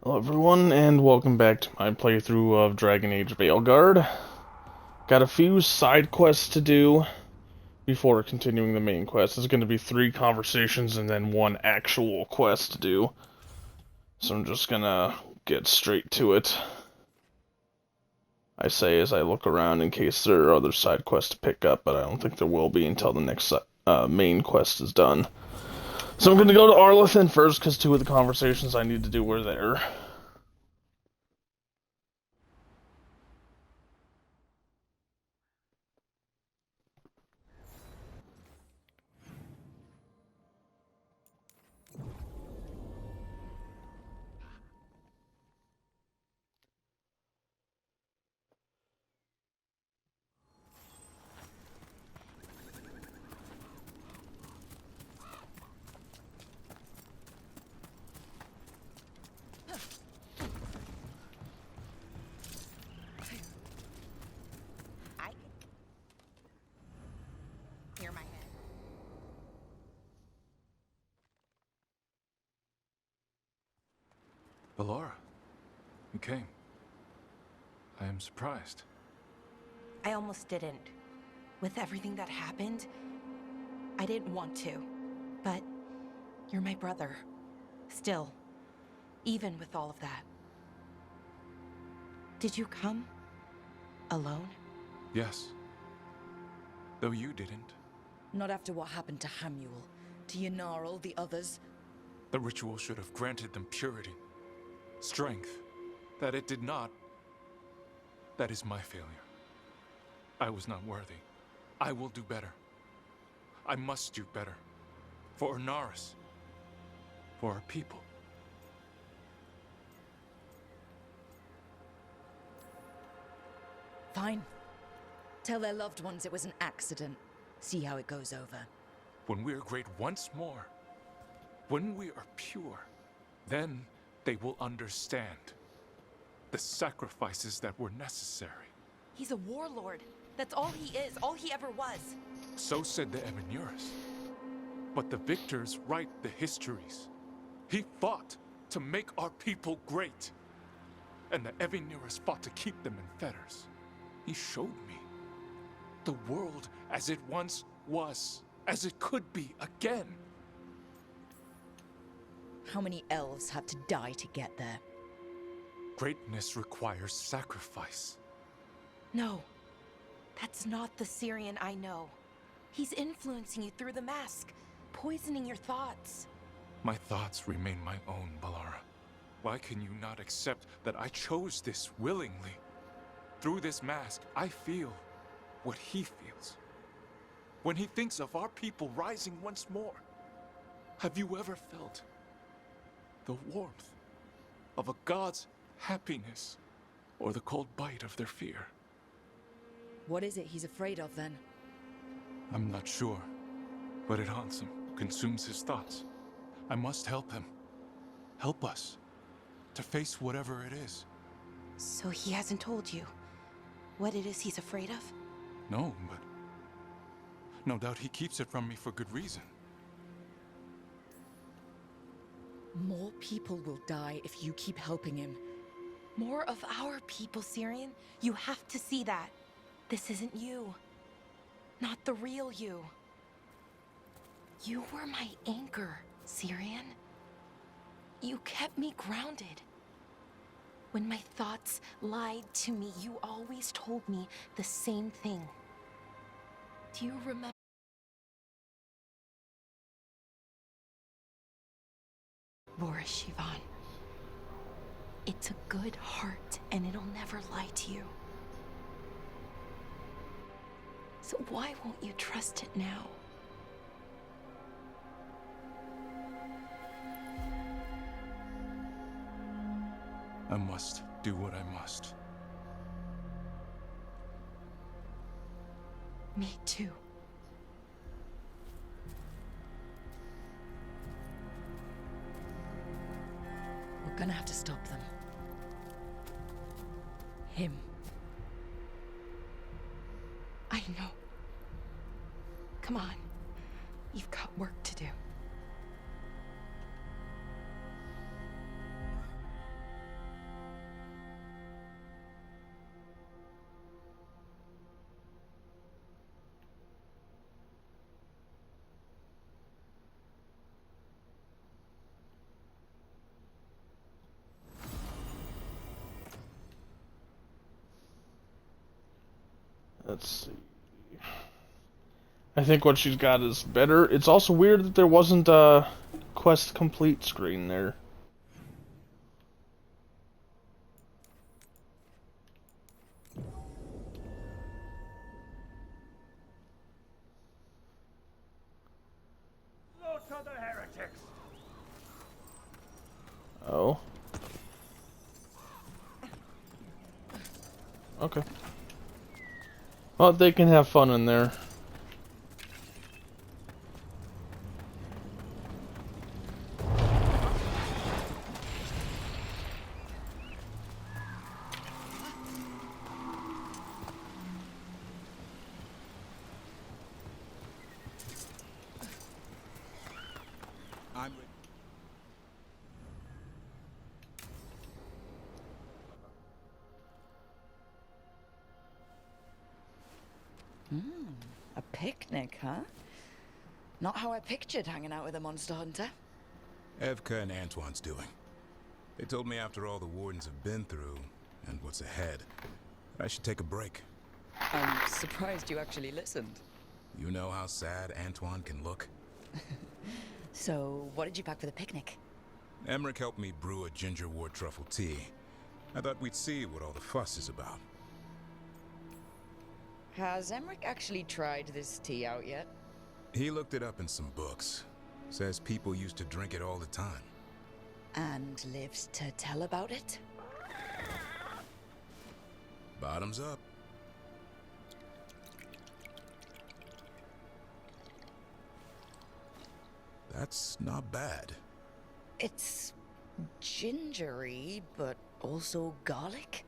Hello everyone, and welcome back to my playthrough of Dragon Age Veilguard. Got a few side quests to do before continuing the main quest. There's going to be 3 conversations and then 1 actual quest to do. So I'm just gonna get straight to it. I say as I look around in case there are other side quests to pick up, but I don't think there will be until the next main quest is done. So I'm going to go to Arlethan first, because 2 of the conversations I need to do were there. I can hear my head. Belora, you came. I am surprised. I almost didn't. With everything that happened, I didn't want to. But you're my brother. Still. Even with all of that. Did you come? Alone? Yes. Though you didn't. Not after what happened to Hamuel, to Yanarl, the others. The ritual should have granted them purity. Strength. That it did not. That is my failure. I was not worthy. I will do better. I must do better. For Ornaris. For our people. Fine. Tell their loved ones it was an accident. See how it goes over. When we are great once more, when we are pure, then they will understand the sacrifices that were necessary. He's a warlord. That's all he is. All he ever was. So said the Evanuris. But the victors write the histories. He fought to make our people great. And the Evanuris fought to keep them in fetters. He showed me the world as it once was, as it could be again. How many elves had to die to get there? Greatness requires sacrifice. No. That's not the Syrian I know. He's influencing you through the mask. Poisoning your thoughts. My thoughts remain my own, Bellara. Why can you not accept that I chose this willingly? Through this mask, I feel what he feels. When he thinks of our people rising once more, have you ever felt the warmth of a god's happiness or the cold bite of their fear? What is it he's afraid of then? I'm not sure, but it haunts him, consumes his thoughts. I must help him. Help us to face whatever it is. So he hasn't told you what it is he's afraid of? No, but no doubt he keeps it from me for good reason. More people will die if you keep helping him. More of our people, Syrian. You have to see that. This isn't you. Not the real you. You were my anchor, Syrian. You kept me grounded. When my thoughts lied to me, you always told me the same thing. Do you remember? Boris Shivan. It's a good heart, and it'll never lie to you. So why won't you trust it now? I must do what I must. Me too. We're gonna have to stop them. Him. I know. Come on. You've got work to do. Let's see. I think what she's got is better. It's also weird that there wasn't a quest complete screen there. Oh. Okay. Well, they can have fun in there. A picnic, huh? Not how I pictured hanging out with a monster hunter. Evka and Antoine's doing. They told me after all the wardens have been through, and what's ahead, I should take a break. I'm surprised you actually listened. You know how sad Antoine can look? So, what did you pack for the picnic? Emmerich helped me brew a ginger wort truffle tea. I thought we'd see what all the fuss is about. Has Emmerich actually tried this tea out yet? He looked it up in some books. Says people used to drink it all the time. And lives to tell about it? Bottoms up. That's not bad. It's gingery, but also garlic.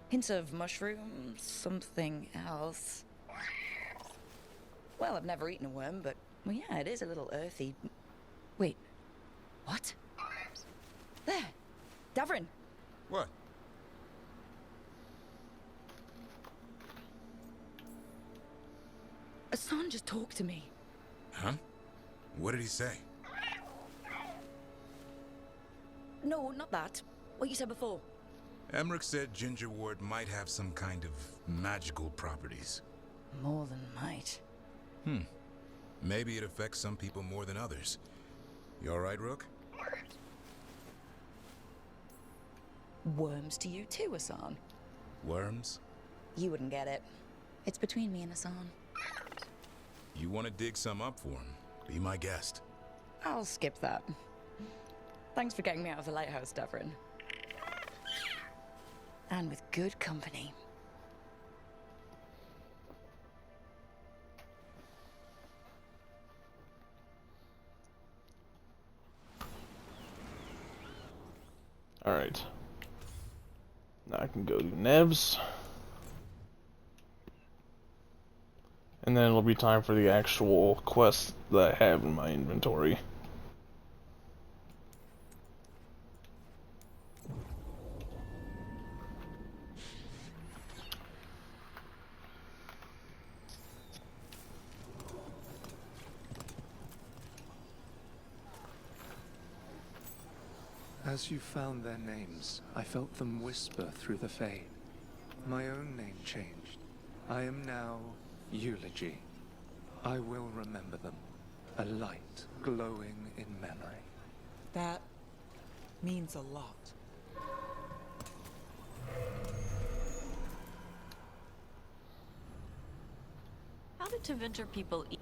Hints of mushroom, something else. Well, I've never eaten a worm, but well, yeah, it is a little earthy. Wait, what? There, Davrin. What? Hassan just talked to me. Huh? What did he say? No, not that. What you said before. Emmerich said ginger wort might have some kind of magical properties. More than might. Maybe it affects some people more than others. You alright, Rook? Worms to you too, Hassan. Worms? You wouldn't get it. It's between me and Hassan. You want to dig some up for him? Be my guest. I'll skip that. Thanks for getting me out of the lighthouse, Davrin. And with good company. Alright. Now I can go to Nev's. And then it'll be time for the actual quest that I have in my inventory. As you found their names, I felt them whisper through the fade. My own name changed. I am now Eulogy. I will remember them. A light glowing in memory. That means a lot. How did Tevinter people eat?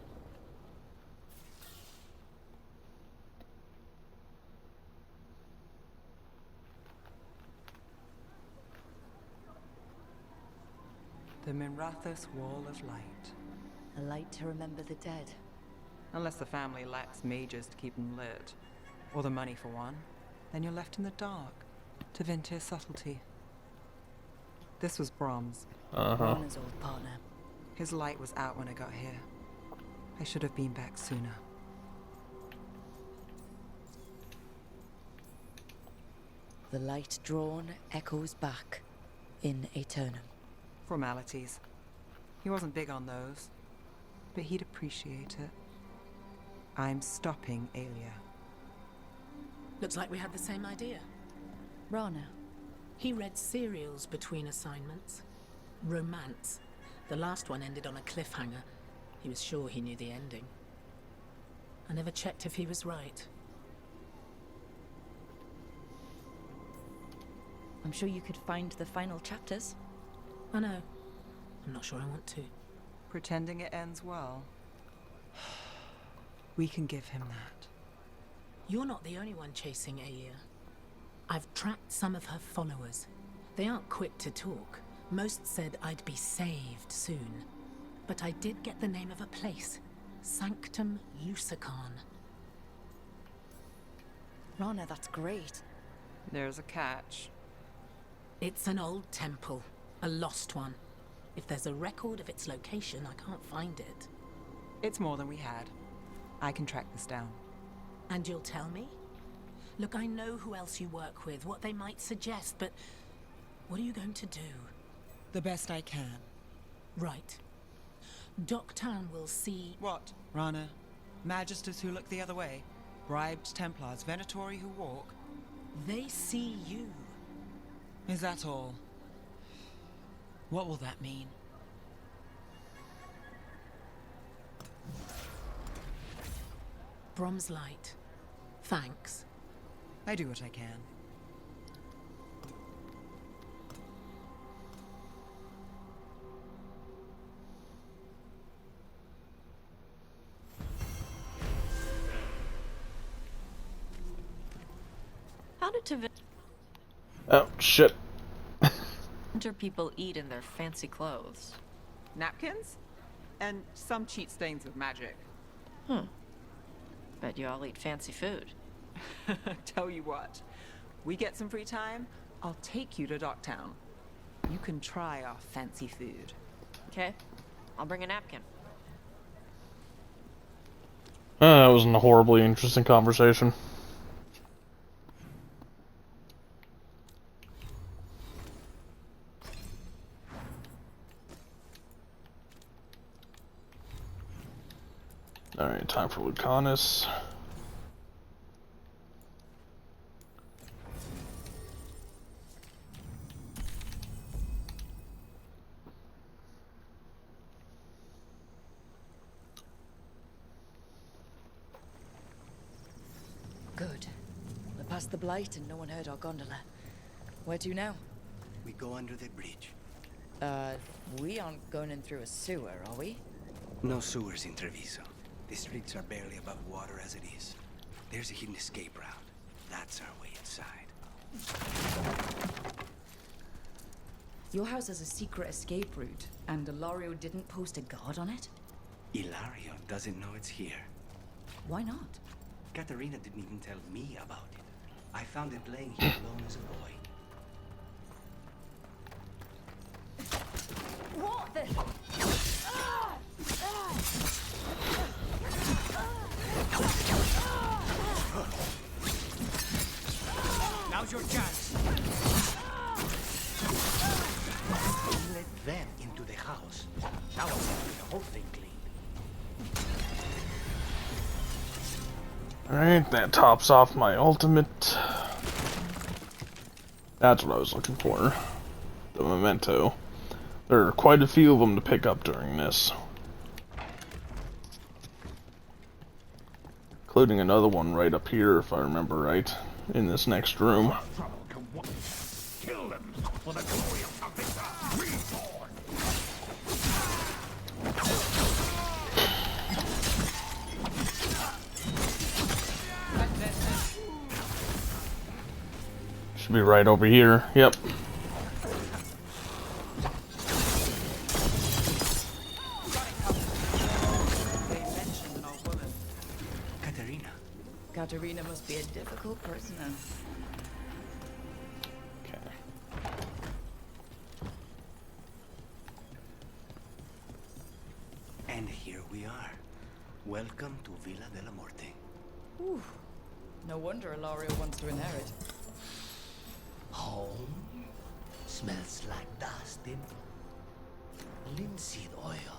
The Minrathous Wall of Light. A light to remember the dead. Unless the family lacks mages to keep them lit. Or the money for one. Then you're left in the dark. Tevinter's subtlety. This was Brahms. Rana's old partner. His light was out when I got here. I should have been back sooner. The light drawn echoes back in Aeternum. Formalities. He wasn't big on those. But he'd appreciate it. I'm stopping Aelia. Looks like we had the same idea. Rana. He read serials between assignments. Romance. The last one ended on a cliffhanger. He was sure he knew the ending. I never checked if he was right. I'm sure you could find the final chapters. I know. I'm not sure I want to. Pretending it ends well. We can give him that. You're not the only one chasing Aia. I've tracked some of her followers. They aren't quick to talk. Most said I'd be saved soon. But I did get the name of a place. Sanctum Lucican. Rana, that's great. There's a catch. It's an old temple. A lost one. If there's a record of its location, I can't find it. It's more than we had. I can track this down. And you'll tell me? Look, I know who else you work with, what they might suggest, but what are you going to do? The best I can. Right. Docktown will see... What, Rana? Magisters who look the other way? Bribed Templars, Venatori who walk? They see you. Is that all? What will that mean? Brom's light. Thanks. I do what I can. How did Oh, shit. Tevinter people eat in their fancy clothes? Napkins? And some cheat stains of magic. Bet you all eat fancy food. Tell you what, we get some free time, I'll take you to Docktown. You can try our fancy food. Okay, I'll bring a napkin. That wasn't a horribly interesting conversation. Alright, time for Lucanus. Good. We passed the Blight and no one heard our gondola. Where to now? We go under the bridge. We aren't going in through a sewer, are we? No sewers in Treviso. The streets are barely above water as it is. There's a hidden escape route. That's our way inside. Your house has a secret escape route, and Ilario didn't post a guard on it? Ilario doesn't know it's here. Why not? Katerina didn't even tell me about it. I found it laying here alone as a boy. What the? Now's your chance. Let them into the house. Now I'll get the whole thing clean. Alright, that tops off my ultimate. That's what I was looking for. The memento. There are quite a few of them to pick up during this. Including another one right up here, if I remember right, in this next room. Kill them for the glory of Avita Reborn. Should be right over here. Yep. Katerina must be a difficult person. Okay. And here we are. Welcome to Villa della Morte. Ooh. No wonder Ilario wants to inherit. Home smells like dust and linseed oil.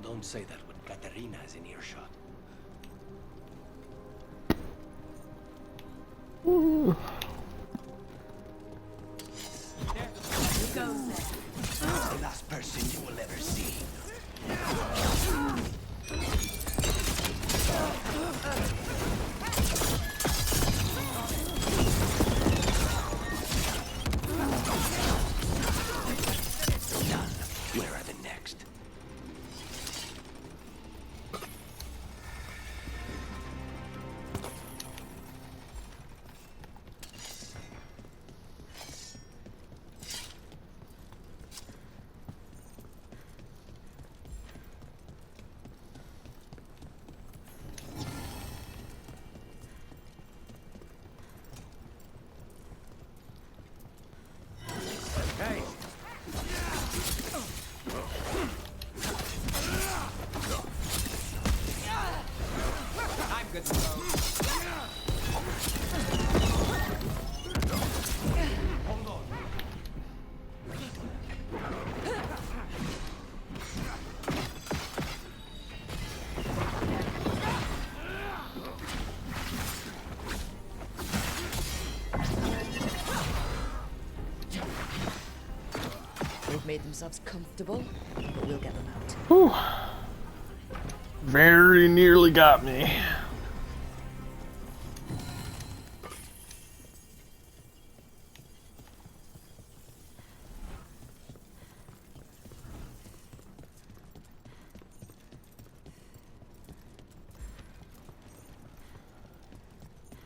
Don't say that when Katerina is in earshot. Ooh. The last person you will ever see. They've made themselves comfortable, but we'll get them out. Whew. Very nearly got me.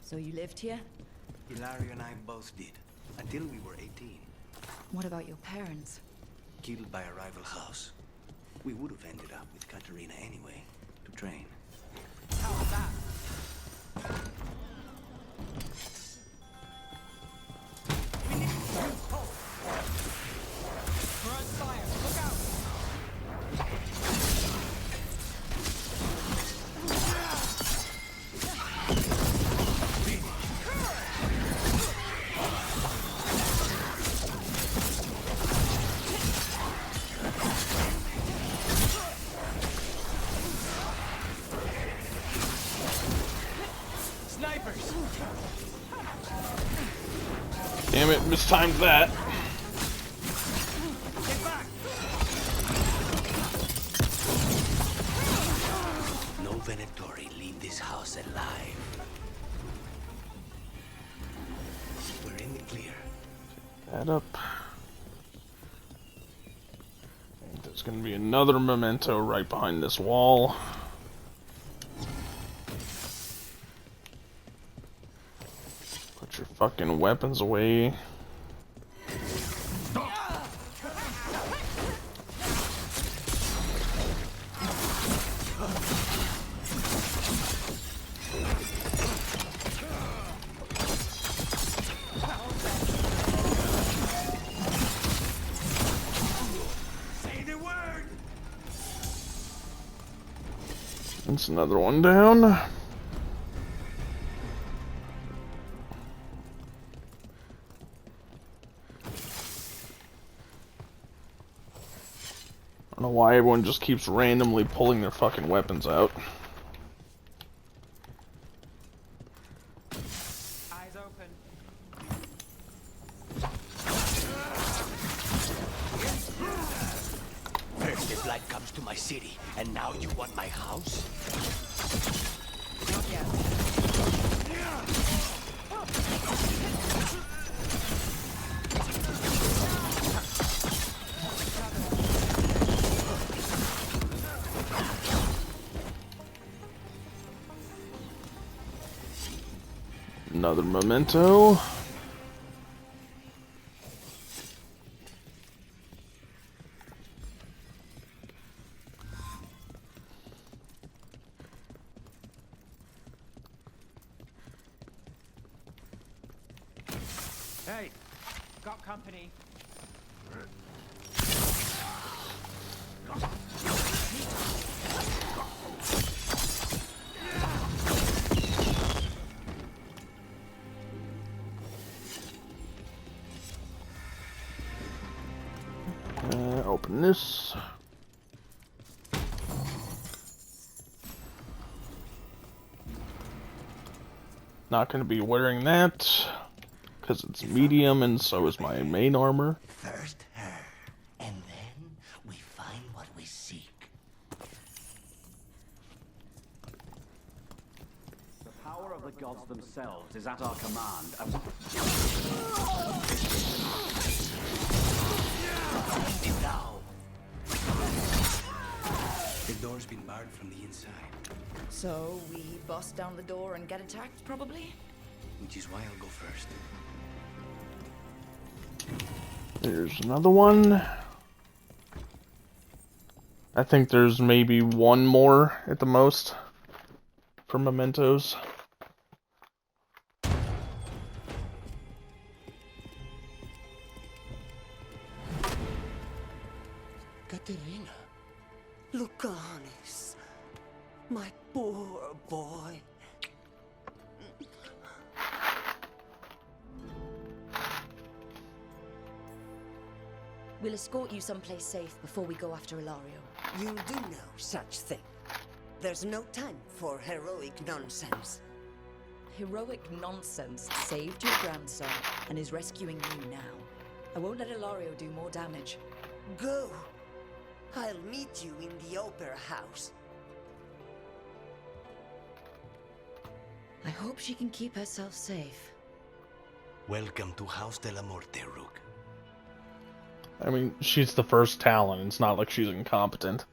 So you lived here? Hilario and I both did, until we were 18. What about your parents? Killed by a rival house. We would have ended up with Katerina anyway, to train. How was that? We're on fire. Look out! Damn it, mistimed that. No Venatori leave this house alive. We're in the clear. That up. And there's gonna be another memento right behind this wall. Put your fucking weapons away. That's another one down. I don't know why everyone just keeps randomly pulling their fucking weapons out. Eyes open. First the blood comes to my city, and now you want my house? Not yet. Another memento. Hey, got company. Open this. Not going to be wearing that because it's medium and so is my main armor. First her, and then we find what we seek. The power of the gods themselves is at our command, and Now. The door's been barred from the inside, So we bust down the door and get attacked, probably? which is why I'll go first. There's another one. I think there's maybe one more at the most for mementos. Katerina, Lucanis, my poor boy. We'll escort you someplace safe before we go after Ilario. You do know such thing. There's no time for heroic nonsense. Heroic nonsense saved your grandson and is rescuing you now. I won't let Ilario do more damage. Go. I'll meet you in the opera house. I hope she can keep herself safe. Welcome to House de la Morte, Rook. I mean, she's the first Talon. It's not like she's incompetent.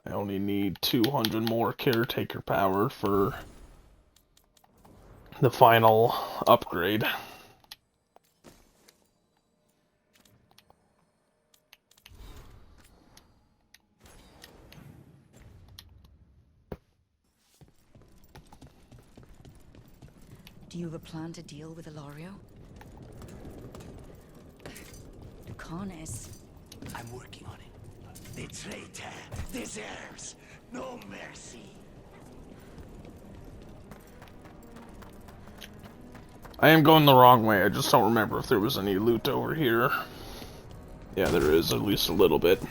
I only need 200 more caretaker power for the final upgrade. Do you have a plan to deal with Ilario? Lucanis. I'm working on it. The traitor deserves no mercy. I am going the wrong way. I just don't remember if there was any loot over here. Yeah, there is, at least a little bit.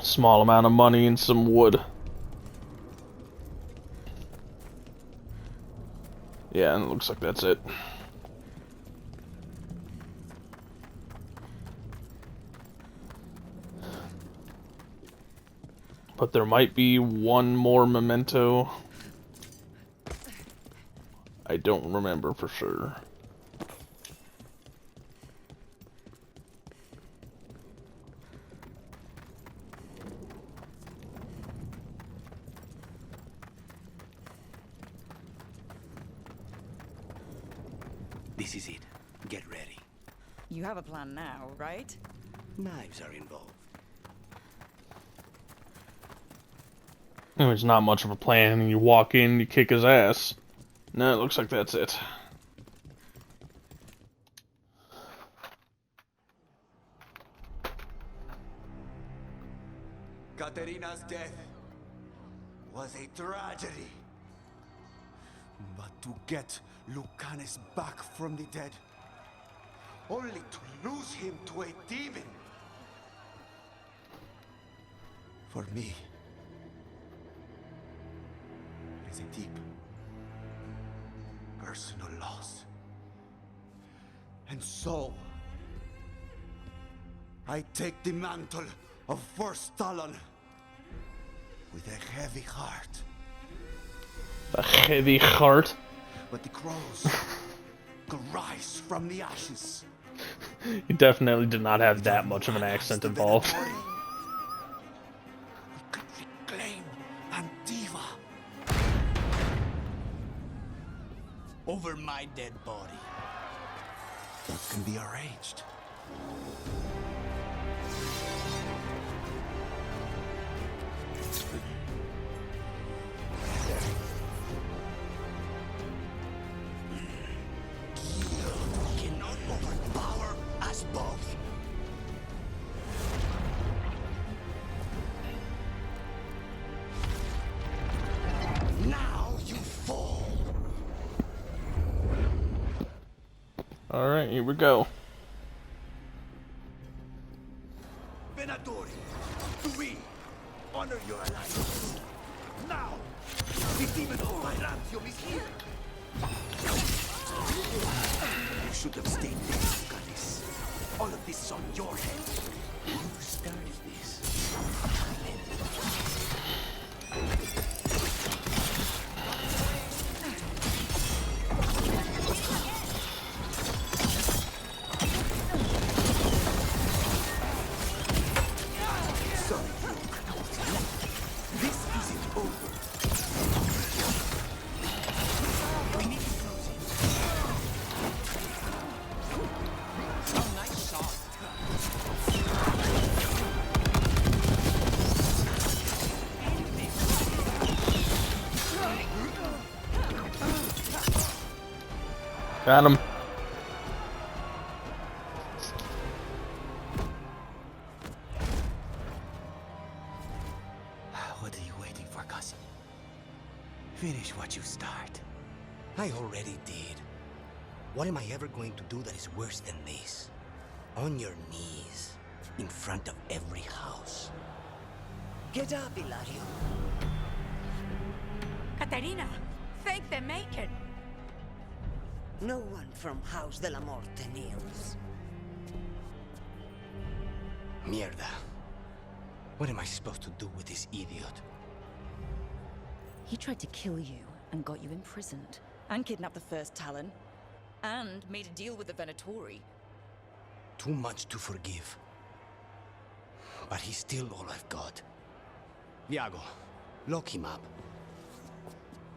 Small amount of money and some wood. Yeah, and it looks like that's it. But there might be one more memento. I don't remember for sure. This is it. Get ready. You have a plan now, right? Knives are involved. There's not much of a plan. You walk in, you kick his ass. No, it looks like that's it. Katerina's death was a tragedy. But to get Lucanis back from the dead, only to lose him to a demon. For me, it is a deep, personal loss. And so, I take the mantle of First Talon with a heavy heart. A heavy heart? But the crows could rise from the ashes. He definitely did not have that much of an accent involved. We could reclaim Antiva over my dead body. That can be arranged. Cannot overpower us both. Now you fall. Alright, here we go. Venatori, to me, honor your alliance. Now, the demon of Byrantium is here. You should have stayed there, Lucanis. All of this is on your head. You started this. Sorry, Luke. This isn't over. We need to close it. Oh, nice shot. Got him. What are you waiting for, cousin? Finish what you start. I already did. What am I ever going to do that is worse than this? On your knees, in front of every house. Get up, Ilario. Katerina, thank the Maker. No one from House de la Morte kneels. Mierda. What am I supposed to do with this idiot? He tried to kill you and got you imprisoned, and kidnapped the first Talon, and made a deal with the Venatori. Too much to forgive. But he's still all I've got. Viago, lock him up.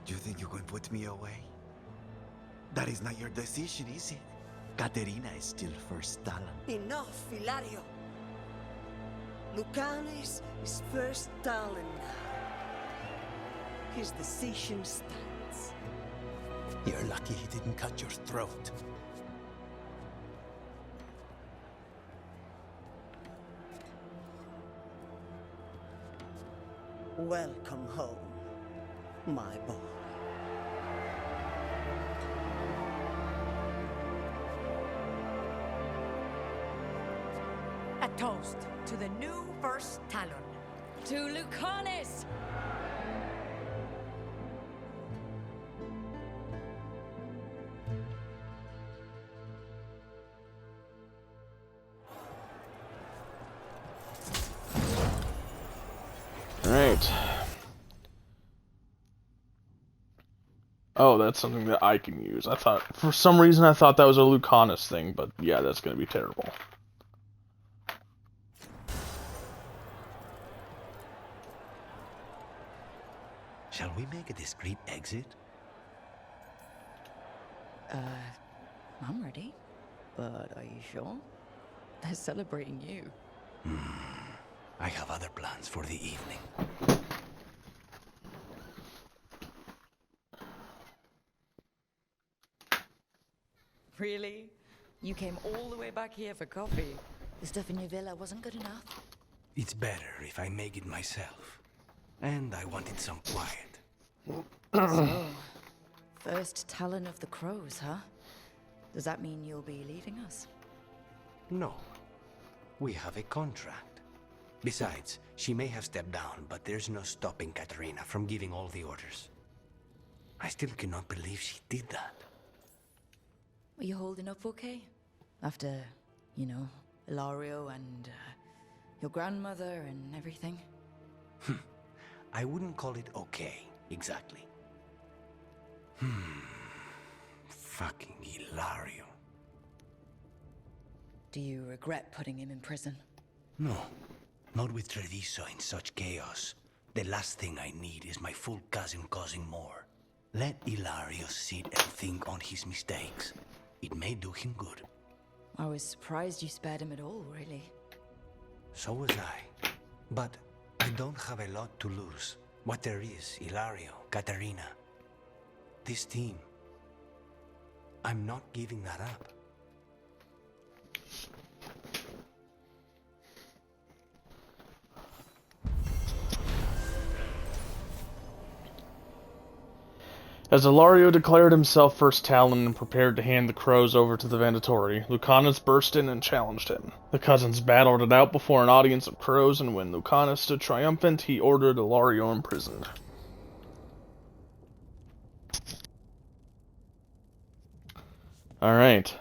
You think you can put me away? That is not your decision, is it? Caterina is still first Talon. Enough, Ilario. Lucanes is first Talon now. His decision stands. You're lucky he didn't cut your throat. Welcome home, my boy. A toast to the new first Talon. To Lucanis! Alright. Oh, that's something that I can use. I thought, for some reason I thought that was a Lucanus thing, but yeah, that's gonna be terrible. Shall we make a discreet exit? I'm ready. But are you sure? They're celebrating you. I have other plans for the evening. Really? You came all the way back here for coffee? The stuff in your villa wasn't good enough? It's better if I make it myself. And I wanted some quiet. So, first Talon of the Crows, huh? Does that mean you'll be leaving us? No. We have a contract. Besides, she may have stepped down, but there's no stopping Katerina from giving all the orders. I still cannot believe she did that. Are you holding up okay? After, you know, Ilario and your grandmother and everything? I wouldn't call it okay, exactly. Fucking Ilario. Do you regret putting him in prison? No, not with Treviso in such chaos. The last thing I need is my full cousin causing more. Let Ilario sit and think on his mistakes. It may do him good. I was surprised you spared him at all, really. So was I. But I don't have a lot to lose. What there is, Ilario, Katerina. This team. I'm not giving that up. As Ilario declared himself first Talon and prepared to hand the crows over to the Venatori, Lucanus burst in and challenged him. The cousins battled it out before an audience of crows, and when Lucanus stood triumphant, he ordered Ilario imprisoned. Alright.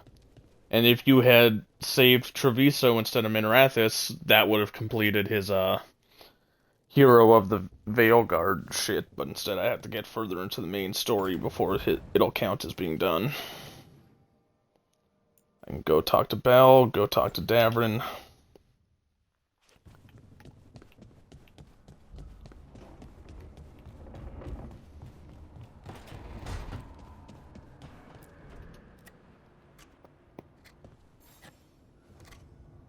And if you had saved Treviso instead of Minrathus, that would have completed his, hero of the Veilguard shit, but instead I have to get further into the main story before it'll count as being done. I can go talk to Bell, go talk to Davrin.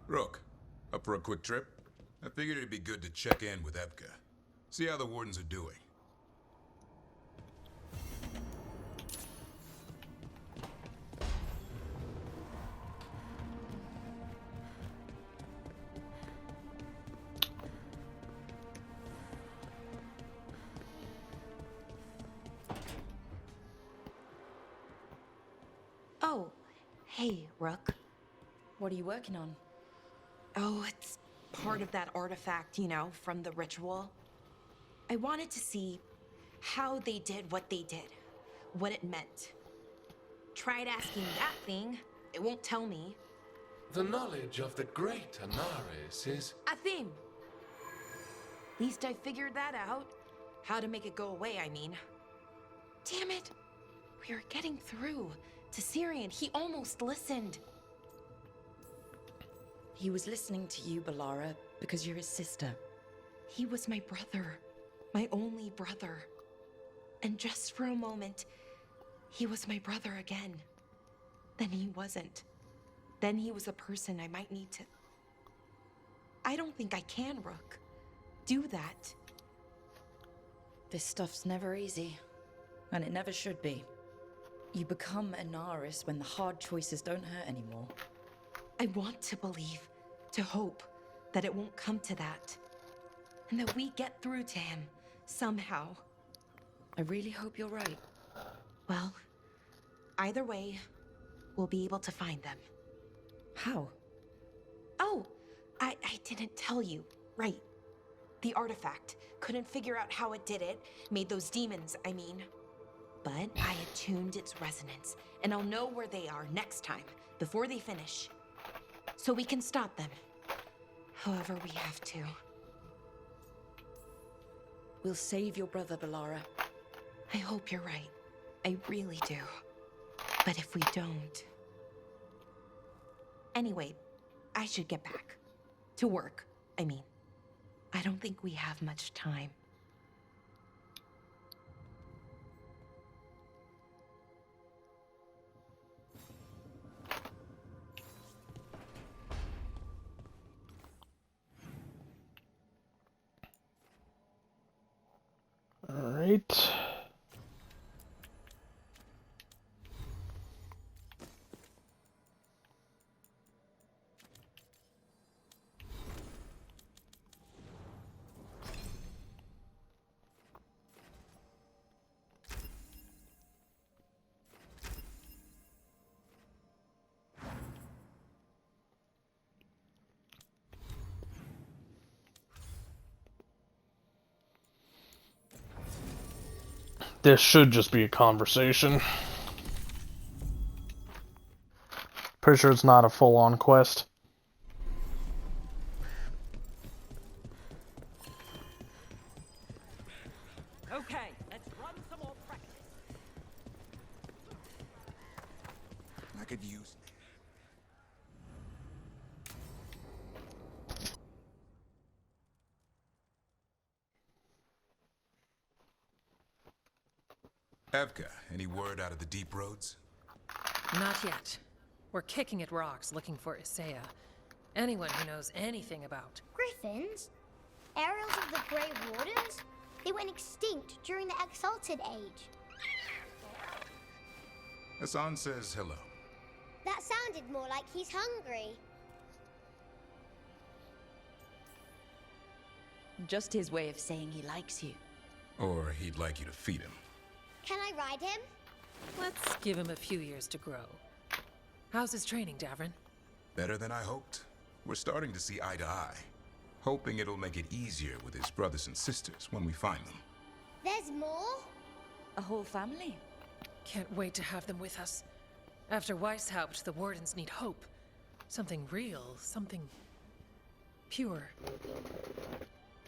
Rook, up for a quick trip? I figured it'd be good to check in with Evka. See how the wardens are doing. Oh, hey, Rook. What are you working on? Oh, it's part of that artifact, you know, from the ritual. I wanted to see how they did what they did, what it meant. Tried asking that thing, it won't tell me. The knowledge of the great Anaris is... A theme. Least I figured that out. How to make it go away, I mean. Damn it. We were getting through to Syrian. He almost listened. He was listening to you, Balara, because you're his sister. He was my brother. My only brother. And just for a moment, he was my brother again. Then he wasn't. Then he was a person I might need to... I don't think I can, Rook. Do that. This stuff's never easy. And it never should be. You become Anaris when the hard choices don't hurt anymore. I want to believe, to hope, that it won't come to that. And that we get through to him, somehow. I really hope you're right. Well, either way, we'll be able to find them. How? Oh, I didn't tell you. Right. The artifact. Couldn't figure out how it did it. Made those demons, I mean. But I attuned its resonance, and I'll know where they are next time, before they finish. So we can stop them. However we have to. We'll save your brother, Balara. I hope you're right. I really do. But if we don't... Anyway, I should get back. To work, I mean. I don't think we have much time. All right. This should just be a conversation. Pretty sure it's not a full-on quest. Okay, let's run some more practice. I could use... Evka, any word out of the deep roads? Not yet. We're kicking at rocks looking for Isaiah. Anyone who knows anything about... Griffins? Aerials of the Grey Wardens? They went extinct during the Exalted Age. Hassan says hello. That sounded more like he's hungry. Just his way of saying he likes you. Or he'd like you to feed him. Can I ride him? Let's give him a few years to grow. How's his training, Davrin? Better than I hoped. We're starting to see eye to eye. Hoping it'll make it easier with his brothers and sisters when we find them. There's more? A whole family? Can't wait to have them with us. After Weishaupt, the Wardens need hope. Something real, something... pure.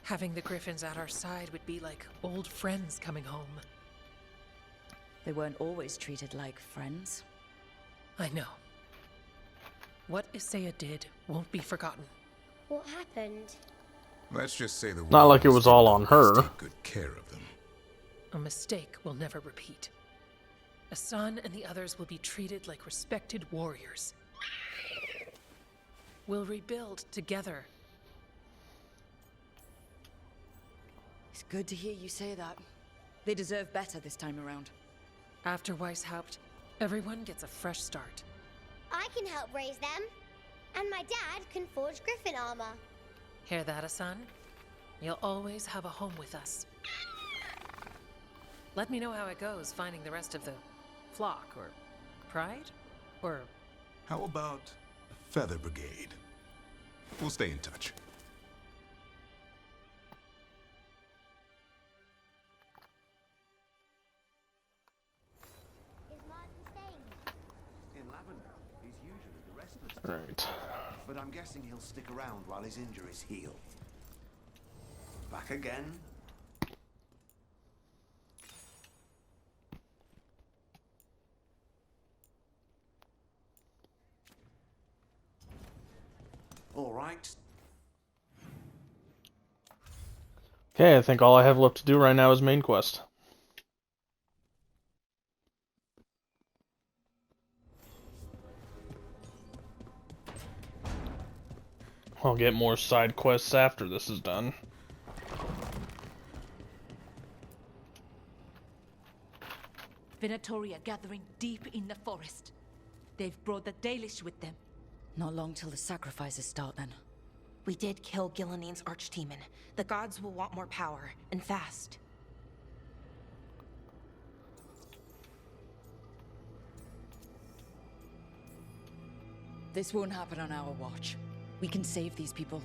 Having the Griffins at our side would be like old friends coming home. They weren't always treated like friends. I know. What Isaiah did won't be forgotten. What happened? Let's just say the Not like it was all on her. Take good care of them. A mistake will never repeat. Asan and the others will be treated like respected warriors. We'll rebuild together. It's good to hear you say that. They deserve better this time around. After Weishaupt, everyone gets a fresh start. I can help raise them. And my dad can forge Griffin armor. Hear that, Asan? You'll always have a home with us. Let me know how it goes finding the rest of the flock, or pride? Or... How about Feather Brigade? We'll stay in touch. Is Martin staying? In Lavender, he's usually the restless. Right. But I'm guessing he'll stick around while his injuries heal. Back again? All right. Okay, I think all I have left to do right now is main quest. I'll get more side quests after this is done. Venatori are gathering deep in the forest. They've brought the Dalish with them. Not long till the sacrifices start, then. We did kill Gilleneen's archdemon. The gods will want more power, and fast. This won't happen on our watch. We can save these people.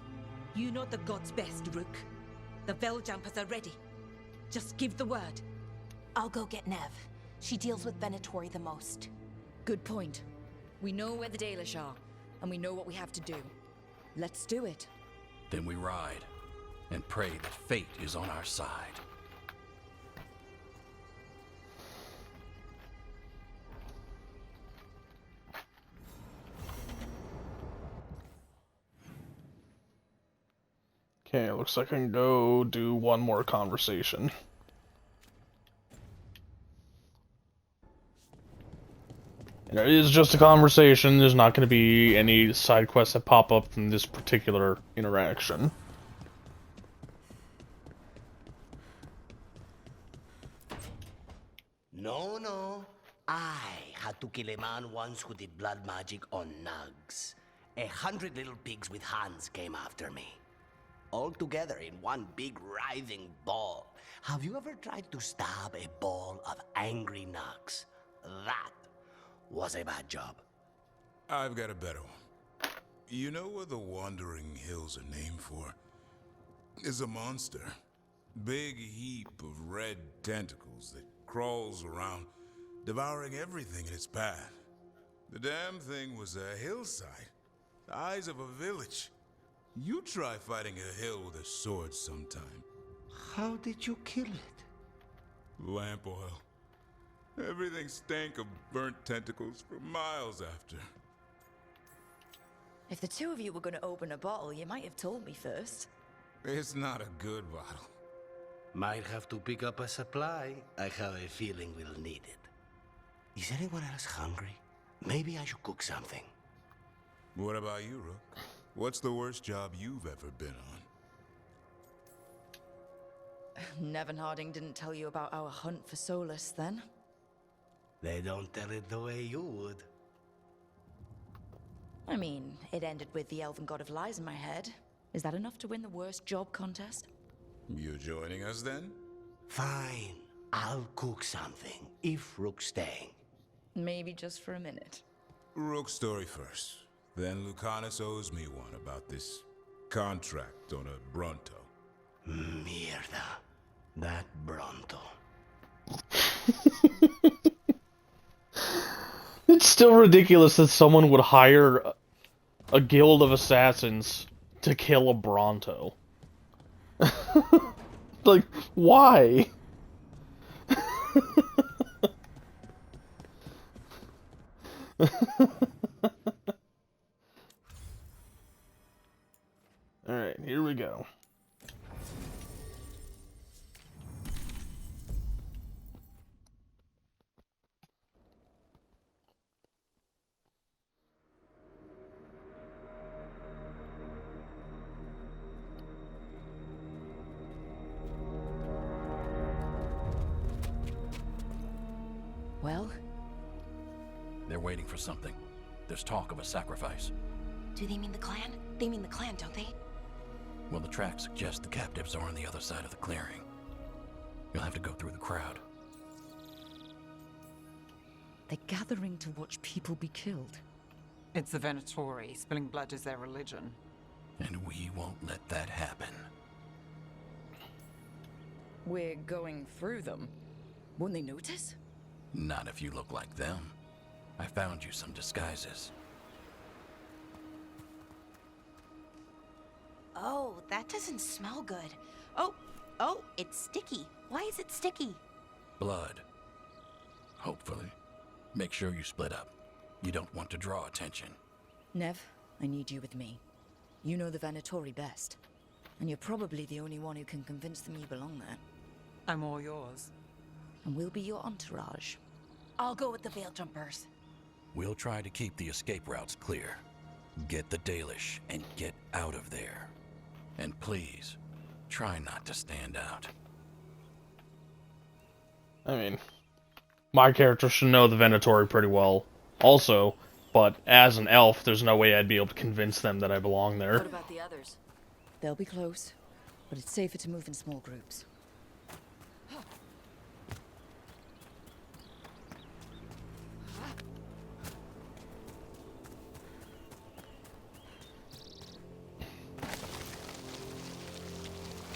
You know the gods best, Rook. The Veiljumpers are ready. Just give the word. I'll go get Nev. She deals with Venatori the most. Good point. We know where the Dalish are, and we know what we have to do. Let's do it. Then we ride, and pray that fate is on our side. Okay, it looks like I can go do one more conversation. And it is just a conversation, there's not going to be any side quests that pop up from this particular interaction. No. I had to kill a man once who did blood magic on nugs. 100 little pigs with hands came after me. All together in one big writhing ball. Have you ever tried to stab a ball of angry nugs? That was a bad job. I've got a better one. You know what the Wandering Hills are named for? Is a monster. Big heap of red tentacles that crawls around, devouring everything in its path. The damn thing was a hillside, the eyes of a village. You try fighting a hill with a sword sometime. How did you kill it? Lamp oil. Everything stank of burnt tentacles for miles after. If the two of you were going to open a bottle, you might have told me first. It's not a good bottle. Might have to pick up a supply. I have a feeling we'll need it. Is anyone else hungry? Maybe I should cook something. What about you, Rook? What's the worst job you've ever been on? Nevin Harding didn't tell you about our hunt for Solus, then? They don't tell it the way you would. I mean, it ended with the Elven God of Lies in my head. Is that enough to win the worst job contest? You joining us then? Fine. I'll cook something, if Rook's staying. Maybe just for a minute. Rook's story first. Then Lucanus owes me one about this contract on a Bronto. Mierda. That Bronto. It's still ridiculous that someone would hire a guild of assassins to kill a Bronto. Like, why? Alright, here we go. Well? They're waiting for something. There's talk of a sacrifice. Do they mean the clan? They mean the clan, don't they? Well, the tracks suggest the captives are on the other side of the clearing. You'll have to go through the crowd. They're gathering to watch people be killed. It's the Venatori. Spilling blood is their religion. And we won't let that happen. We're going through them. Won't they notice? Not if you look like them. I found you some disguises. Oh, that doesn't smell good. Oh, it's sticky. Why is it sticky? Blood. Hopefully. Make sure you split up. You don't want to draw attention. Nev, I need you with me. You know the Venatori best. And you're probably the only one who can convince them you belong there. I'm all yours. And we'll be your entourage. I'll go with the Veil Jumpers. We'll try to keep the escape routes clear. Get the Dalish and get out of there. And please, try not to stand out. I mean, my character should know the Venatori pretty well also, but as an elf, there's no way I'd be able to convince them that I belong there. What about the others? They'll be close, but it's safer to move in small groups.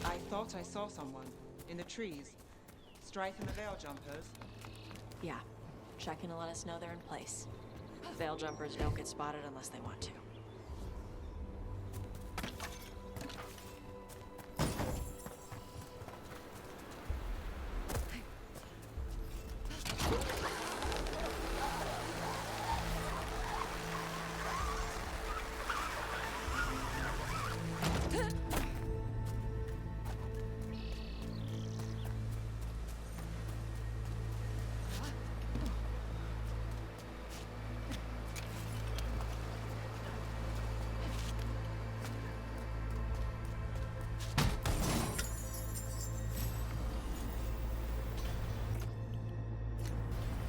I thought I saw someone in the trees. Strife and the Veil Jumpers. Yeah. Checking to let us know they're in place. Veil Jumpers don't get spotted unless they want to.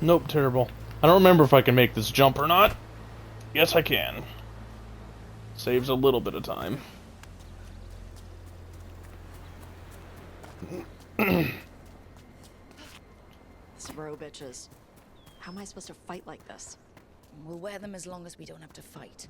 Nope, terrible. I don't remember if I can make this jump or not. Yes, I can. Saves a little bit of time. Bro bitches. How am I supposed to fight like this? We'll wear them as long as we don't have to fight.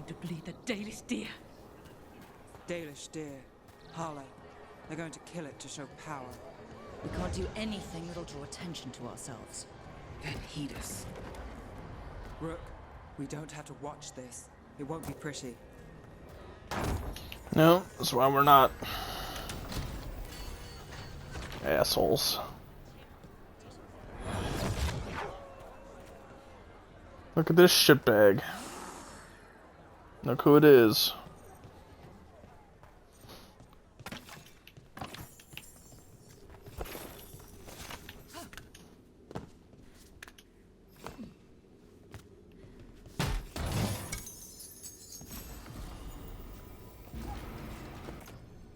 To bleed the Dalish deer. Dalish deer. Harlow. They're going to kill it to show power. We can't do anything that'll draw attention to ourselves. Then heed us. Rook, we don't have to watch this. It won't be pretty. No, that's why we're not assholes. Look at this shitbag. Look who it is.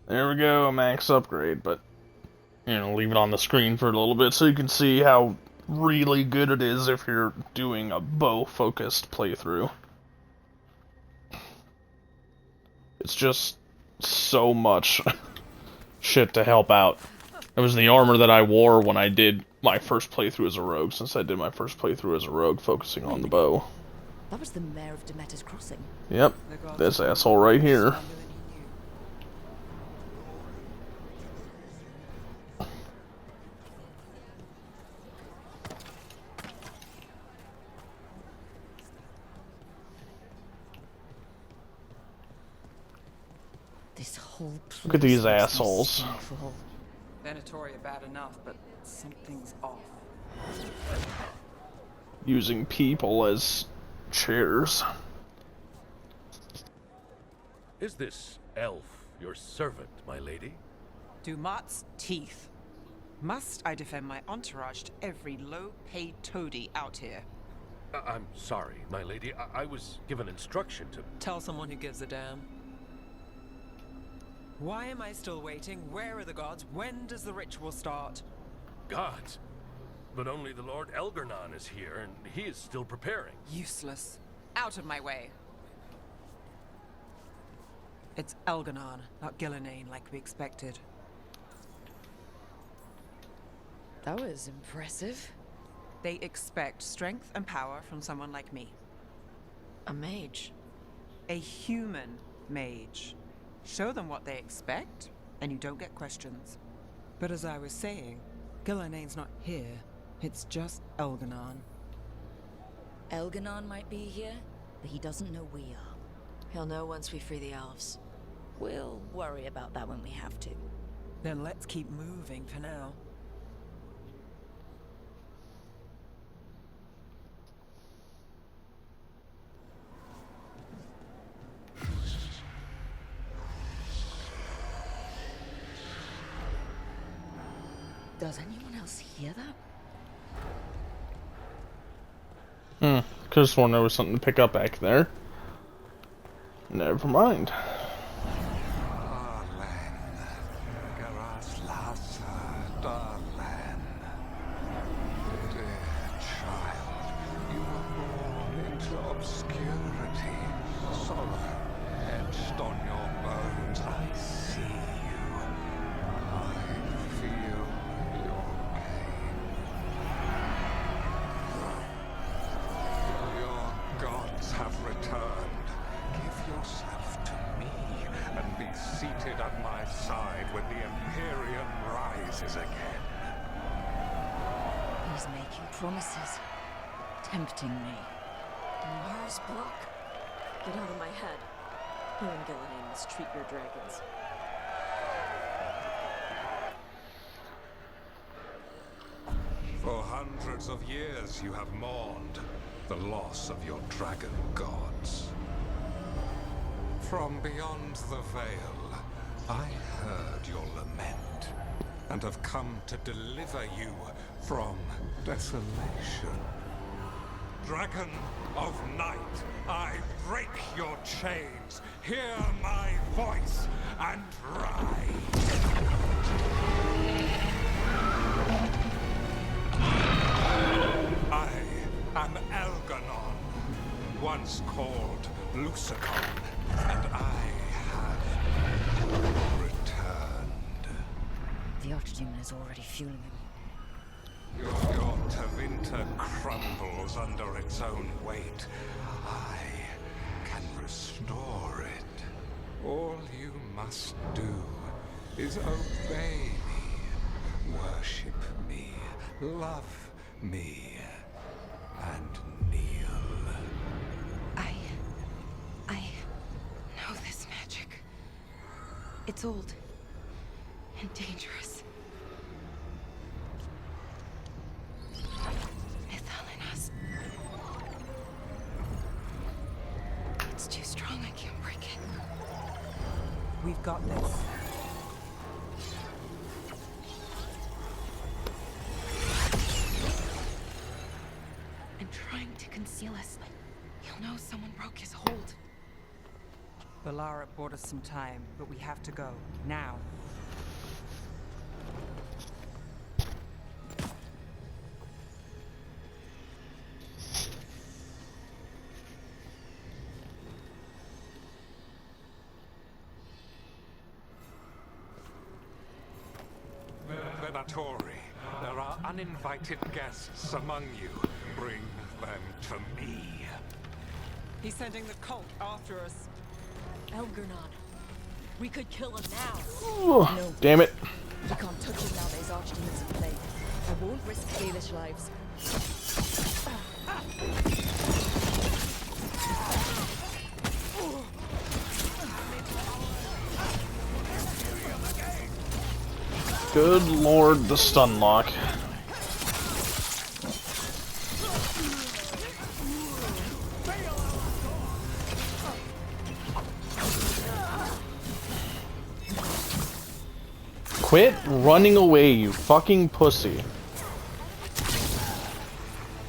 There we go, a max upgrade, but, you know, leave it on the screen for a little bit so you can see how really good it is if you're doing a bow-focused playthrough. It's just so much shit to help out. It was the armor that I wore when I did my first playthrough as a rogue, since I did my first playthrough as a rogue focusing on the bow. That was the mayor of Demeter's Crossing. Yep, this asshole right here. This whole place. Look at these assholes. Venatori are bad enough, but something's off. Using people as chairs. Is this elf your servant, my lady? Dumat's teeth. Must I defend my entourage to every low-paid toady out here? I'm sorry, my lady. I was given instruction to... Tell someone who gives a damn. Why am I still waiting? Where are the gods? When does the ritual start? Gods? But only the Lord Elgarnon is here, and he is still preparing. Useless. Out of my way. It's Elgarnon, not Gillenane like we expected. That was impressive. They expect strength and power from someone like me. A mage. A human mage. Show them what they expect, and you don't get questions. But as I was saying, Gillenane's not here. It's just Elgarnon. Elgarnon might be here, but he doesn't know we are. He'll know once we free the elves. We'll worry about that when we have to. Then let's keep moving for now. Does anyone else hear that? Could've sworn there was something to pick up back there. Never mind. Promises. Tempting me. Mars block. Get out of my head. You and Gillenane must treat your dragons. For hundreds of years you have mourned the loss of your dragon gods. From beyond the veil, I heard your lament, and have come to deliver you from desolation. Dragon of night, I break your chains. Hear my voice and ride. I am Elgarnon, once called Lucicon, and I have returned. The Archdemon is already fueling him. Your Tevinter crumbles under its own weight. I can restore it. All you must do is obey me, worship me, love me, and kneel. I know this magic. It's old and dangerous. It's too strong, I can't break it. We've got this. I'm trying to conceal us. He'll know someone broke his hold. Valara bought us some time, but we have to go. Now. Venatori, there are uninvited guests among you. Bring them to me. He's sending the cult after us. Elgarnon. We could kill him now. No. Damn it. We can't touch him now, there's archdemons in play. I won't risk Baelish lives. Good lord, the stun lock. Quit running away, you fucking pussy.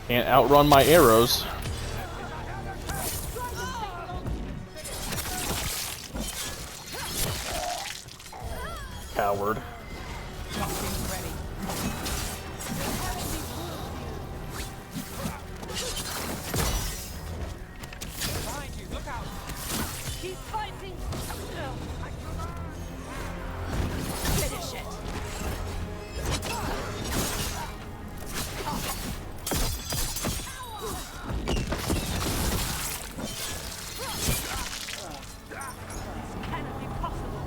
Can't outrun my arrows. Coward. Keep fighting! Finish it! Cannot be possible!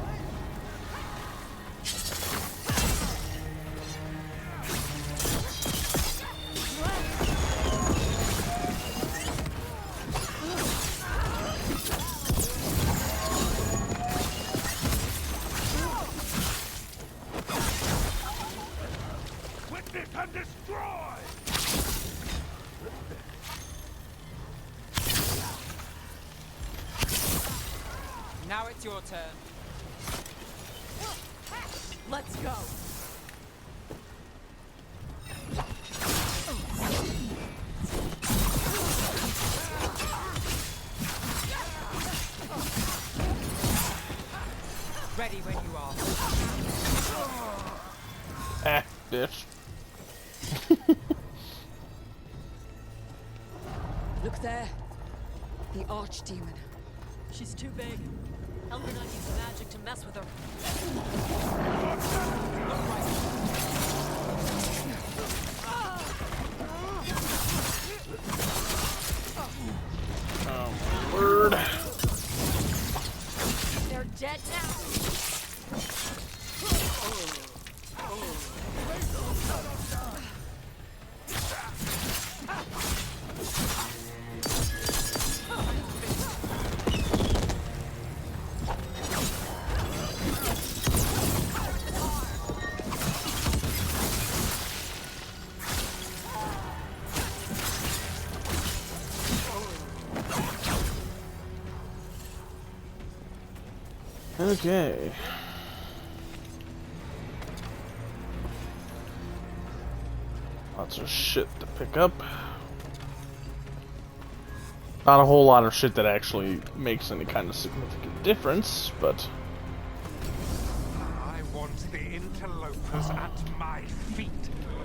Witness and destroy! Now it's your turn. Let's go! Ready when you are. Ah, bitch. Look there. The Archdemon. She's too big. Elgernot used magic to mess with her. Oh my word. They're dead now! Okay. Lots of shit to pick up. Not a whole lot of shit that actually makes any kind of significant difference, but... I want the interlopers at my feet.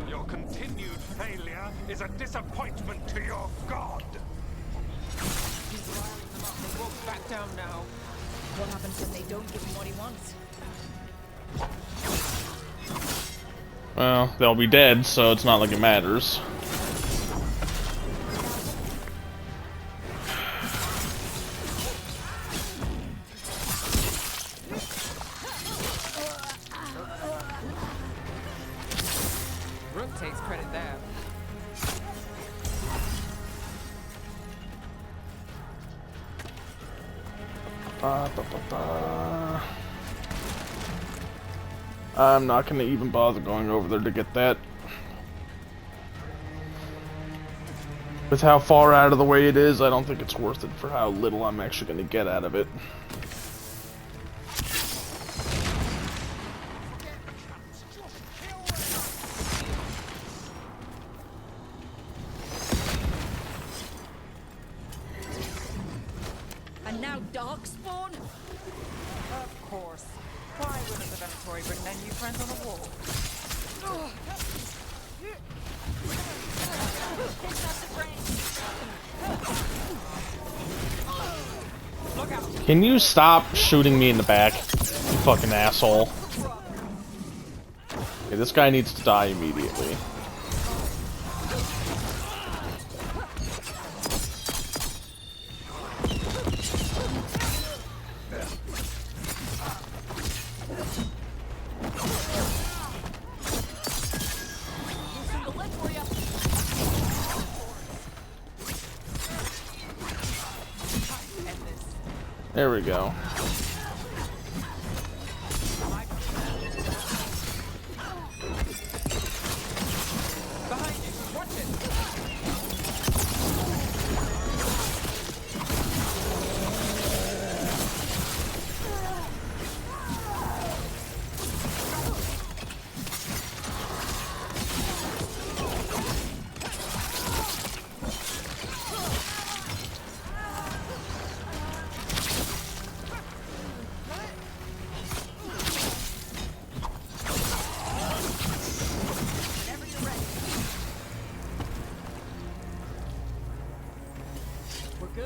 Your continued failure is a disappointment to your god. He's riling them up. They won't back down now. What happens when they don't give him what he wants? Well, they'll be dead, so it's not like it matters. Rook takes credit there. I'm not gonna even bother going over there to get that. With how far out of the way it is, I don't think it's worth it for how little I'm actually gonna get out of it. And now Darkspawn? Of course. Why wouldn't the Venatori bring their new friends on the wall? Look out! Can you stop shooting me in the back, you fucking asshole? Okay, this guy needs to die immediately. There we go.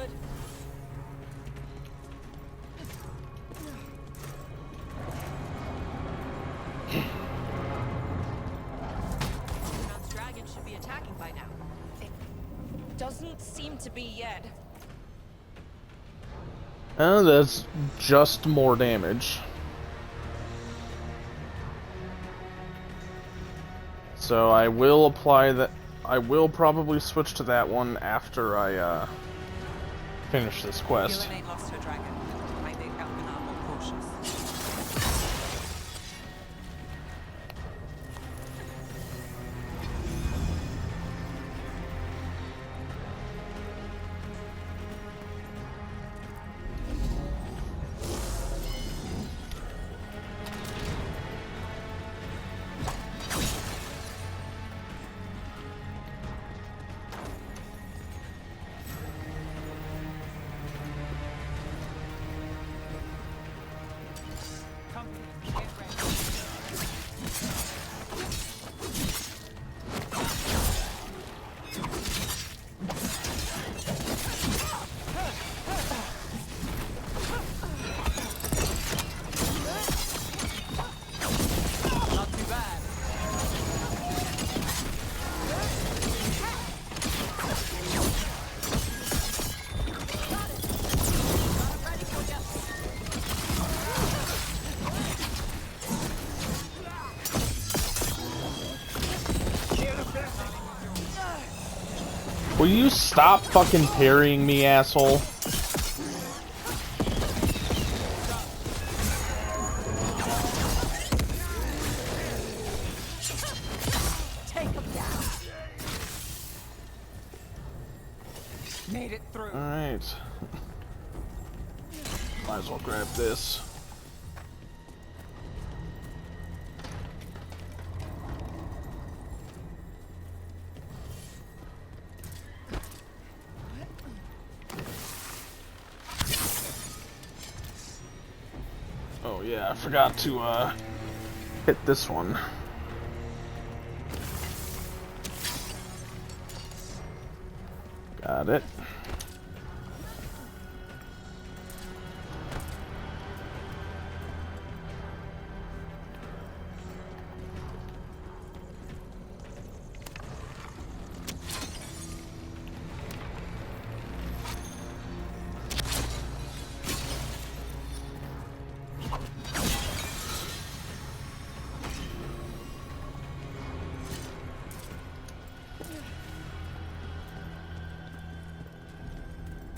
good. Argonauts' dragon should be attacking by now. It doesn't seem to be yet. That's just more damage. So I will apply that. I will probably switch to that one after I finish this quest. Gillen ain't lost her dragon. I make Elganar more cautious. Will you stop fucking parrying me, asshole? Take him down. Made it through. Alright. Might as well grab this. Oh yeah, I forgot to hit this one. Got it.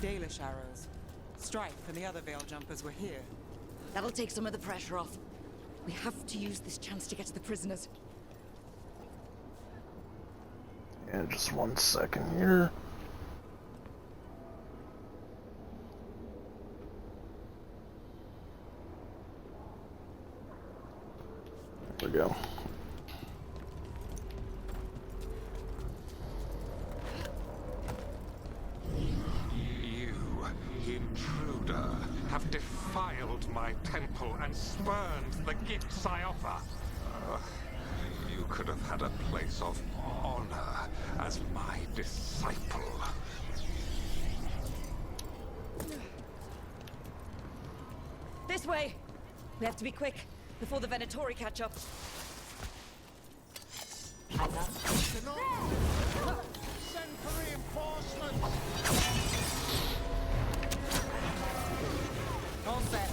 Dalish arrows. Strife and the other Veil Jumpers were here. That'll take some of the pressure off. We have to use this chance to get to the prisoners. Yeah, just 1 second here. There we go. Intruder, have defiled my temple and spurned the gifts I offer. You could have had a place of honor as my disciple. This way! We have to be quick, before the Venatori catch up. Send for reinforcements! All set.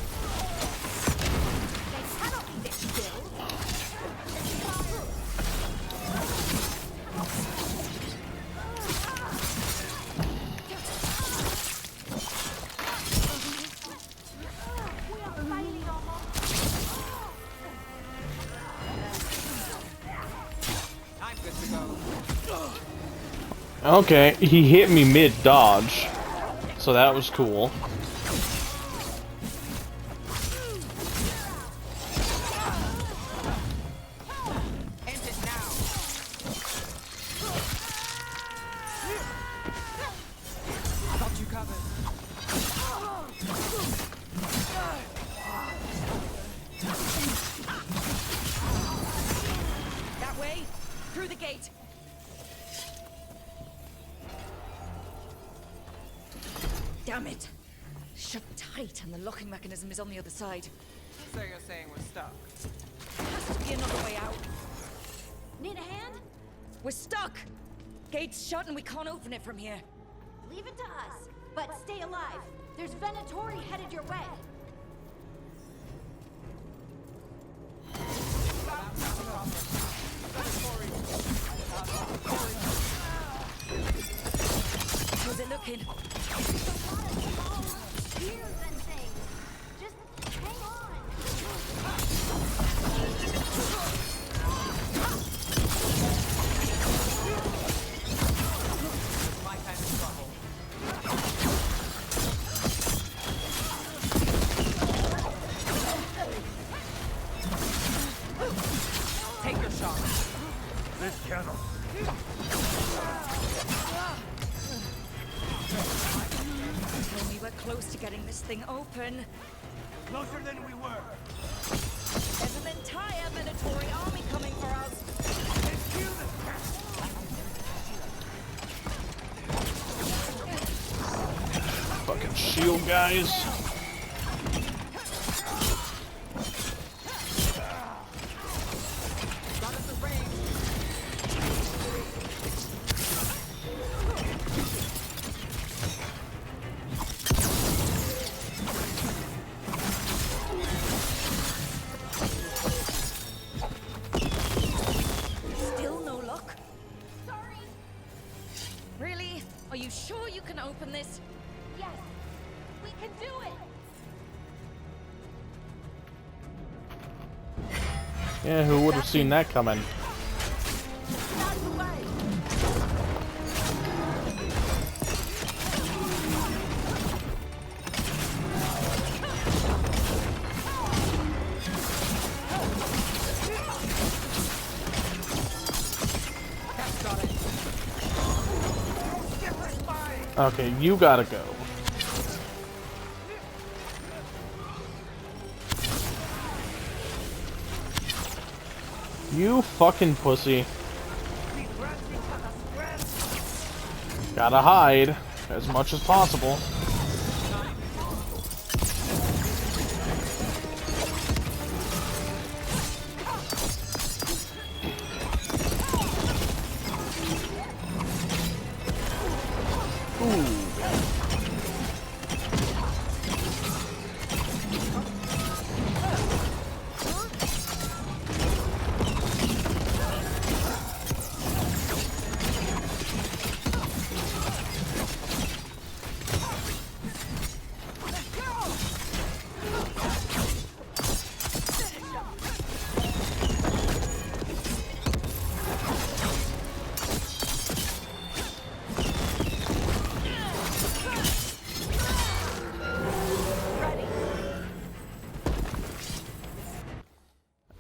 They cannot be this still. I'm good to go. Okay, he hit me mid-dodge, so that was cool. That way, through the gate. Damn it! Shut tight, and the locking mechanism is on the other side. So you're saying we're stuck? There has to be another way out. Need a hand? We're stuck! Gate's shut and we can't open it from here. Leave it to us. But stay alive. There's Venatori headed your way. How's it looking? Gears and things. Just hang on. My kind of trouble. Take your shot. This cannot. When we were close to getting this thing open. Closer than we were. There's an entire Venatori army coming for us. Fucking shield guys. Still no luck? Sorry. Really? Are you sure you can open this? Yes. We can do it. Yeah, who would have seen that coming? Okay, you gotta go. You fucking pussy. Gotta hide as much as possible.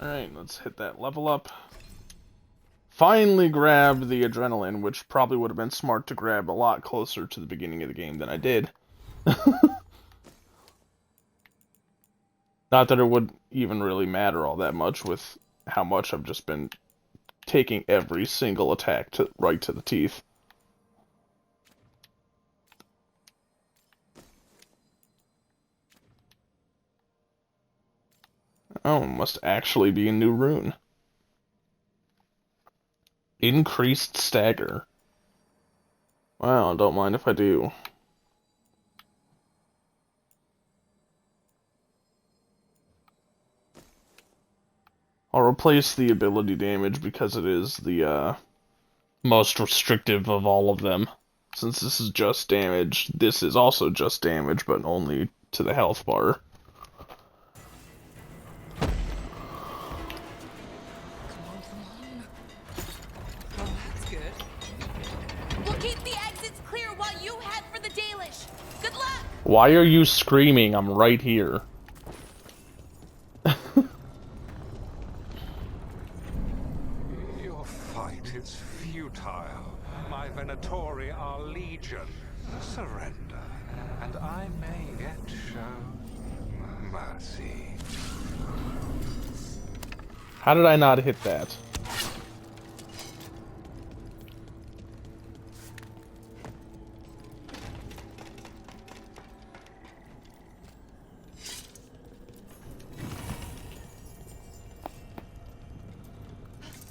Alright, let's hit that level up. Finally grab the adrenaline, which probably would have been smart to grab a lot closer to the beginning of the game than I did. Not that it would even really matter all that much with how much I've just been taking every single attack right to the teeth. Oh, it must actually be a new rune. Increased stagger. Wow, don't mind if I do. I'll replace the ability damage because it is the most restrictive of all of them. Since this is just damage, this is also just damage, but only to the health bar. Why are you screaming? I'm right here. Your fight is futile. My Venatori are legion. Surrender, and I may yet show mercy. How did I not hit that?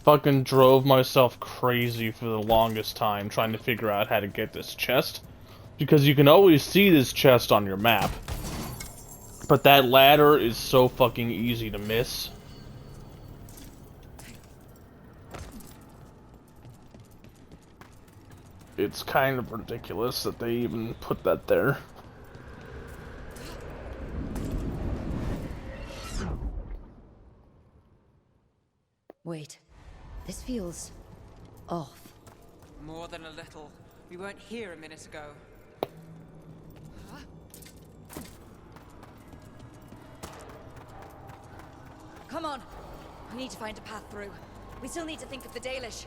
fucking drove myself crazy for the longest time trying to figure out how to get this chest. Because you can always see this chest on your map. But that ladder is so fucking easy to miss. It's kind of ridiculous that they even put that there. Wait, this feels off. More than a little. We weren't here a minute ago. Come on! We need to find a path through. We still need to think of the Dalish.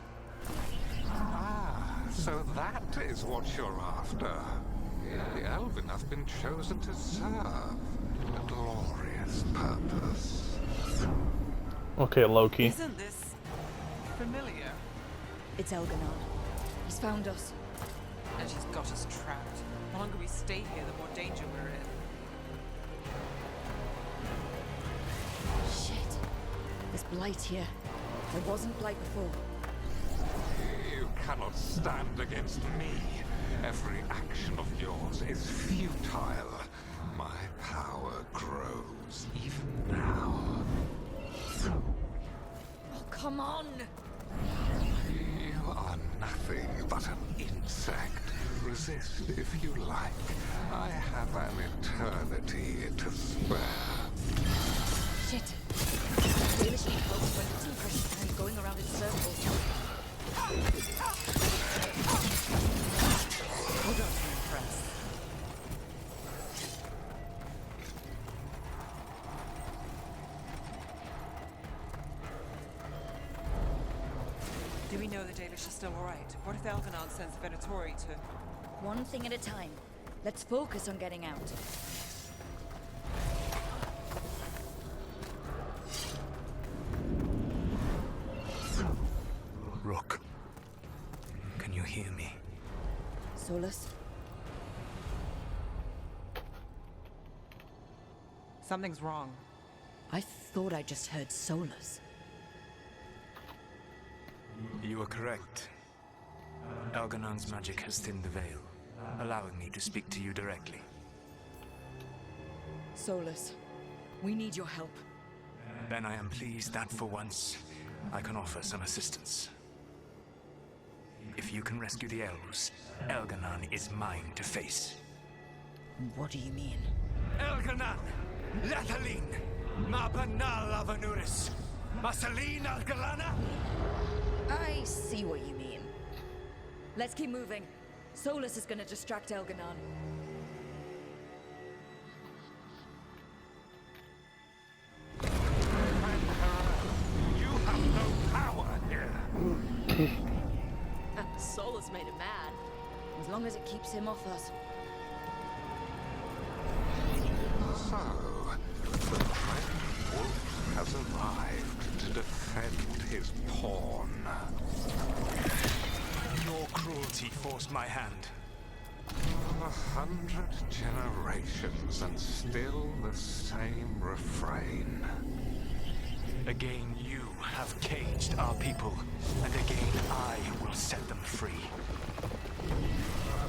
Ah, so that is what you're after. The Elven have been chosen to serve a glorious purpose. Okay, Loki. Isn't this familiar? It's Elganon. He's found us. And she's got us trapped. The longer we stay here, the more danger we're in. Shit. There's blight here. There wasn't blight before. You cannot stand against me. Every action of yours is futile. My power grows even now. Oh, come on! You are nothing but an insect. Resist if you like. I have an eternity to spare. Shit. Dalish need help when the team precious time going around in circles. Hold on to your press. Do we know the Dalish is still alright? What if Elganon sends the Venatori to... One thing at a time. Let's focus on getting out. Rook, can you hear me? Solus? Something's wrong. I thought I just heard Solus. You are correct. Elganon's magic has thinned the veil, allowing me to speak to you directly. Solus, we need your help. Then I am pleased that for once, I can offer some assistance. If you can rescue the elves, Elganon is mine to face. What do you mean? Elganon! Lathalin! Mabanal Avanuris! Masaline Algalana! I see what you mean. Let's keep moving. Solus is gonna distract Elganon. You have no power here. Solus made him mad. As long as it keeps him off us. So, the Dread Wolf has arrived to defend his pawn. Your cruelty forced my hand. 100 generations and still the same refrain. Again, you have caged our people, and again I will set them free.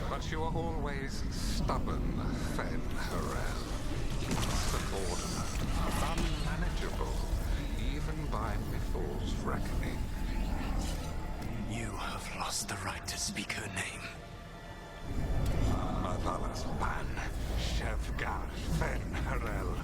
But you are always stubborn, Fen Harel. Subordinate, unmanageable, even by Mythal's reckoning. You have lost the right to speak her name. Avalas Ban, Shevgar Fen Harel.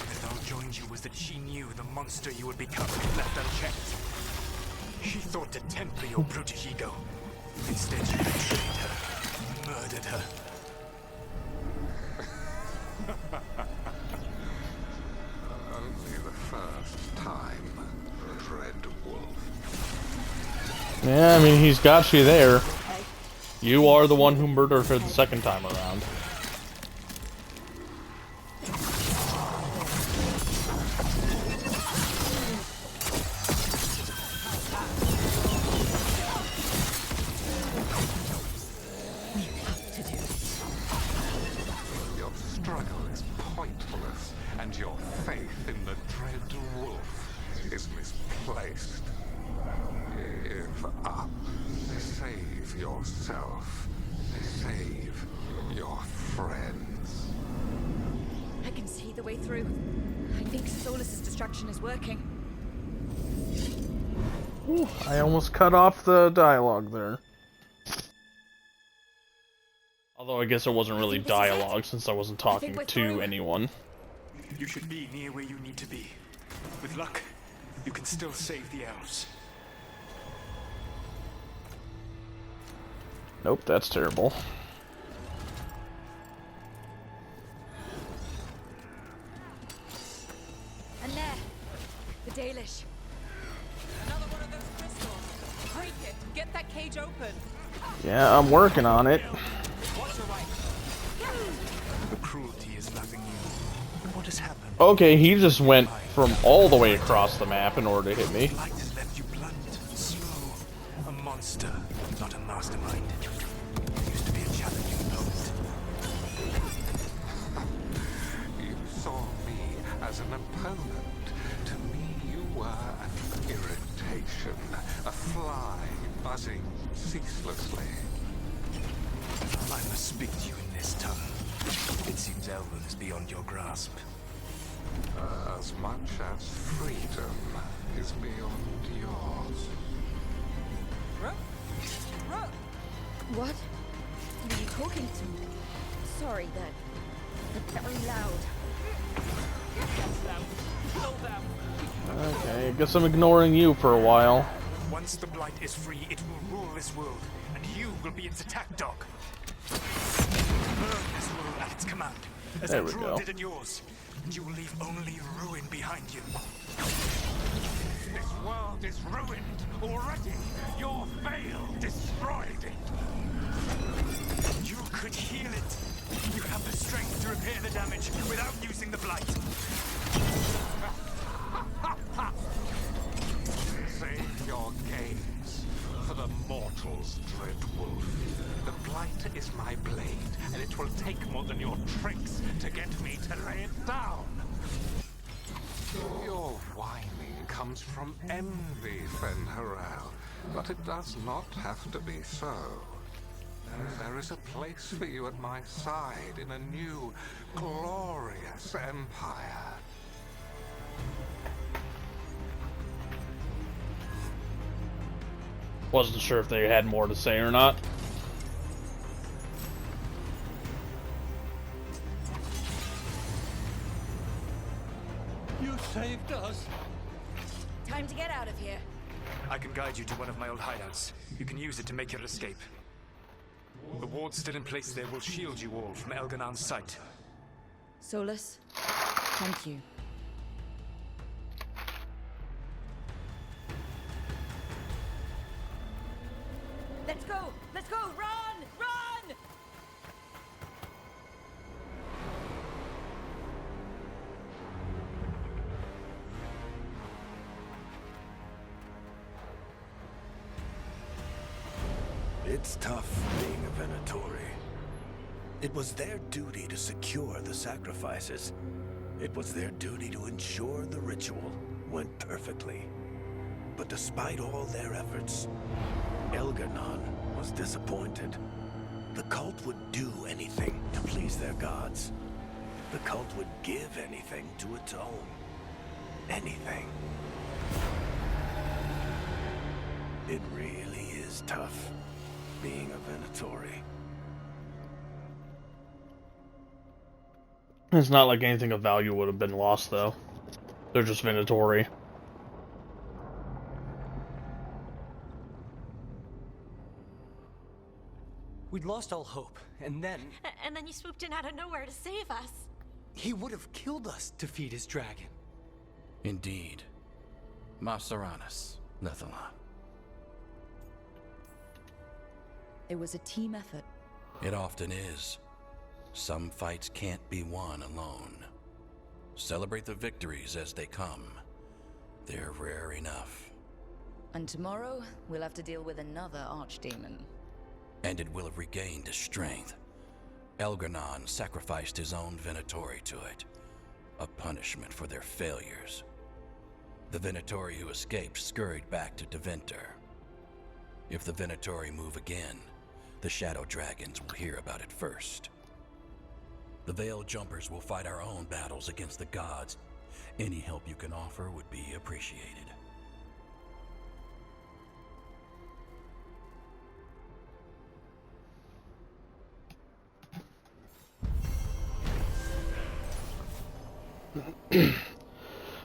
Mythal joined you was that she knew the monster you would become if left unchecked. She thought to temper your brutish ego. Instead, you betrayed her, murdered her. Only the first time, Dread Wolf. Yeah, I mean, he's got you there. You are the one who murdered her the second time around. Give up. Save yourself. Save your friends. I can see the way through. I think Solus's distraction is working. Ooh, I almost cut off the dialogue there. Although I guess it wasn't really dialogue since I wasn't talking to anyone. You should be near where you need to be. With luck, you can still save the elves. Nope, that's terrible. And there, the Dalish. Another one of those crystals. Break it. Get that cage open. Yeah, I'm working on it. The cruelty is nothing new. But what has happened? Okay, he just went from all the way across the map in order to hit me. Light has left you blunt and slow. A monster, not a mastermind. Used to be a challenging opponent. You saw me as an opponent. To me, you were an irritation. A fly buzzing ceaselessly. I must speak to you in this tongue. It seems Elven is beyond your grasp. As much as freedom is beyond yours. What? Were you talking to me? Sorry, they're very loud. Okay, I guess I'm ignoring you for a while. Once the Blight is free, it will rule this world, and you will be its attack dog. Burn this world at its command, as There we Eldrad go. did at yours, and you will leave only ruin behind you. This world is ruined already. Your veil destroyed it. You could heal it. You have the strength to repair the damage without using the Blight. Save your gaze for the mortal's dread wolf. The Blight is my blade, and it will take more than your tricks to get me to lay it down. Your whining comes from envy, Fen'Harel, but it does not have to be so. There is a place for you at my side in a new, glorious empire. Wasn't sure if they had more to say or not. You saved us. Time to get out of here. I can guide you to one of my old hideouts. You can use it to make your escape. The wards still in place there will shield you all from Elganan's sight. Solus, thank you. Let's go! Let's go! Run! Run! It's tough being a Venatori. It was their duty to secure the sacrifices. It was their duty to ensure the ritual went perfectly. But despite all their efforts, Elgar'nan was disappointed. The cult would do anything to please their gods. The cult would give anything to atone. Anything. It really is tough being a Venatori. It's not like anything of value would have been lost, though. They're just Venatori. We'd lost all hope, and then... And then you swooped in out of nowhere to save us. he would have killed us to feed his dragon. Indeed. Masaranus, Nethalon. It was a team effort. It often is. Some fights can't be won alone. Celebrate the victories as they come. They're rare enough. And tomorrow, we'll have to deal with another archdemon. And it will have regained its strength. Elgar'nan sacrificed his own Venatori to it. A punishment for their failures. The Venatori who escaped scurried back to Deventer. If the Venatori move again, the Shadow Dragons will hear about it first. The Veil Jumpers will fight our own battles against the gods. Any help you can offer would be appreciated.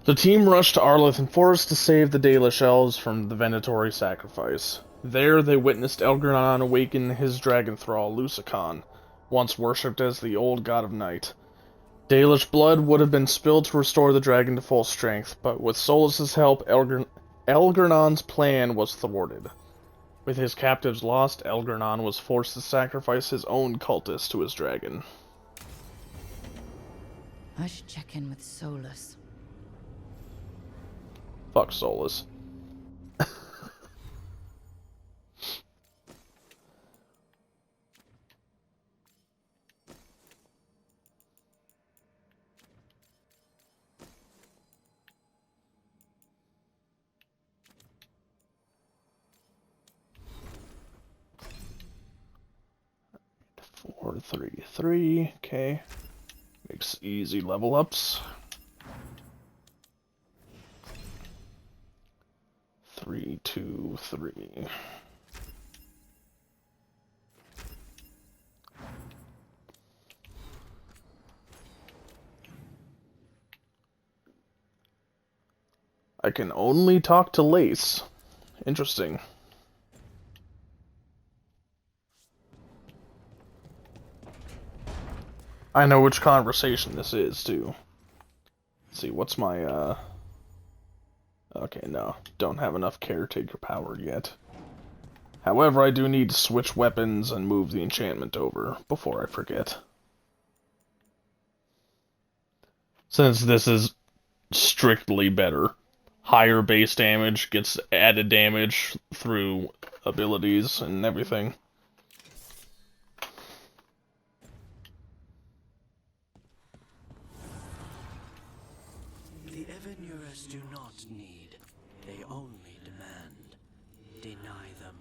The team rushed to Arlithan Forest to save the Dalish elves from the Venatori sacrifice. There, they witnessed Elgar'nan awaken his dragon thrall, Lusakhan, once worshipped as the old god of night. Dalish blood would have been spilled to restore the dragon to full strength, but with Solus's help, Elgar'nan's plan was thwarted. With his captives lost, Elgar'nan was forced to sacrifice his own cultists to his dragon. I should check in with Solus. Fuck Solus. Four, 3, 3. Okay. Makes easy level ups. 3, 2, 3. I can only talk to Lace. Interesting. I know which conversation this is, too. Let's see, what's my, Okay, no. Don't have enough caretaker power yet. However, I do need to switch weapons and move the enchantment over before I forget. Since this is strictly better. Higher base damage gets added damage through abilities and everything. The Evenurers do not need, they only demand. Deny them.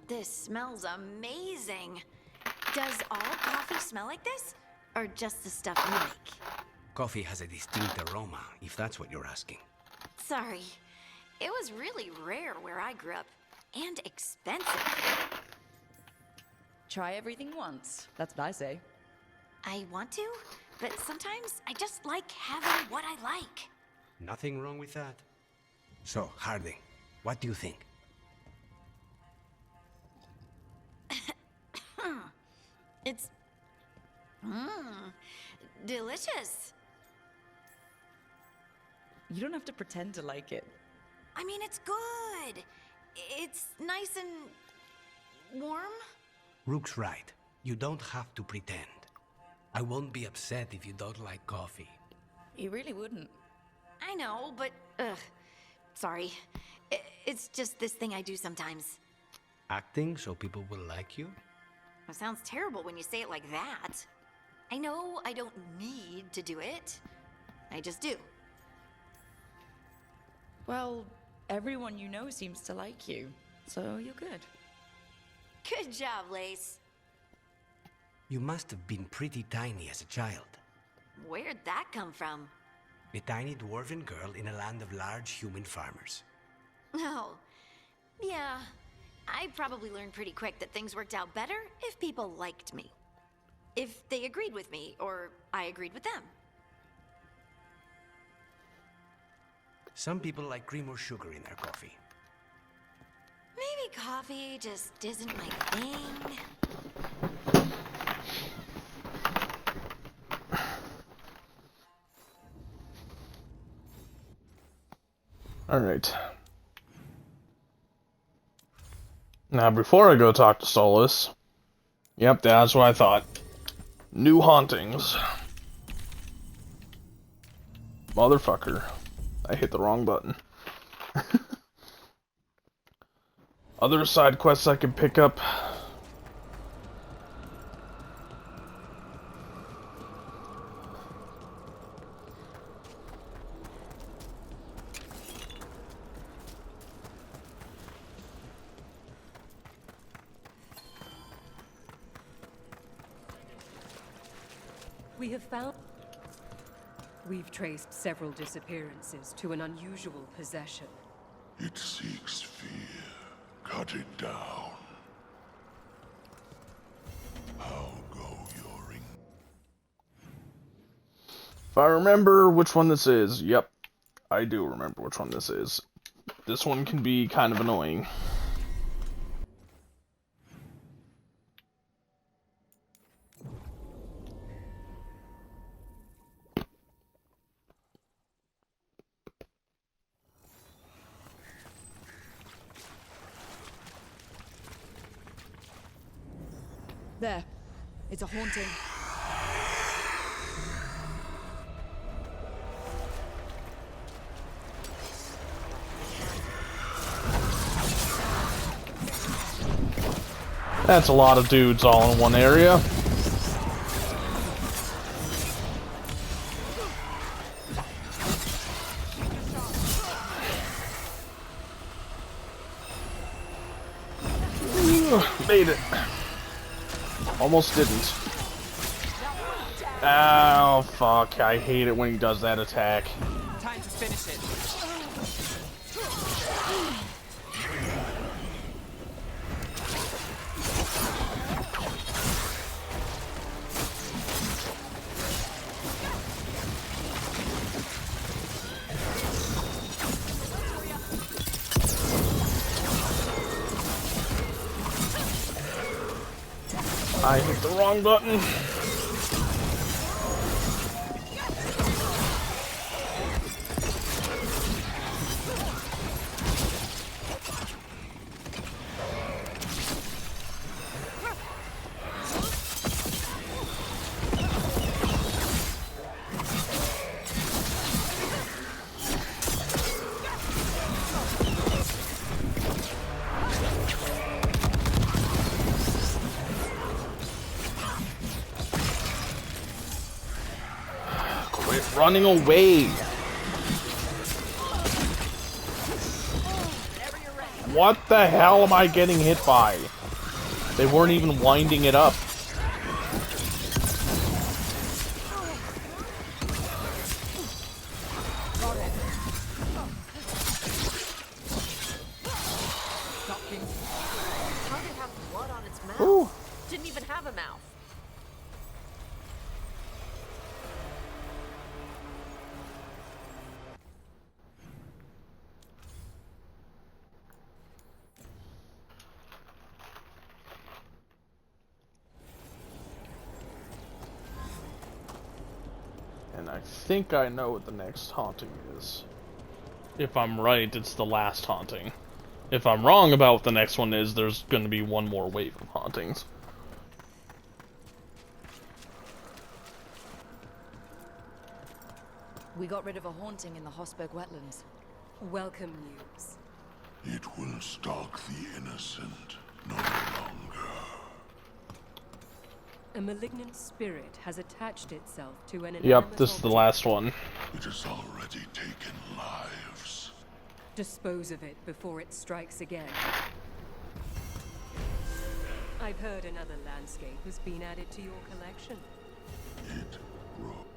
This smells amazing. Does all coffee smell like this? Or just the stuff you make? Coffee has a distinct aroma, if that's what you're asking. Sorry. It was really rare where I grew up. And expensive. Try everything once. That's what I say. I want to, but sometimes I just like having what I like. Nothing wrong with that. So, Harding, what do you think? It's... delicious. You don't have to pretend to like it. I mean, it's good. It's nice and... warm? Rook's right. You don't have to pretend. I won't be upset if you don't like coffee. You really wouldn't. I know, but... sorry. It's just this thing I do sometimes. Acting so people will like you? It sounds terrible when you say it like that. I know I don't need to do it. I just do. Well, everyone you know seems to like you, so you're good. Good job, Lace. You must have been pretty tiny as a child. Where'd that come from? A tiny dwarven girl in a land of large human farmers. Oh, yeah. I probably learned pretty quick that things worked out better if people liked me. If they agreed with me, or I agreed with them. Some people like cream or sugar in their coffee. Maybe coffee just isn't my thing. Alright. Now, before I go talk to Solus... Yep, that's what I thought. New hauntings. Motherfucker. I hit the wrong button. Other side quests I can pick up. We've traced several disappearances to an unusual possession. It seeks fear. Cut it down. How go your If I remember which one this is, yep, I do remember which one this is. This one can be kind of annoying. There. It's a haunting. That's a lot of dudes all in one area. Made it. Almost didn't. Oh, fuck. I hate it when he does that attack. Time to finish it. I hit the wrong button. Running away. What the hell am I getting hit by? They weren't even winding it up. How did it have blood on its mouth? Ooh. Didn't even have a mouth. And I think I know what the next haunting is. If I'm right, it's the last haunting. If I'm wrong about what the next one is, there's going to be one more wave of hauntings. We got rid of a haunting in the Hosberg wetlands. Welcome news. It will stalk the innocent no longer. A malignant spirit has attached itself to an Yep, this is the last one. It has already taken lives. Dispose of it before it strikes again. I've heard another landscape has been added to your collection. It broke.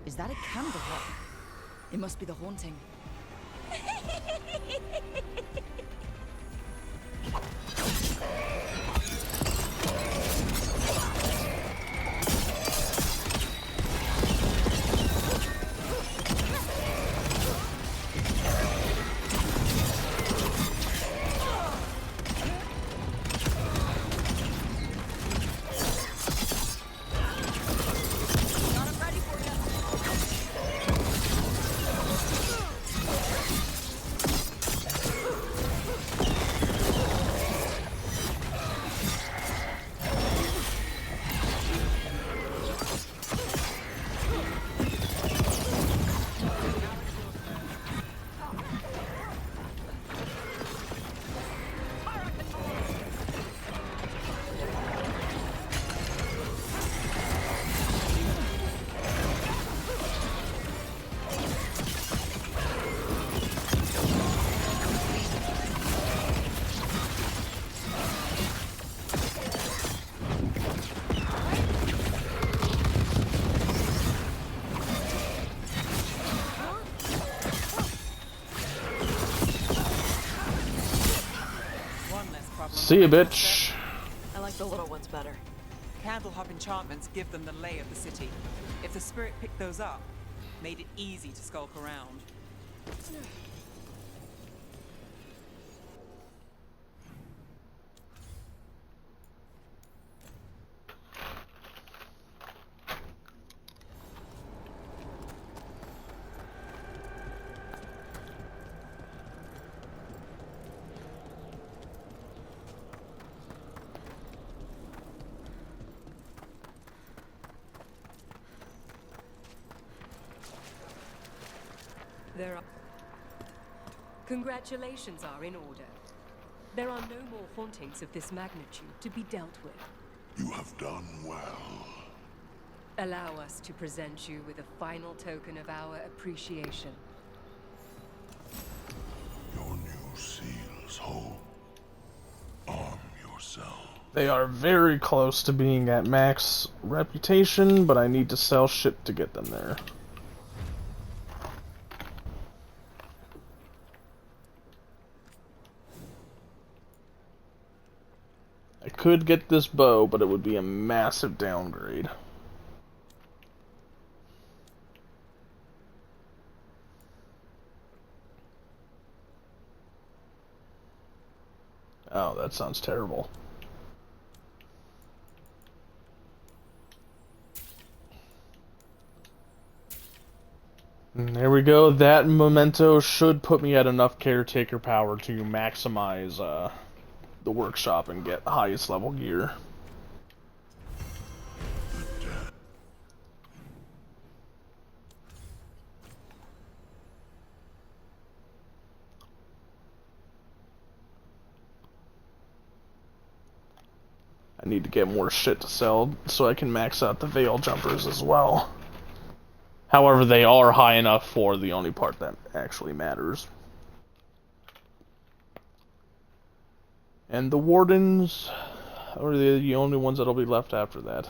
Is that a candle? It must be the haunting. See ya, bitch. I like the little ones better. Candlehop enchantments give them the lay of the city. If the spirit picked those up, made it easy to skulk around. Congratulations are in order. There are no more hauntings of this magnitude to be dealt with. You have done well. Allow us to present you with a final token of our appreciation. Your new seals hope. Arm yourself. They are very close to being at max reputation, but I need to sell shit to get them there. I could get this bow, but it would be a massive downgrade. Oh, that sounds terrible. And there we go. That memento should put me at enough caretaker power to maximize the workshop and get highest level gear. I need to get more shit to sell so I can max out the veil jumpers as well. However, they are high enough for the only part that actually matters. And the wardens are the only ones that'll be left after that.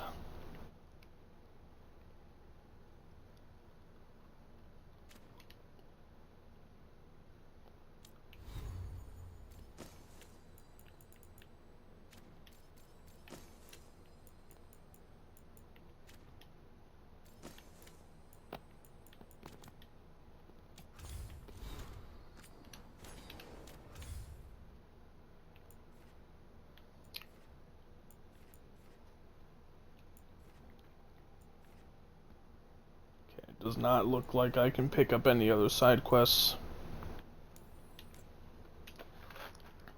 Does not look like I can pick up any other side quests.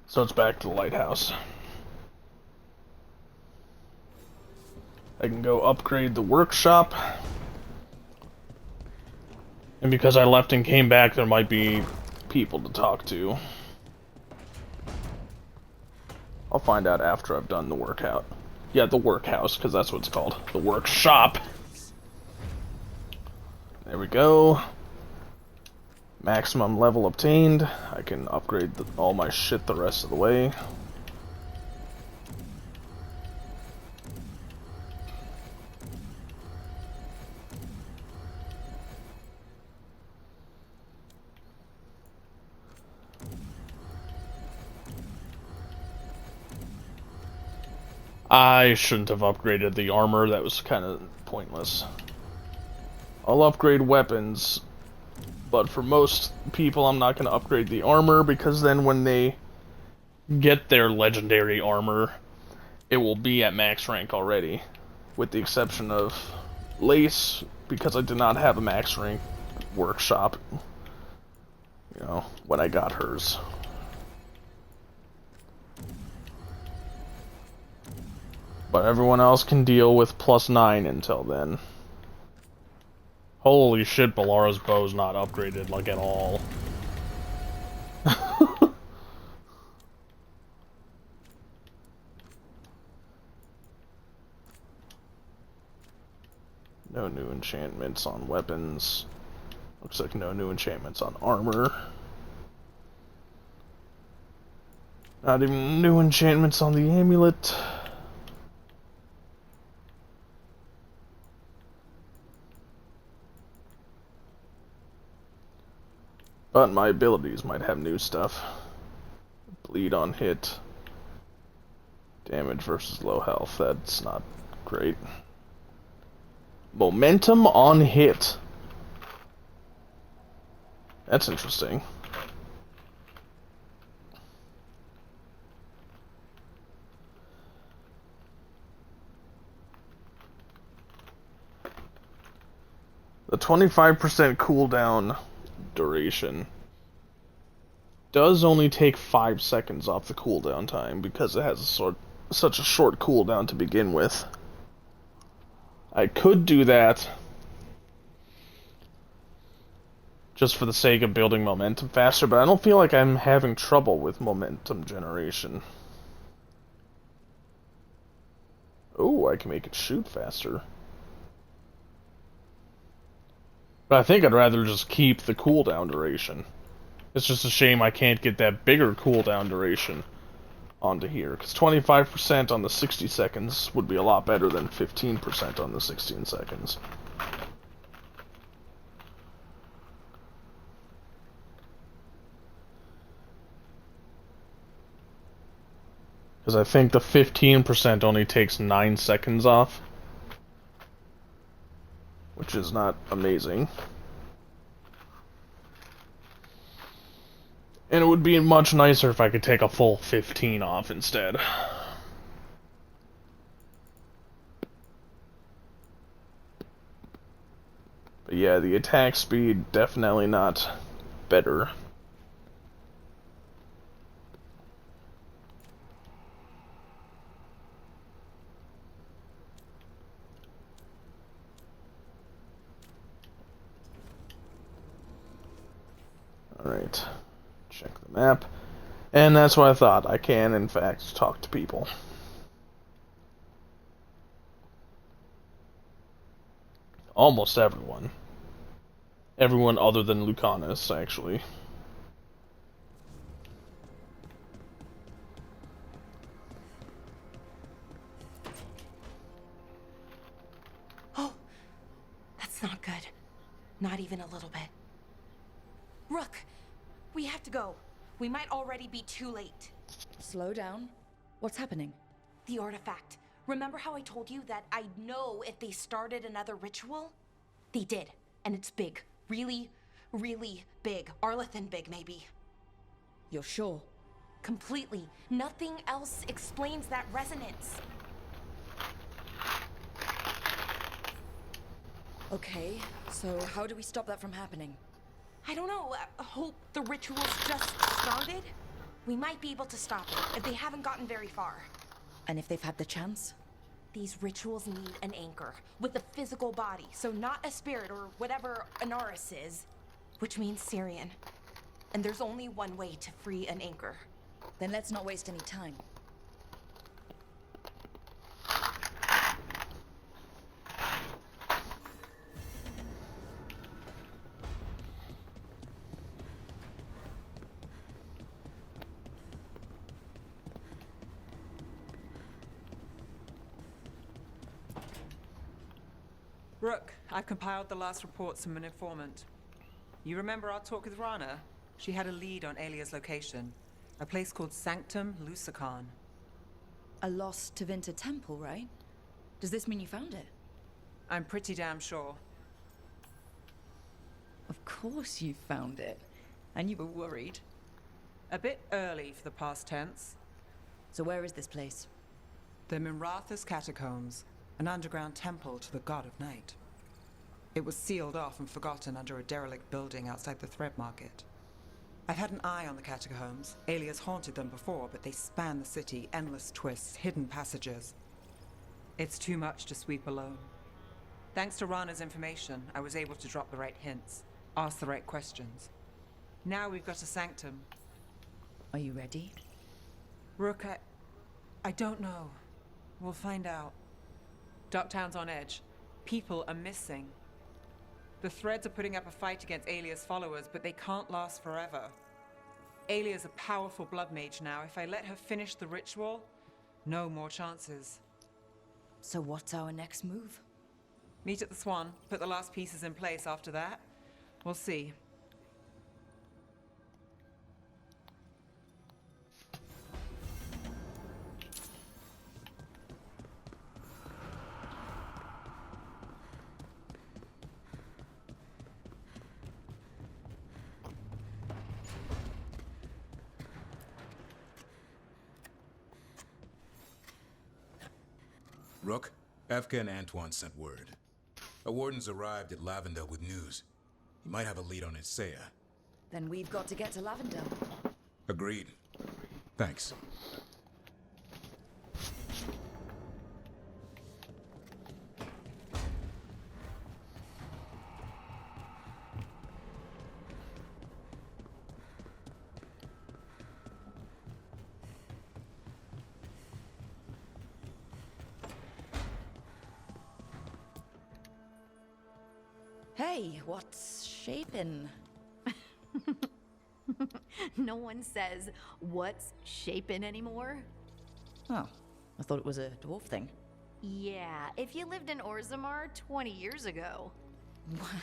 So it's back to the lighthouse. I can go upgrade the workshop. And because I left and came back, there might be people to talk to. I'll find out after I've done the workout. Yeah, the workhouse, because that's what it's called. The workshop. There we go. Maximum level obtained. I can upgrade all my shit the rest of the way. I shouldn't have upgraded the armor. That was kind of pointless. I'll upgrade weapons, but for most people I'm not going to upgrade the armor, because then when they get their legendary armor, it will be at max rank already, with the exception of Lace, because I did not have a max rank workshop, you know, when I got hers. But everyone else can deal with +9 until then. Holy shit, Balara's bow's not upgraded, like, at all. No new enchantments on weapons. Looks like no new enchantments on armor. Not even new enchantments on the amulet. But my abilities might have new stuff. Bleed on hit. Damage versus low health. That's not great. Momentum on hit. That's interesting. The 25% cooldown duration does only take 5 seconds off the cooldown time because it has such a short cooldown to begin with. I could do that just for the sake of building momentum faster, but I don't feel like I'm having trouble with momentum generation. Oh, I can make it shoot faster. But I think I'd rather just keep the cooldown duration. It's just a shame I can't get that bigger cooldown duration onto here, because 25% on the 60 seconds would be a lot better than 15% on the 16 seconds. Because I think the 15% only takes 9 seconds off, which is not amazing. And it would be much nicer if I could take a full 15 off instead. But yeah, the attack speed definitely not better. Alright. Check the map. And that's what I thought. I can, in fact, talk to people. Almost everyone. Everyone other than Lucanus, actually. Oh, that's not good. Not even a little bit. Rook, we have to go. We might already be too late. Slow down. What's happening? The artifact. Remember how I told you that I'd know if they started another ritual? They did, and it's big. Really, really big. Arlethan big, maybe. You're sure? Completely. Nothing else explains that resonance. Okay, so how do we stop that from happening? I don't know. I hope the ritual's just started. We might be able to stop it if they haven't gotten very far. And if they've had the chance? These rituals need an anchor with a physical body, so not a spirit or whatever Anaris is, which means Syrian. And there's only one way to free an anchor. Then let's not waste any time. Rook, I've compiled the last reports from an informant. You remember our talk with Rana? She had a lead on Alia's location. A place called Sanctum Lucican. A lost Tevinter temple, right? Does this mean you found it? I'm pretty damn sure. Of course you found it. And you were worried. A bit early for the past tense. So where is this place? The Minratha's Catacombs, an underground temple to the god of night. It was sealed off and forgotten under a derelict building outside the Thread Market. I've had an eye on the catacombs. Alias haunted them before, but they span the city, endless twists, hidden passages. It's too much to sweep alone. Thanks to Rana's information, I was able to drop the right hints, ask the right questions. Now we've got a sanctum. Are you ready? Rook, I don't know. We'll find out. Ducktown's on edge. People are missing. The Threads are putting up a fight against Alia's followers, but they can't last forever. Alia's a powerful blood mage now. If I let her finish the ritual, no more chances. So what's our next move? Meet at the Swan, put the last pieces in place after that. We'll see. Rook, Efka and Antoine sent word. A warden's arrived at Lavendale with news. He might have a lead on Isaiah. Then we've got to get to Lavendale. Agreed. Thanks. Hey, what's shaping? No one says, what's shaping anymore? Oh, I thought it was a dwarf thing. Yeah, if you lived in Orzammar 20 years ago.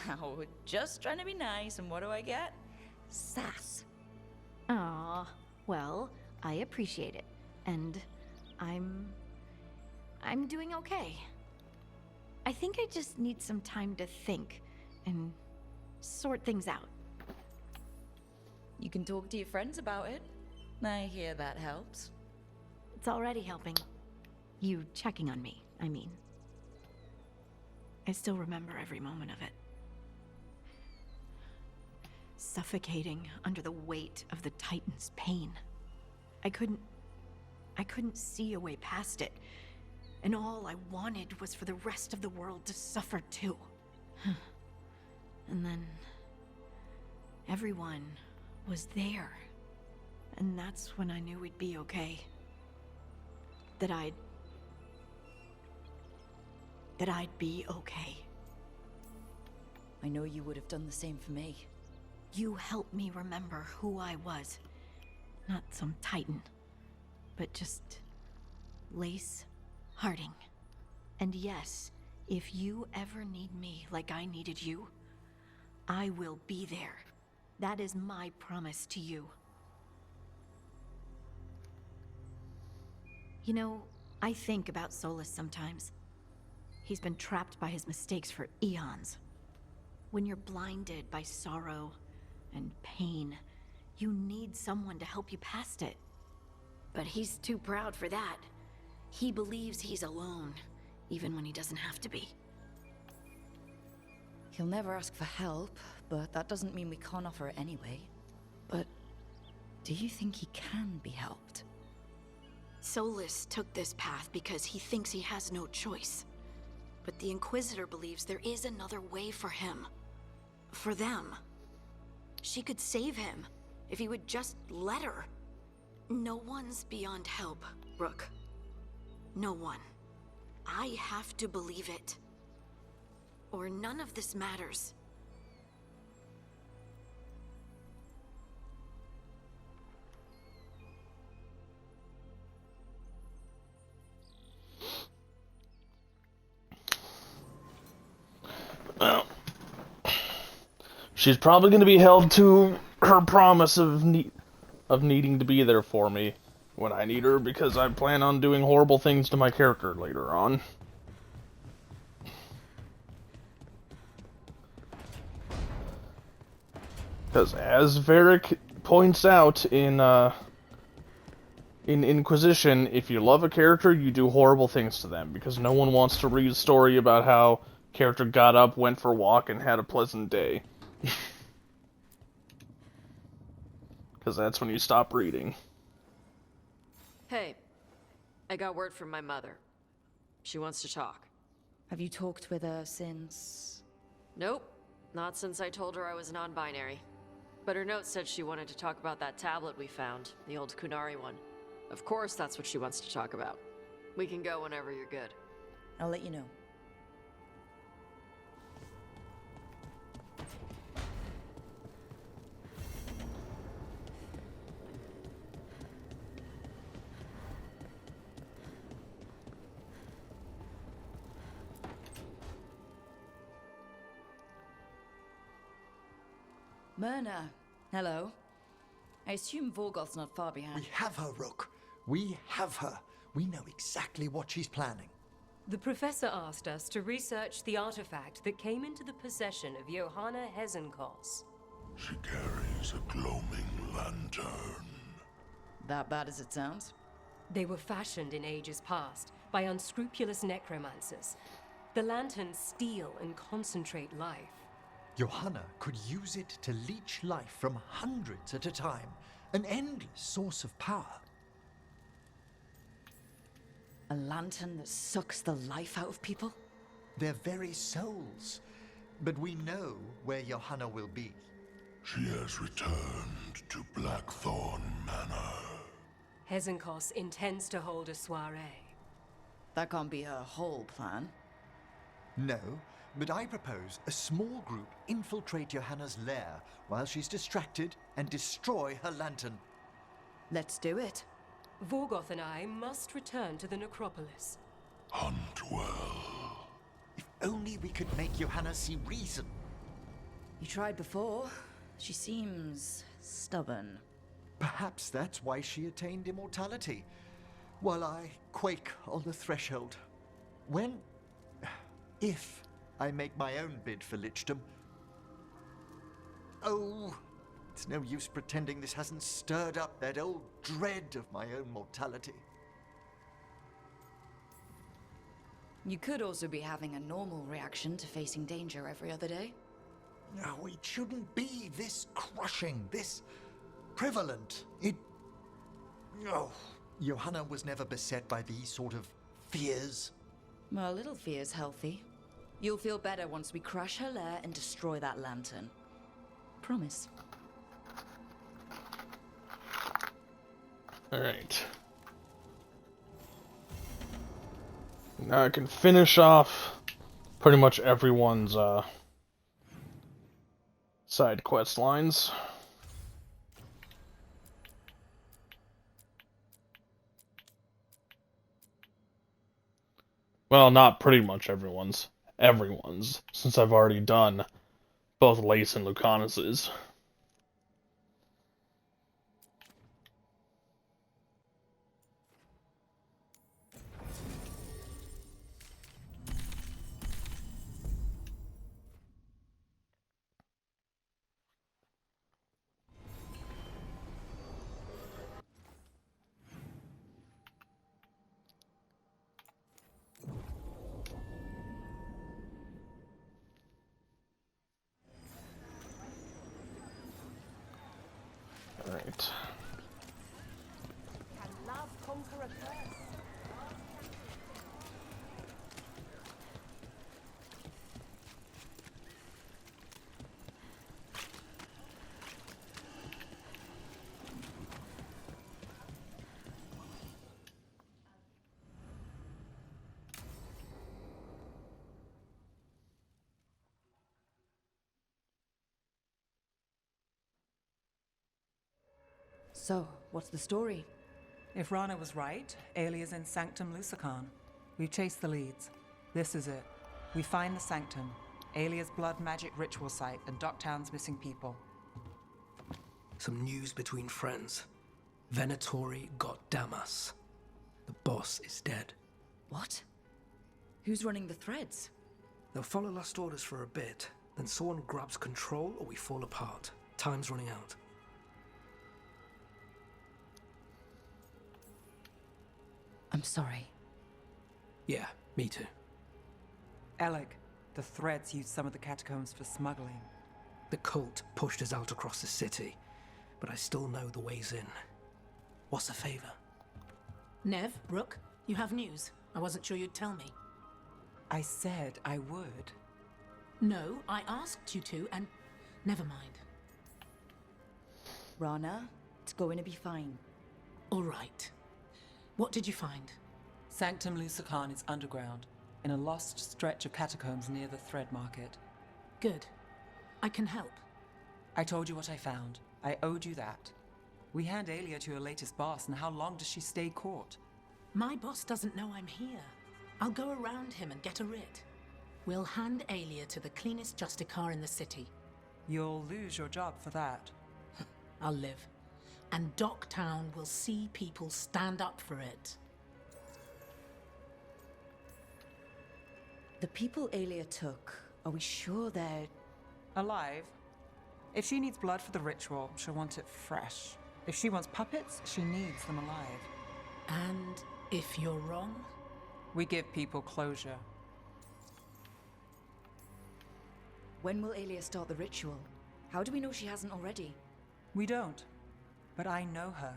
Wow, just trying to be nice, and what do I get? Sass. Aw, well, I appreciate it. And I'm doing okay. I think I just need some time to think and sort things out. You can talk to your friends about it. I hear that helps. It's already helping. You checking on me, I mean. I still remember every moment of it. Suffocating under the weight of the Titan's pain. I couldn't see a way past it. And all I wanted was for the rest of the world to suffer too. And then everyone was there. And that's when I knew we'd be okay. That I'd be okay. I know you would have done the same for me. You helped me remember who I was. Not some Titan, but just Lace Harding. And yes, if you ever need me like I needed you, I will be there. That is my promise to you. You know, I think about Solus sometimes. He's been trapped by his mistakes for eons. When you're blinded by sorrow and pain, you need someone to help you past it. But he's too proud for that. He believes he's alone, even when he doesn't have to be. He'll never ask for help, but that doesn't mean we can't offer it anyway. But do you think he can be helped? Solus took this path because he thinks he has no choice. But the Inquisitor believes there is another way for him. For them. She could save him, if he would just let her. No one's beyond help, Rook. No one. I have to believe it. Or none of this matters. Well, she's probably going to be held to her promise of needing to be there for me when I need her, because I plan on doing horrible things to my character later on. Because as Varric points out in Inquisition, if you love a character, you do horrible things to them, because no one wants to read a story about how character got up, went for a walk, and had a pleasant day. Because that's when you stop reading. Hey, I got word from my mother. She wants to talk. Have you talked with her since? Nope, not since I told her I was non-binary. But her note said she wanted to talk about that tablet we found, the old Kunari one. Of course that's what she wants to talk about. We can go whenever you're good. I'll let you know. Myrna, hello. I assume Vorgoth's not far behind. We have her, Rook. We have her. We know exactly what she's planning. The professor asked us to research the artifact that came into the possession of Johanna Hezenkos. She carries a gloaming lantern. That bad as it sounds? They were fashioned in ages past, by unscrupulous necromancers. The lanterns steal and concentrate life. Johanna could use it to leech life from hundreds at a time. An endless source of power. A lantern that sucks the life out of people? Their very souls. But we know where Johanna will be. She has returned to Blackthorn Manor. Hezenkos intends to hold a soiree. That can't be her whole plan. No, but I propose a small group infiltrate Johanna's lair while she's distracted and destroy her lantern. Let's do it. Vorgoth and I must return to the necropolis. Hunt well. If only we could make Johanna see reason. You tried before. She seems stubborn. Perhaps that's why she attained immortality, while I quake on the threshold. If I make my own bid for lichdom. Oh, it's no use pretending this hasn't stirred up that old dread of my own mortality. You could also be having a normal reaction to facing danger every other day. No, it shouldn't be this crushing, this prevalent. Oh, Johanna was never beset by these sort of fears. Well, a little fear's healthy. You'll feel better once we crash her lair and destroy that lantern. Promise. Alright. Now I can finish off pretty much everyone's side quest lines. Well, not pretty much everyone's. Everyone's, since I've already done both Lace and Lucanus's. Alright. Can love conquer a curse? So, what's the story? If Rana was right, Aelia's in Sanctum Lucican. We've chased the leads. This is it. We find the Sanctum, Aelia's blood magic ritual site, and Docktown's missing people. Some news between friends. Venatori got Damas. The boss is dead. What? Who's running the threads? They'll follow last orders for a bit, then someone grabs control or we fall apart. Time's running out. I'm sorry. Yeah, me too. Alec, the threads used some of the catacombs for smuggling. The cult pushed us out across the city, but I still know the ways in. What's the favor? Nev, Rook, you have news. I wasn't sure you'd tell me. I said I would. No, I asked you to, and never mind. Rana, it's going to be fine. All right. What did you find? Sanctum Lucican is underground, in a lost stretch of catacombs near the Thread Market. Good. I can help. I told you what I found. I owed you that. We hand Aelia to her latest boss, and how long does she stay caught? My boss doesn't know I'm here. I'll go around him and get a writ. We'll hand Aelia to the cleanest Justicar in the city. You'll lose your job for that. I'll live. And Docktown will see people stand up for it. The people Aelia took, are we sure they're... alive? If she needs blood for the ritual, she'll want it fresh. If she wants puppets, she needs them alive. And if you're wrong? We give people closure. When will Aelia start the ritual? How do we know she hasn't already? We don't. But I know her.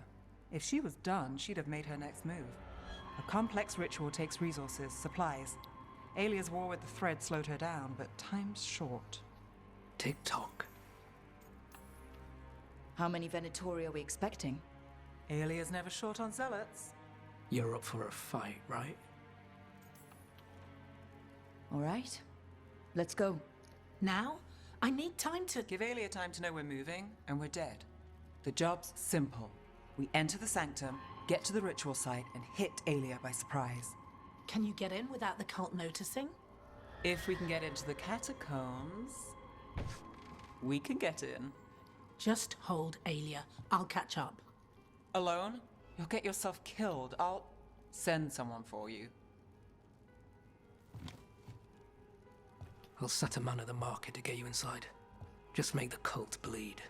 If she was done, she'd have made her next move. A complex ritual takes resources, supplies. Aelia's war with the thread slowed her down, but time's short. Tick-tock. How many Venatori are we expecting? Aelia's never short on zealots. You're up for a fight, right? All right. Let's go. Now? I need time to... Give Aelia time to know we're moving, and we're dead. The job's simple. We enter the sanctum, get to the ritual site, and hit Aelia by surprise. Can you get in without the cult noticing? If we can get into the catacombs, we can get in. Just hold Aelia. I'll catch up. Alone? You'll get yourself killed. I'll send someone for you. I'll set a man at the market to get you inside. Just make the cult bleed.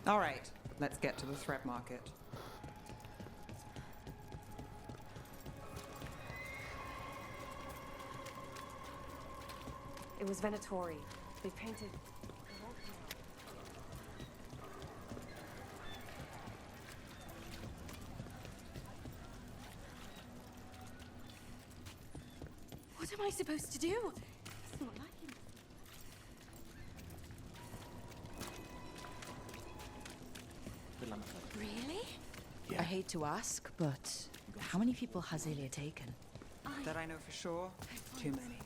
All right, let's get to the thread market. It was Venatori. They painted... What am I supposed to do? It's not like him. Really? I hate to ask, but how many people has Aelia taken? That I know for sure, too many.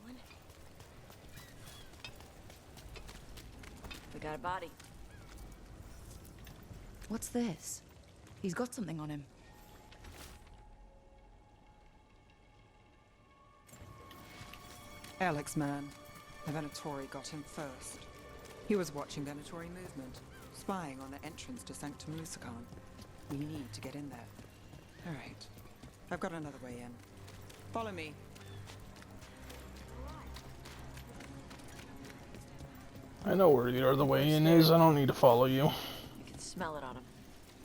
We got a body. What's this? He's got something on him. Alex, man. The Venatori got him first. He was watching Venatori movement, spying on the entrance to Sanctum Lusican. We need to get in there. All right. I've got another way in. Follow me. I know where the other way in is. I don't need to follow you. You can smell it on him.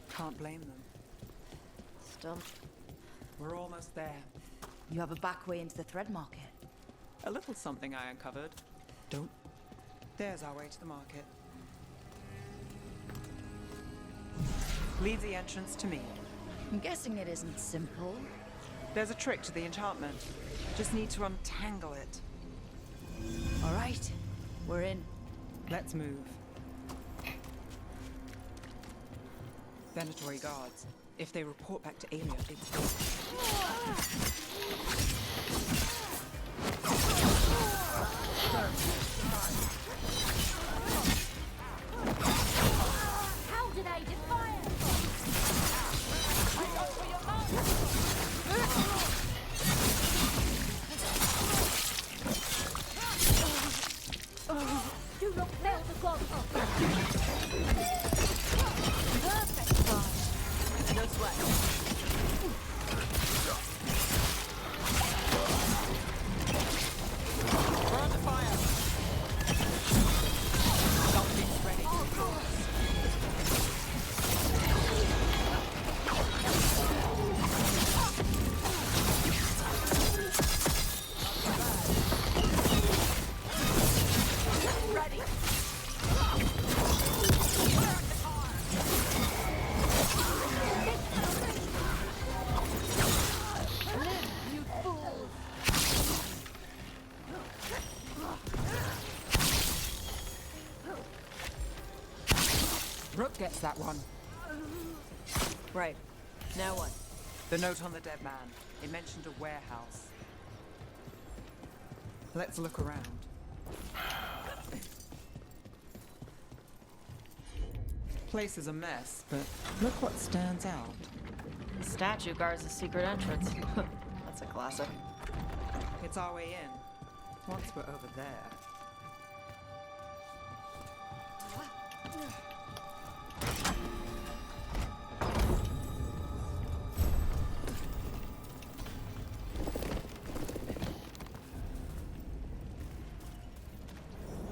Can't blame them. Stumped. We're almost there. You have a back way into the thread market. A little something I uncovered. Don't. There's our way to the market. Leave the entrance to me. I'm guessing it isn't simple. There's a trick to the enchantment. Just need to untangle it. All right, we're in. Let's move. Venatori guards. If they report back to Aelia, How did I defy it? I go for your mouth. Do not fail the gods. Perfect. No sweat. we're under fire. Something's ready. Ready. You fools. Rook gets that one. Right. Now what? The note on the dead man. It mentioned a warehouse. Let's look around. Place is a mess, but look what stands out. The statue guards the secret entrance. That's a classic. It's our way in. Once we're over there.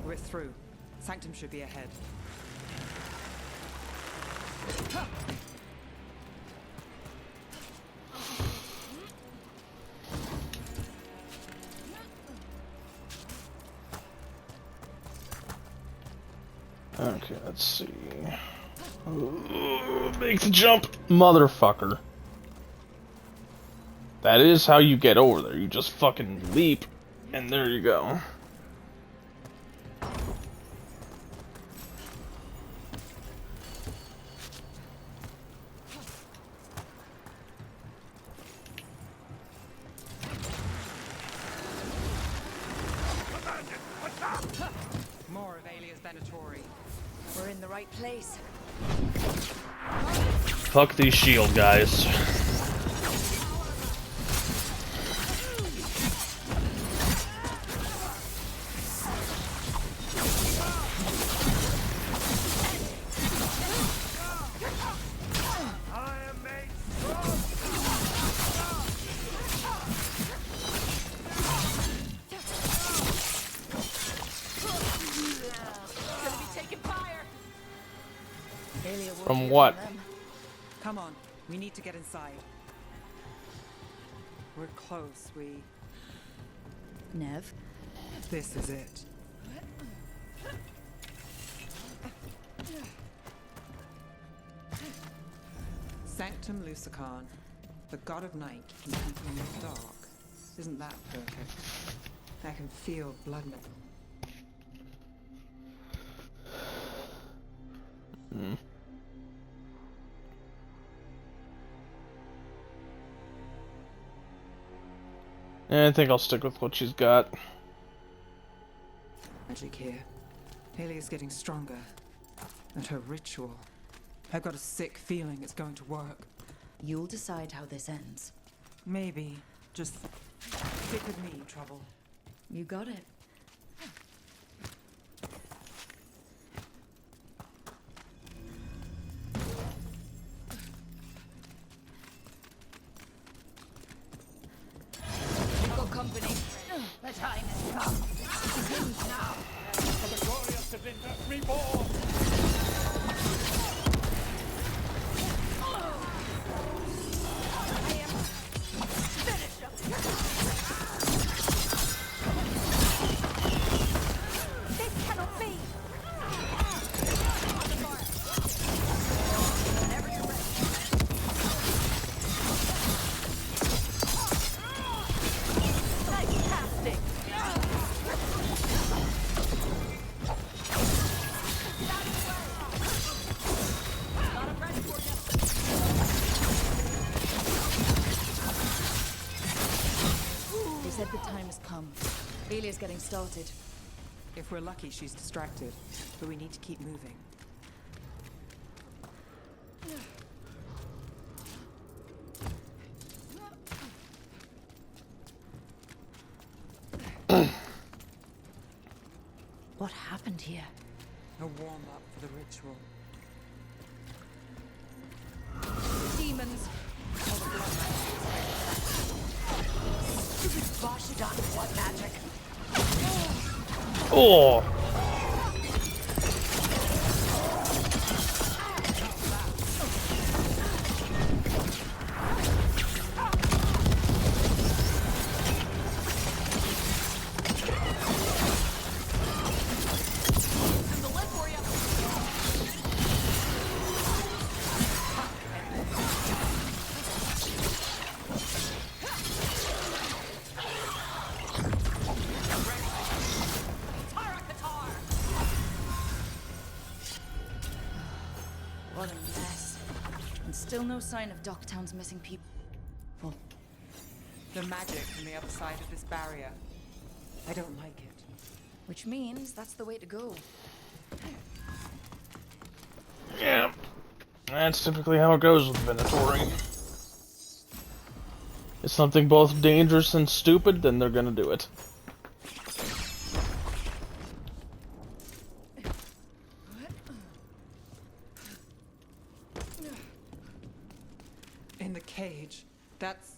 We're through. Sanctum should be ahead. Okay, let's see. Ooh, make the jump, motherfucker. That is how you get over there. You just fucking leap, and there you go. More of Alia's Venatori. We're in the right place. Fuck these shield guys. From what? Come on, we need to get inside. We're close, Nev? This is it. Sanctum Lucican, the god of night keeping people in the dark. Isn't that perfect? I can feel blood. Hmm. I think I'll stick with what she's got. Magic here. Alia's getting stronger. And her ritual. I've got a sick feeling it's going to work. You'll decide how this ends. Maybe. Just stick with me, Trouble. You got it. We've got company. The time has come. It begins now. For the glorious Divinus reborn. This cannot be! Fantastic! They said the time has come. Alia's getting started. If we're lucky, she's distracted. But we need to keep moving. What happened here? A warm-up for the ritual. Demons! Stupid Bashidon, what magic? Oh! What a mess. And still no sign of Docktown's missing people. The magic from the other side of this barrier. I don't like it. Which means that's the way to go. Yeah. That's typically how it goes with Venatori. It's something both dangerous and stupid, then they're gonna do it. In the cage. That's...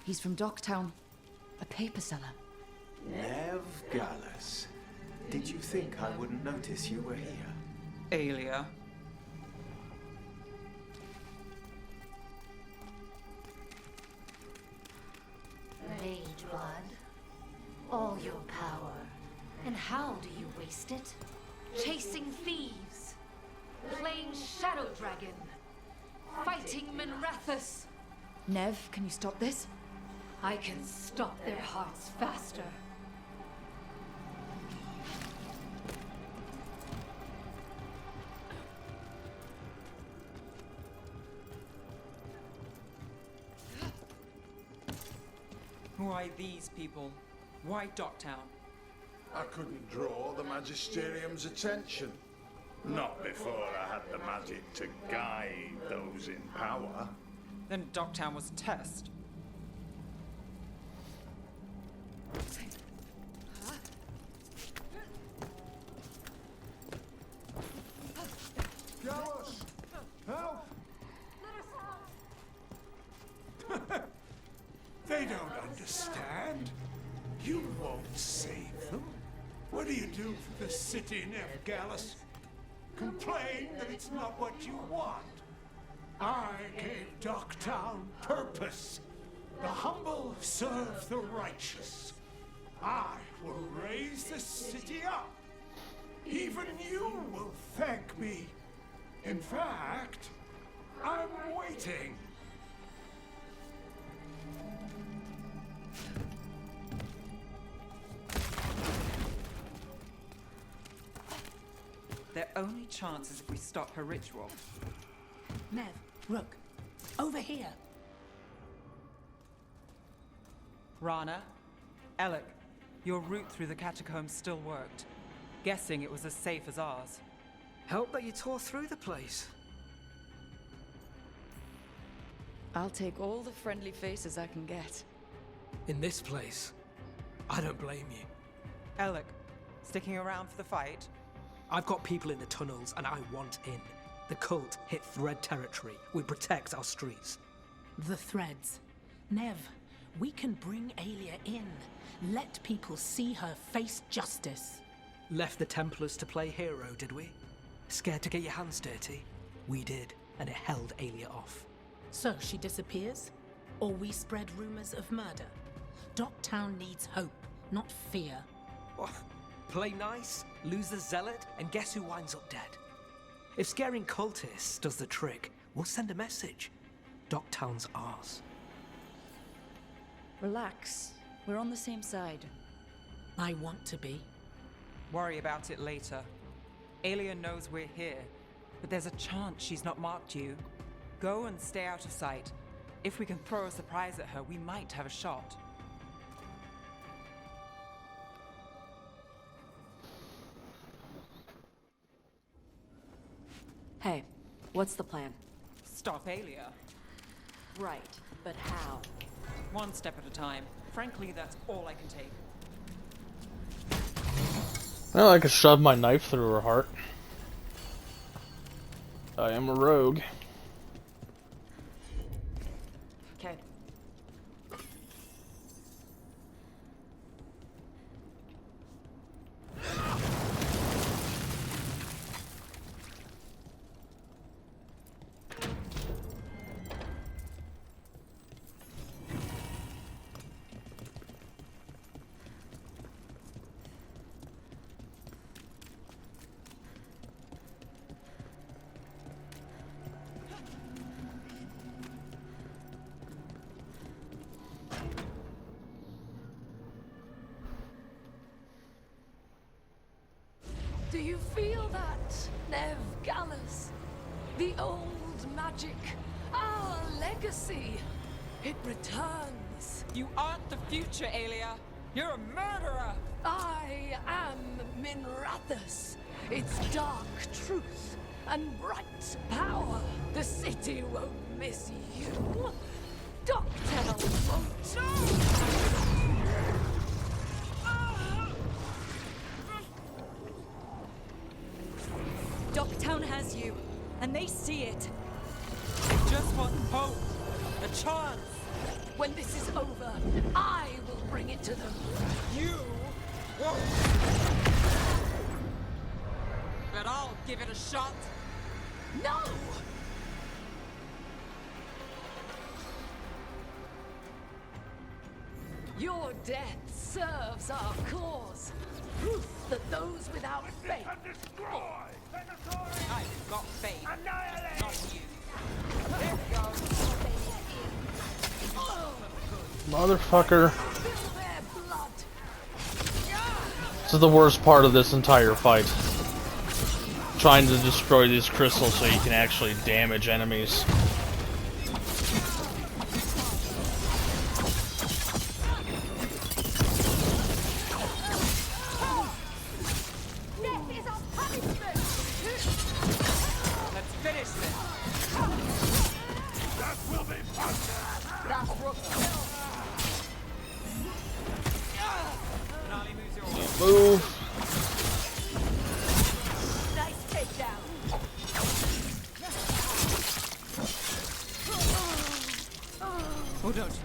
He's from Docktown. A paper seller. Nev Gallus. Did you think I wouldn't notice you were here? Aelia. Mage blood. All your power. And how do you waste it? Chasing thieves. Playing Shadow Dragon. Fighting Minrathus. Nev, can you stop this? I can stop their hearts faster. Why these people? Why Docktown? I couldn't draw the Magisterium's attention. Not before I had the magic to guide those in power. Then Docktown was a test. Gallus! Help! They don't understand. You won't save them. What do you do for the city, Nev Gallus? Complain that it's not what you want. I gave Docktown purpose. The humble serve the righteous. I will raise the city up. Even you will thank me. In fact, I'm waiting. Their only chance is if we stop her ritual. Nev, Rook, over here. Rana, Alec, your route through the catacombs still worked. Guessing it was as safe as ours. Help that you tore through the place. I'll take all the friendly faces I can get. In this place, I don't blame you. Alec, sticking around for the fight? I've got people in the tunnels and I want in. The cult hit Thread territory. We protect our streets. The threads. Nev, we can bring Aelia in. Let people see her face justice. Left the Templars to play hero, did we? Scared to get your hands dirty? We did, and it held Aelia off. So she disappears? Or we spread rumors of murder? Docktown needs hope, not fear. What? Play nice, lose the zealot, and guess who winds up dead? If scaring cultists does the trick, we'll send a message. Docktown's ours. Relax. We're on the same side. I want to be. Worry about it later. Aelia knows we're here, but there's a chance she's not marked you. Go and stay out of sight. If we can throw a surprise at her, we might have a shot. Hey, what's the plan? Stop Aelia. Right, but how? One step at a time. Frankly, that's all I can take. Well, I could shove my knife through her heart. I am a rogue. Okay. Do you feel that, Nev Gallus? The old magic, our legacy. It returns. You aren't the future, Aelia. You're a murderer. I am Minrathus. Its dark truth and bright power. The city won't miss you. Docktown won't. No! Docktown has you, and they see it. They just want hope. A chance. When this is over, I will bring it to them. You won't. But I'll give it a shot. No! Your death serves our cause. Proof that those without faith... I've got faith. Not you. There we go. Motherfucker. This is the worst part of this entire fight. Trying to destroy these crystals so you can actually damage enemies. Let's finish this. That will be fun. Move. Nice takedown. Oh, don't you?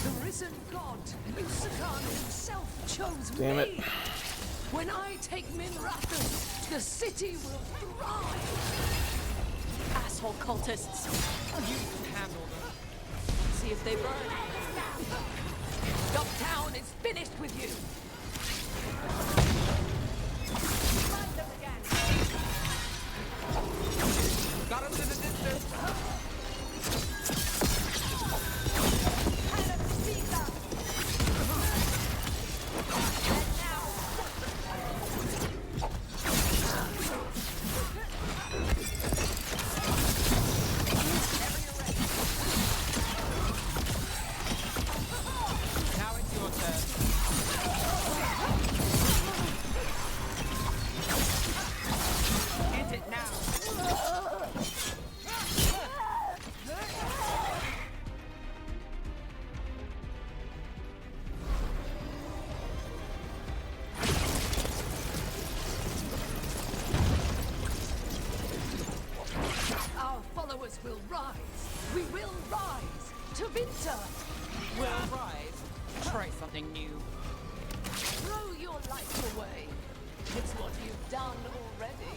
The risen god, Lucican himself, chose Damn me. it. When I take Minrathus, the city will thrive. Asshole cultists. You can handle them. See if they burn. Ducktown is finished with you. Find them again. Got us in the distance. Now it's your turn. Hit it now. Our followers will rise. We will rise to Vinter. Will rise. Try something new. Throw your life away. It's what you've done already.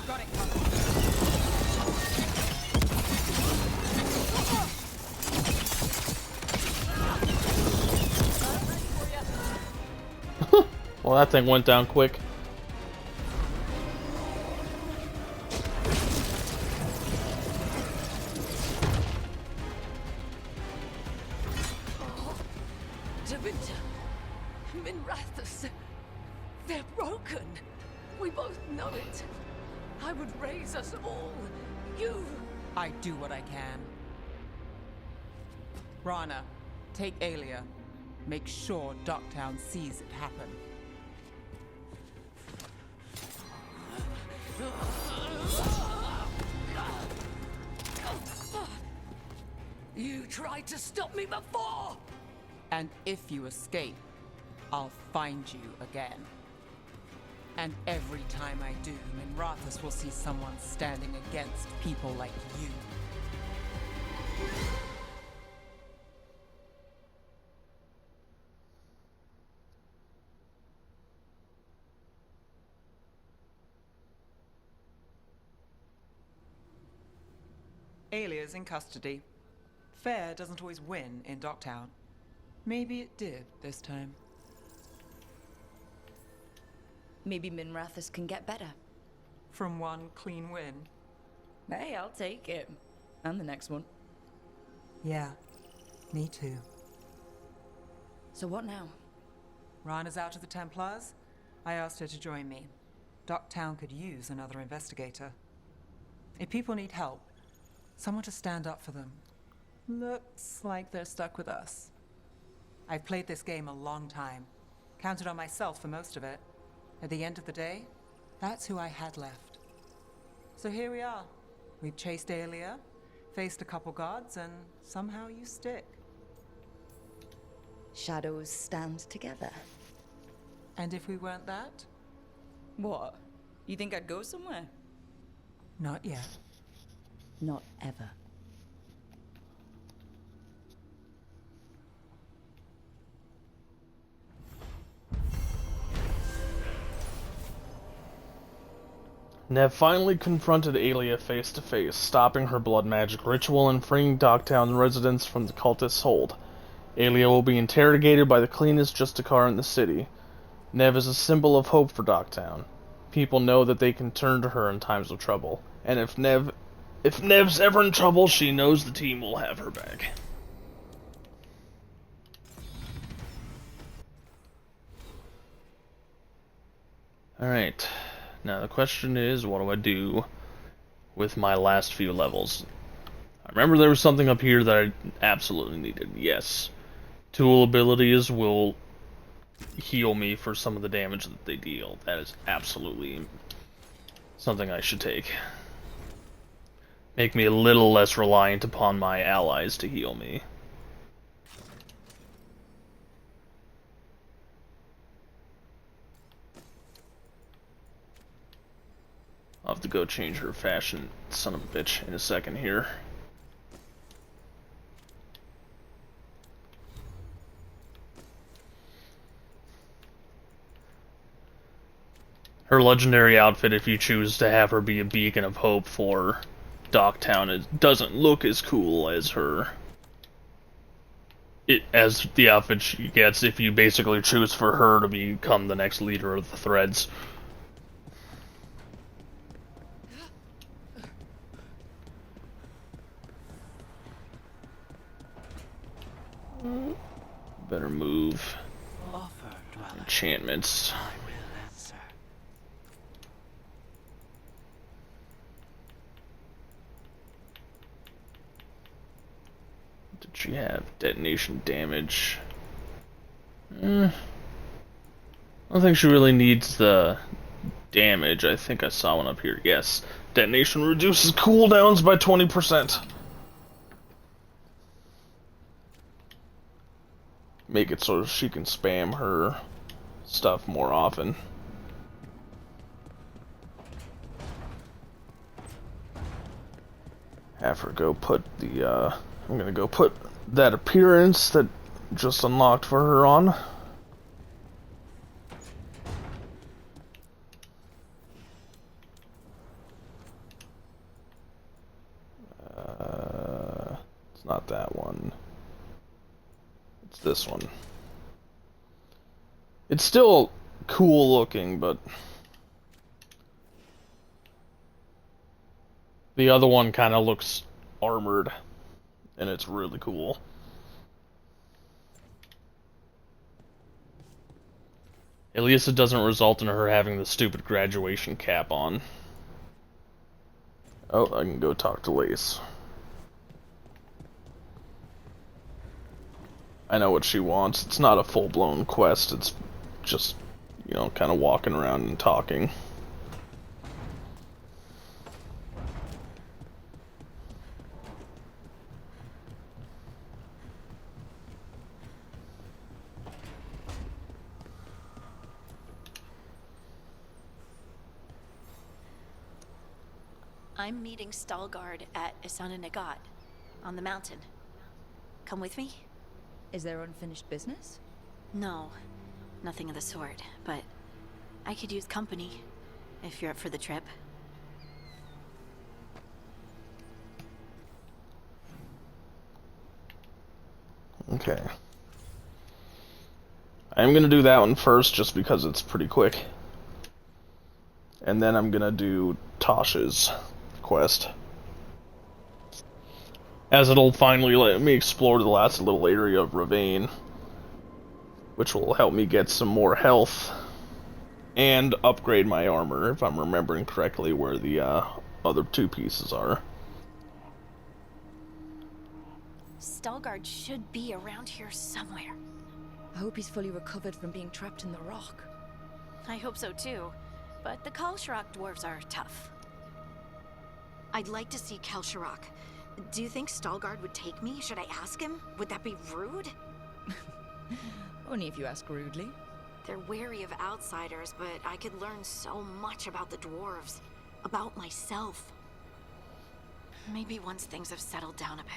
Got it covered. Well, that thing went down quick. Davinta, Minrathus, they're broken. We both know it. I would raise us all. You. I do what I can. Rana, take Alia. Make sure Ducktown sees it happen. You tried to stop me before! And if you escape, I'll find you again. And every time I do, Minrathus will see someone standing against people like you. Alia's in custody. Fair doesn't always win in Docktown. Maybe it did this time. Maybe Minrathus can get better. From one clean win. Hey, I'll take it. And the next one. Yeah, me too. So what now? Rana's out of the Templars. I asked her to join me. Docktown could use another investigator. If people need help, someone to stand up for them. Looks like they're stuck with us. I've played this game a long time. Counted on myself for most of it. At the end of the day, that's who I had left. So here we are. We've chased Alia, faced a couple guards, and somehow you stick. Shadows stand together. And if we weren't that? What? You think I'd go somewhere? Not yet. Not ever. Nev finally confronted Aelia face to face, stopping her blood magic ritual and freeing Dogtown residents from the cultist's hold. Aelia will be interrogated by the cleanest Justicar in the city. Nev is a symbol of hope for Dogtown. People know that they can turn to her in times of trouble, and if Nev's ever in trouble, she knows the team will have her back. Alright, now the question is, what do I do with my last few levels? I remember there was something up here that I absolutely needed. Yes, tool abilities will heal me for some of the damage that they deal. That is absolutely something I should take. Make me a little less reliant upon my allies to heal me. I'll have to go change her fashion, son of a bitch, in a second here. Her legendary outfit, if you choose to have her be a beacon of hope for Dogtown, it doesn't look as cool as as the outfit she gets if you basically choose for her to become the next leader of the Threads. Better move. Enchantments. Did she have detonation damage? I don't think she really needs the damage. I think I saw one up here. Yes. Detonation reduces cooldowns by 20%. Make it so she can spam her stuff more often. Have her go put the, I'm gonna go put that appearance that just unlocked for her on. It's not that one. It's this one. It's still cool looking, but the other one kind of looks armored, and it's really cool. At least it doesn't result in her having the stupid graduation cap on. Oh, I can go talk to Lace. I know what she wants. It's not a full-blown quest, it's just, you know, kind of walking around and talking. I'm meeting Veilguard at Isana Nagat, on the mountain. Come with me? Is there unfinished business? No, nothing of the sort, but I could use company, if you're up for the trip. Okay. I'm gonna do that one first, just because it's pretty quick. And then I'm gonna do Tasha's quest, as it'll finally let me explore the last little area of Ravane, which will help me get some more health and upgrade my armor, if I'm remembering correctly where the other two pieces are. Veilguard should be around here somewhere. I hope he's fully recovered from being trapped in the rock. I hope so too, but the Kalsharak dwarves are tough. I'd like to see Kalsharak. Do you think Veilguard would take me? Should I ask him? Would that be rude? Only if you ask rudely. They're wary of outsiders, but I could learn so much about the dwarves. About myself. Maybe once things have settled down a bit.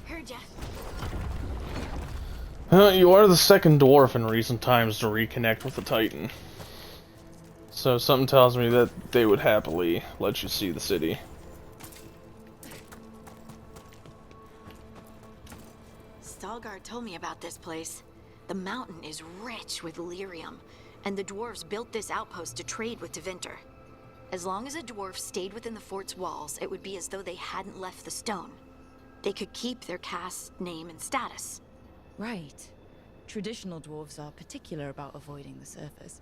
Heard ya. You are the second dwarf in recent times to reconnect with the Titan. So something tells me that they would happily let you see the city. Veilguard told me about this place. The mountain is rich with lyrium, and the dwarves built this outpost to trade with Tevinter. As long as a dwarf stayed within the fort's walls, it would be as though they hadn't left the stone. They could keep their caste name and status. Right. Traditional dwarves are particular about avoiding the surface.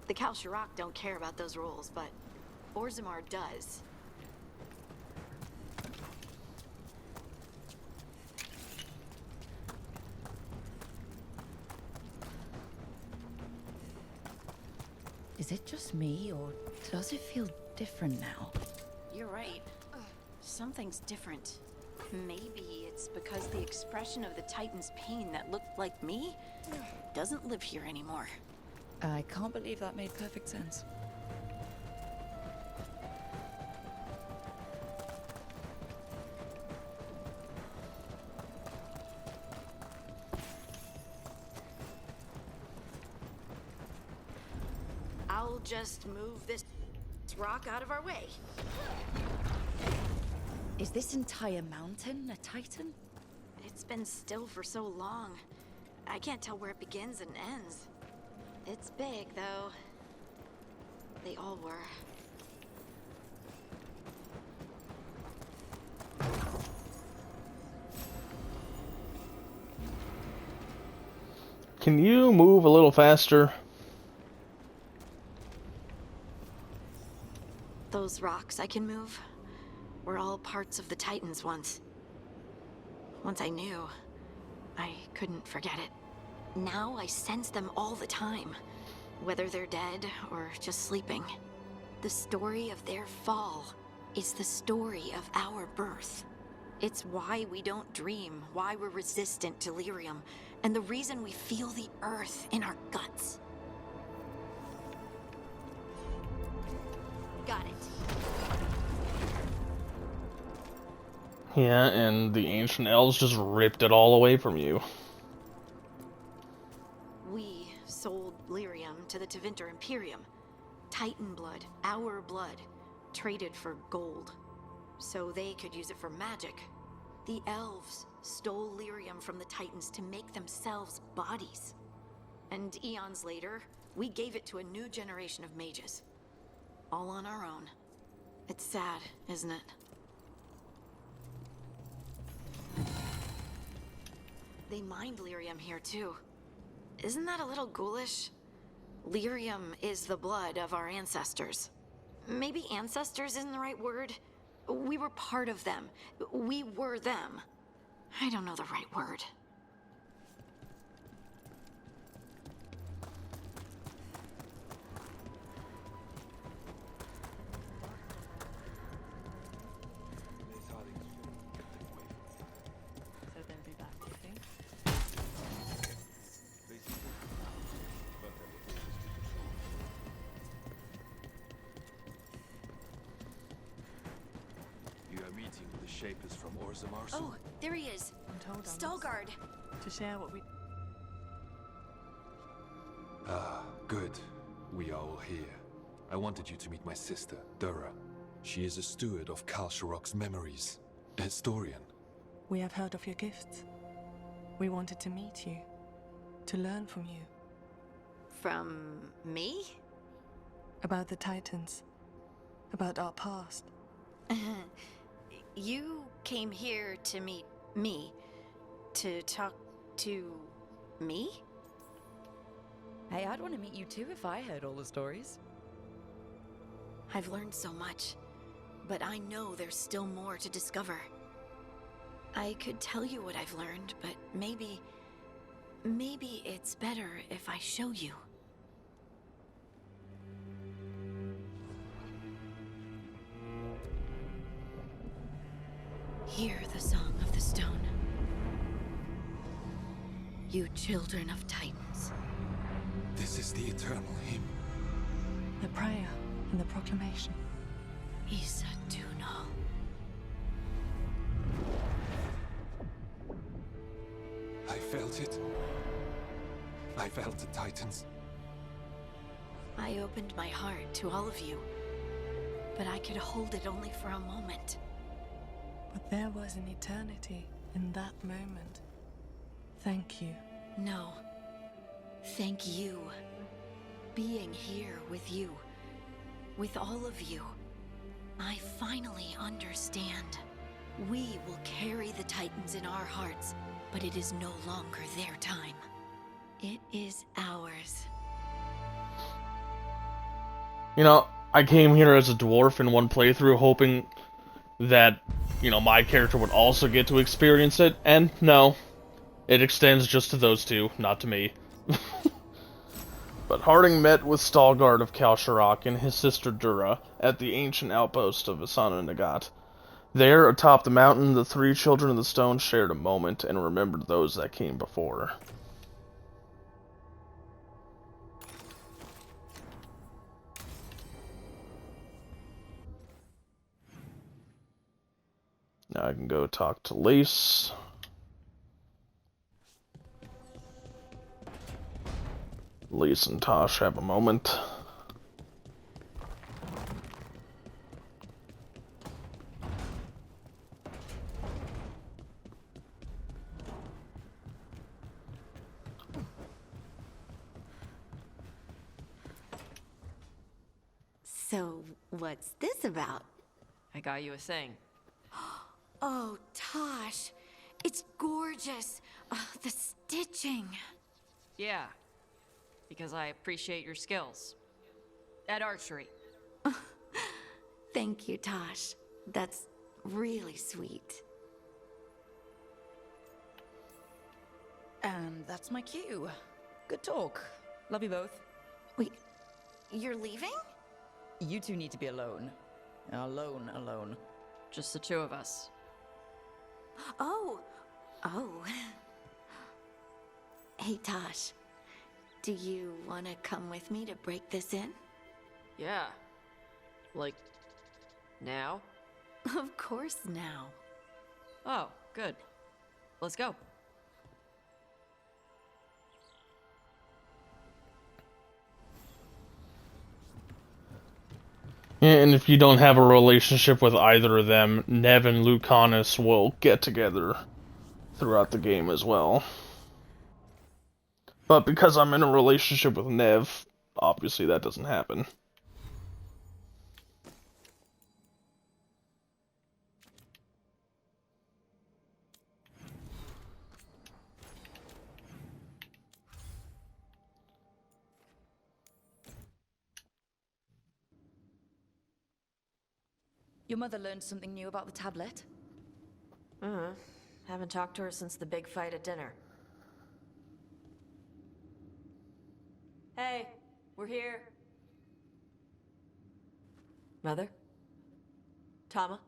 The Kalsharok don't care about those rules, but Orzammar does. Is it just me, or does it feel different now? You're right. Something's different. Maybe it's because the expression of the Titan's pain that looked like me doesn't live here anymore. I can't believe that made perfect sense. I'll just move this rock out of our way. Is this entire mountain a Titan? It's been still for so long. I can't tell where it begins and ends. It's big, though. They all were. Can you move a little faster? Those rocks I can move were all parts of the Titans once. Once I knew, I couldn't forget it. Now I sense them all the time, whether they're dead or just sleeping. The story of their fall is the story of our birth. It's why we don't dream, why we're resistant to lyrium, and the reason we feel the earth in our guts. Got it. Yeah, and the ancient elves just ripped it all away from you. We sold lyrium to the Tevinter Imperium. Titan blood, our blood, traded for gold. So they could use it for magic. The elves stole lyrium from the Titans to make themselves bodies. And eons later, we gave it to a new generation of mages. All on our own. It's sad, isn't it? They mined lyrium here too. Isn't that a little ghoulish? Lyrium is the blood of our ancestors. Maybe ancestors isn't the right word. We were part of them. We were them. I don't know the right word. Shapers from Orzammar. Oh, there he is. Veilguard. To share what we... Ah, good. We are all here. I wanted you to meet my sister, Dura. She is a steward of Kalsharok's memories. A historian. We have heard of your gifts. We wanted to meet you. To learn from you. From me? About the Titans. About our past. You came here to meet me. To talk to me? Hey, I'd want to meet you too if I heard all the stories. I've learned so much, but I know there's still more to discover. I could tell you what I've learned, but maybe it's better if I show you. Hear the song of the stone. You children of Titans. This is the eternal hymn. The prayer and the proclamation. Isa Tuno. I felt it. I felt the Titans. I opened my heart to all of you, but I could hold it only for a moment. But there was an eternity in that moment. Thank you. No. Thank you. Being here with you, with all of you, I finally understand. We will carry the Titans in our hearts, but it is no longer their time. It is ours. You know, I came here as a dwarf in one playthrough hoping that, you know, my character would also get to experience it, and no. It extends just to those two, not to me. But Harding met with Stalgard of Kalsharok and his sister Dura at the ancient outpost of Asana Nagat. There, atop the mountain, the three children of the stone shared a moment and remembered those that came before. Now I can go talk to Lace. Lace and Tosh have a moment. So, what's this about? I got you a thing. Oh, Tosh, it's gorgeous. The stitching. Yeah, because I appreciate your skills. At archery. Thank you, Tosh. That's really sweet. And that's my cue. Good talk. Love you both. Wait, you're leaving? You two need to be alone. Alone. Just the two of us. Oh. Hey, Tosh. Do you want to come with me to break this in? Yeah. Like, now? Of course now. Oh, good. Let's go. And if you don't have a relationship with either of them, Nev and Lucanus will get together throughout the game as well. But because I'm in a relationship with Nev, obviously that doesn't happen. Your mother learned something new about the tablet? Haven't talked to her since the big fight at dinner. Hey, we're here. Mother? Tama?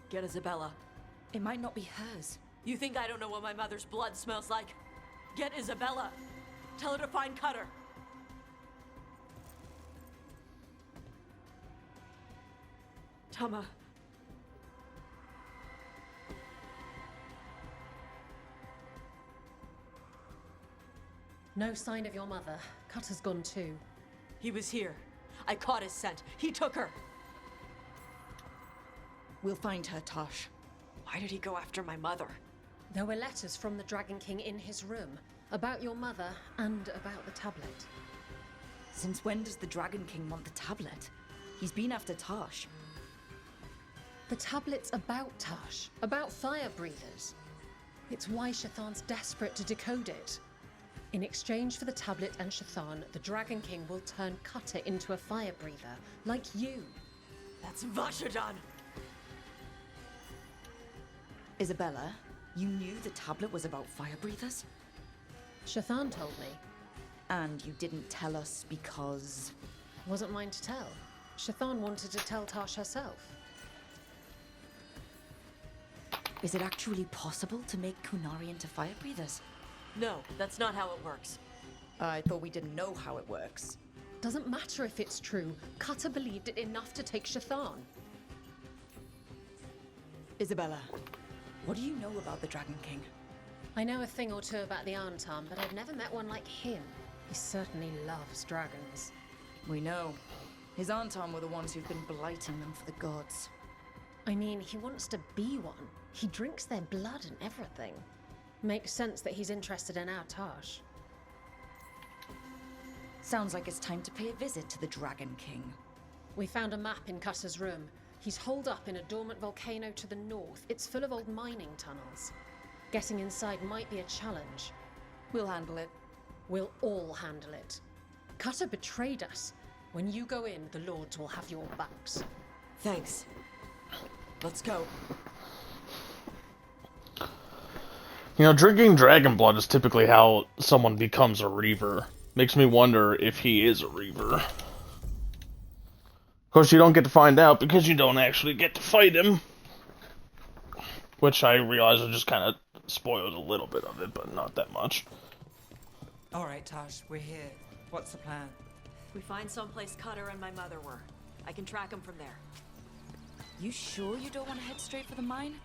Get Isabella. It might not be hers. You think I don't know what my mother's blood smells like? Get Isabella. Tell her to find Cutter. Tama. No sign of your mother. Cutter's gone too. He was here. I caught his scent. He took her. We'll find her, Tosh. Why did he go after my mother? There were letters from the Dragon King in his room about your mother and about the tablet. Since when does the Dragon King want the tablet? He's been after Tosh. The tablet's about Tosh, about fire breathers. It's why Shathan's desperate to decode it. In exchange for the tablet and Shathan, the Dragon King will turn Cutter into a fire breather, like you. That's Vashadan! Isabella, you knew the tablet was about fire breathers? Shathan told me. And you didn't tell us because... Wasn't mine to tell. Shathan wanted to tell Tash herself. Is it actually possible to make Kunari into fire breathers? No, that's not how it works. I thought we didn't know how it works. Doesn't matter if it's true. Cutter believed it enough to take Shathan. Isabella, what do you know about the Dragon King? I know a thing or two about the Antam, but I've never met one like him. He certainly loves dragons. We know. His Antam were the ones who've been blighting them for the gods. I mean, he wants to be one. He drinks their blood and everything. Makes sense that he's interested in our Tash. Sounds like it's time to pay a visit to the Dragon King. We found a map in Cutter's room. He's holed up in a dormant volcano to the north. It's full of old mining tunnels. Getting inside might be a challenge. We'll handle it. We'll all handle it. Cutter betrayed us. When you go in, the Lords will have your backs. Thanks. Let's go. You know, drinking dragon blood is typically how someone becomes a Reaver. Makes me wonder if he is a Reaver. Of course, you don't get to find out because you don't actually get to fight him. Which I realize it just kind of spoils a little bit of it, but not that much. Alright, Tash, we're here. What's the plan? We find someplace Cutter and my mother were. I can track them from there. You sure you don't want to head straight for the mine?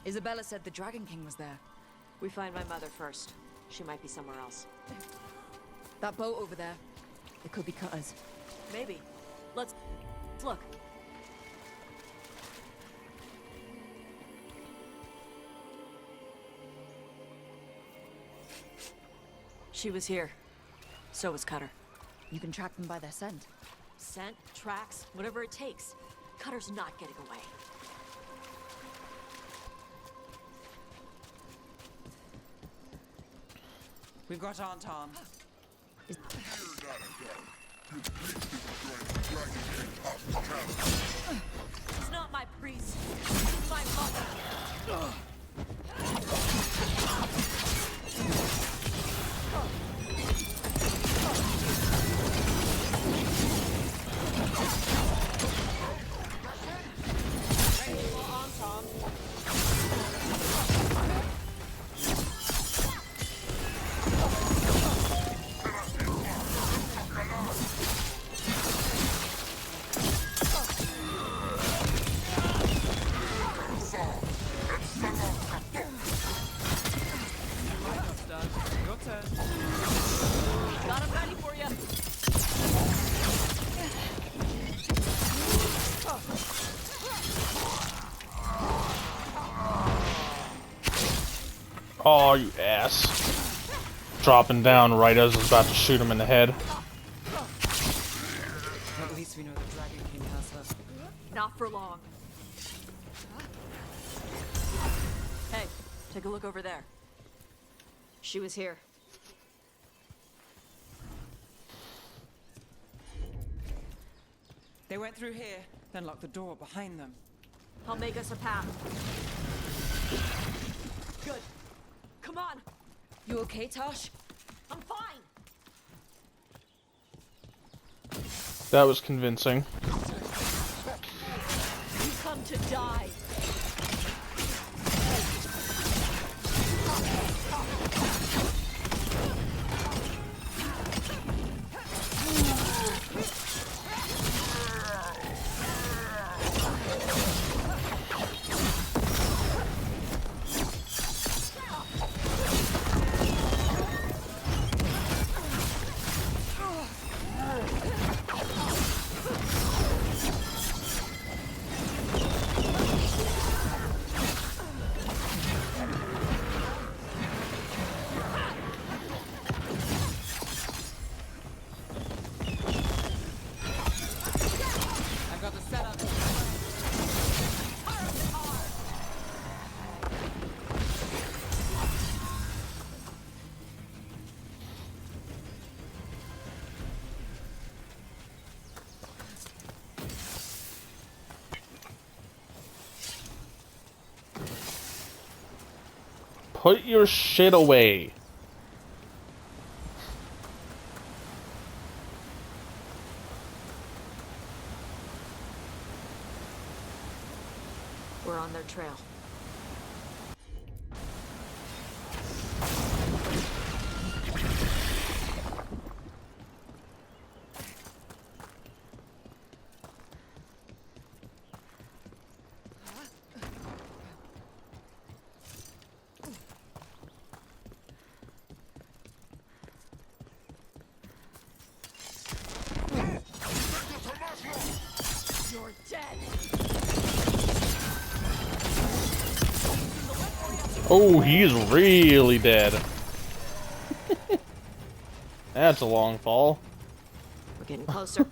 Isabella said the Dragon King was there. We find my mother first. She might be somewhere else. That boat over there. It could be Cutter's. Maybe. Let's look. She was here. So was Cutter. You can track them by their scent. Scent, tracks, whatever it takes. Cutter's not getting away. We've got Antam. It's not my priest. It's my mother. Got him ready for you. Oh, you ass. Dropping down right as I was about to shoot him in the head. At least we know the Dragon King has her. Not for long. Hey, take a look over there. She was here. They went through here, then locked the door behind them. I'll make us a path. Good. Come on. You okay, Tash? I'm fine. That was convincing. You come to die. I've got the setup. Put your shit away. We're on their trail. You're dead. Oh, he is really dead. That's a long fall. We're getting closer.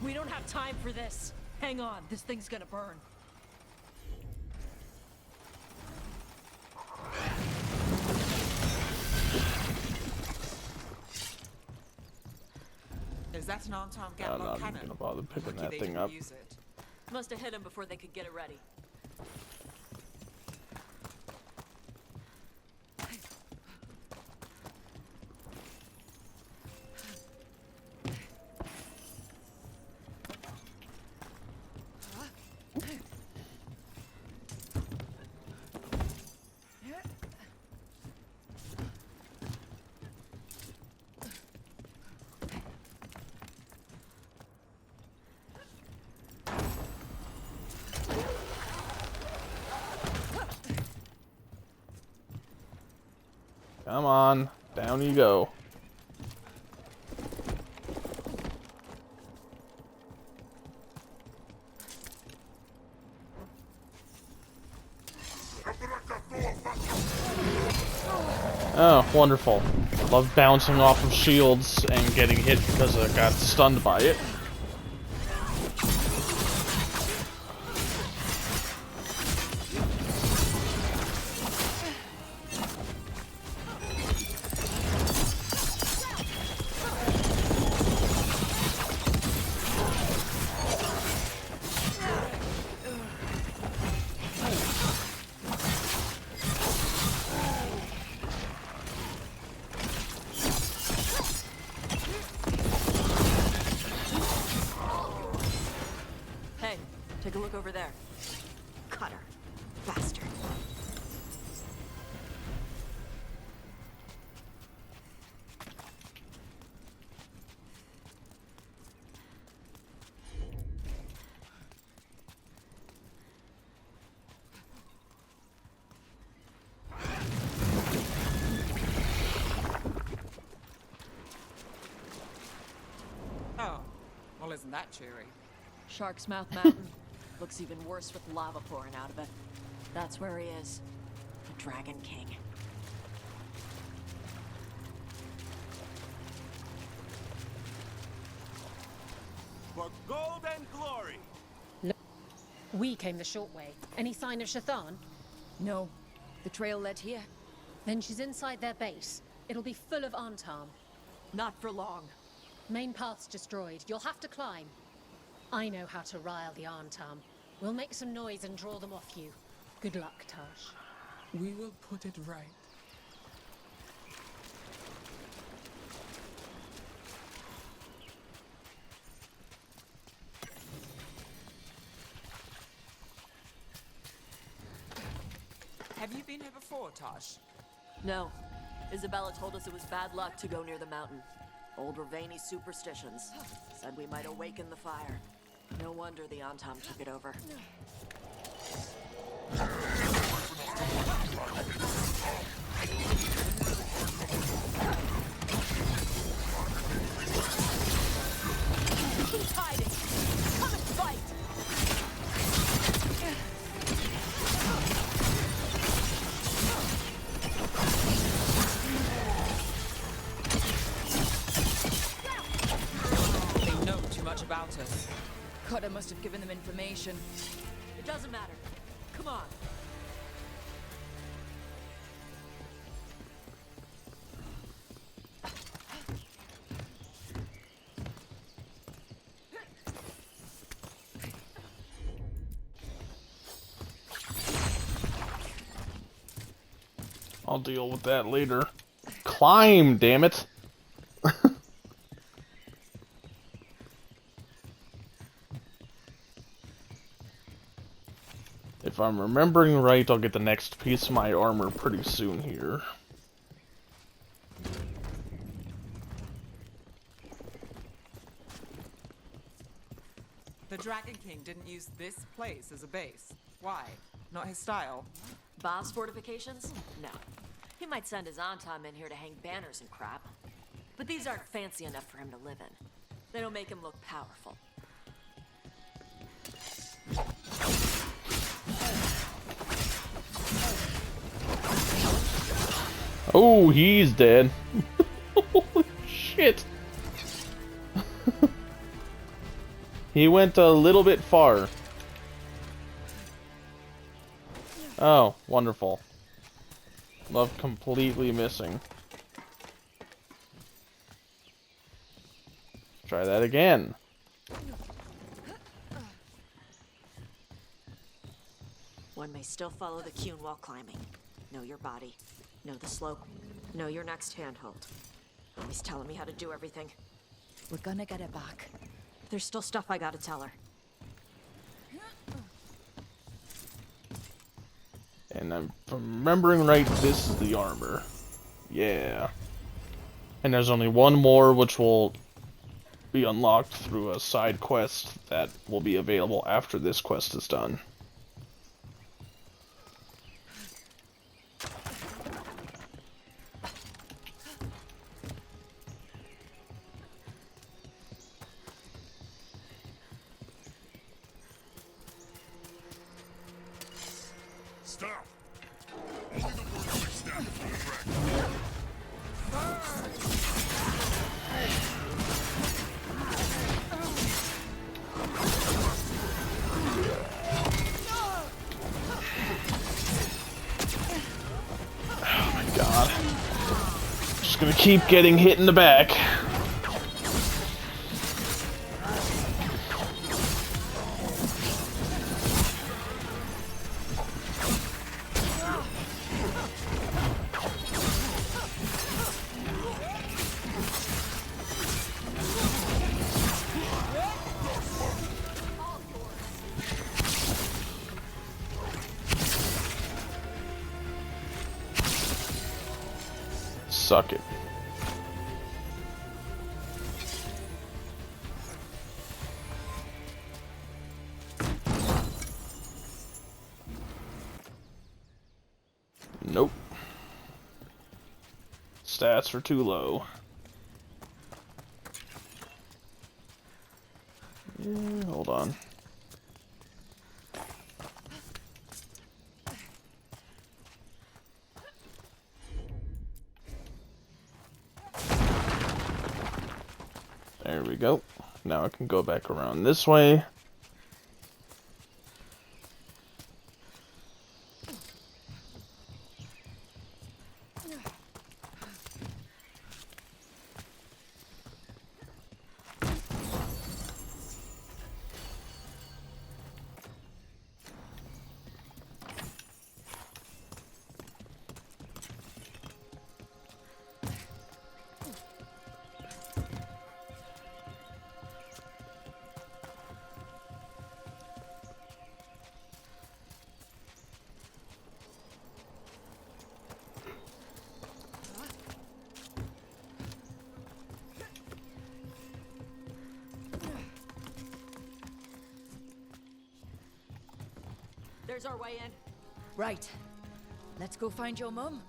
We don't have time for this. Hang on, this thing's gonna burn. Is that an on-time I'm gatlock not cannon? gonna bother picking Lucky that they thing didn't up. use it. Must have hit him before they could get it ready. Come on, down you go. Oh, wonderful. Love bouncing off of shields and getting hit because I got stunned by it. Hey, take a look over there. Cutter. Bastard. Oh, well, isn't that cheery? Shark's Mouth Mountain. Looks even worse with lava pouring out of it. That's where he is. The Dragon King. For gold and glory! Look, we came the short way. Any sign of Shathan? No. The trail led here. Then she's inside their base. It'll be full of Antarm. Not for long. Main path's destroyed. You'll have to climb. I know how to rile the Antarm. We'll make some noise and draw them off you. Good luck, Tash. We will put it right. Have you been here before, Tosh? No. Isabella told us it was bad luck to go near the mountain. Old Ravani superstitions. Said we might awaken the fire. No wonder the Antam took it over. Keep hiding. Come and fight. They know too much about us. Cotter must have given them information. It doesn't matter. Come on. I'll deal with that later. Climb, damn it! If I'm remembering right, I'll get the next piece of my armor pretty soon here. The Dragon King didn't use this place as a base. Why? Not his style. Bob's fortifications? No. He might send his Anton in here to hang banners and crap. But these aren't fancy enough for him to live in. They don't make him look powerful. Oh, he's dead. Holy shit. He went a little bit far. Oh, wonderful. Love completely missing. Try that again. One may still follow the Cune while climbing. Know your body. Know the slope. Know your next handhold. Mommy's telling me how to do everything. We're gonna get it back. There's still stuff I gotta tell her. And if I'm remembering right, this is the armor. Yeah. And there's only one more, which will be unlocked through a side quest that will be available after this quest is done. Stop! Only the workers stand for the dragon. Oh my god. Just gonna keep getting hit in the back. Suck it. Nope. Stats are too low. Hold on. There we go. Now I can go back around this way. There's our way in. Right. Let's go find your mum.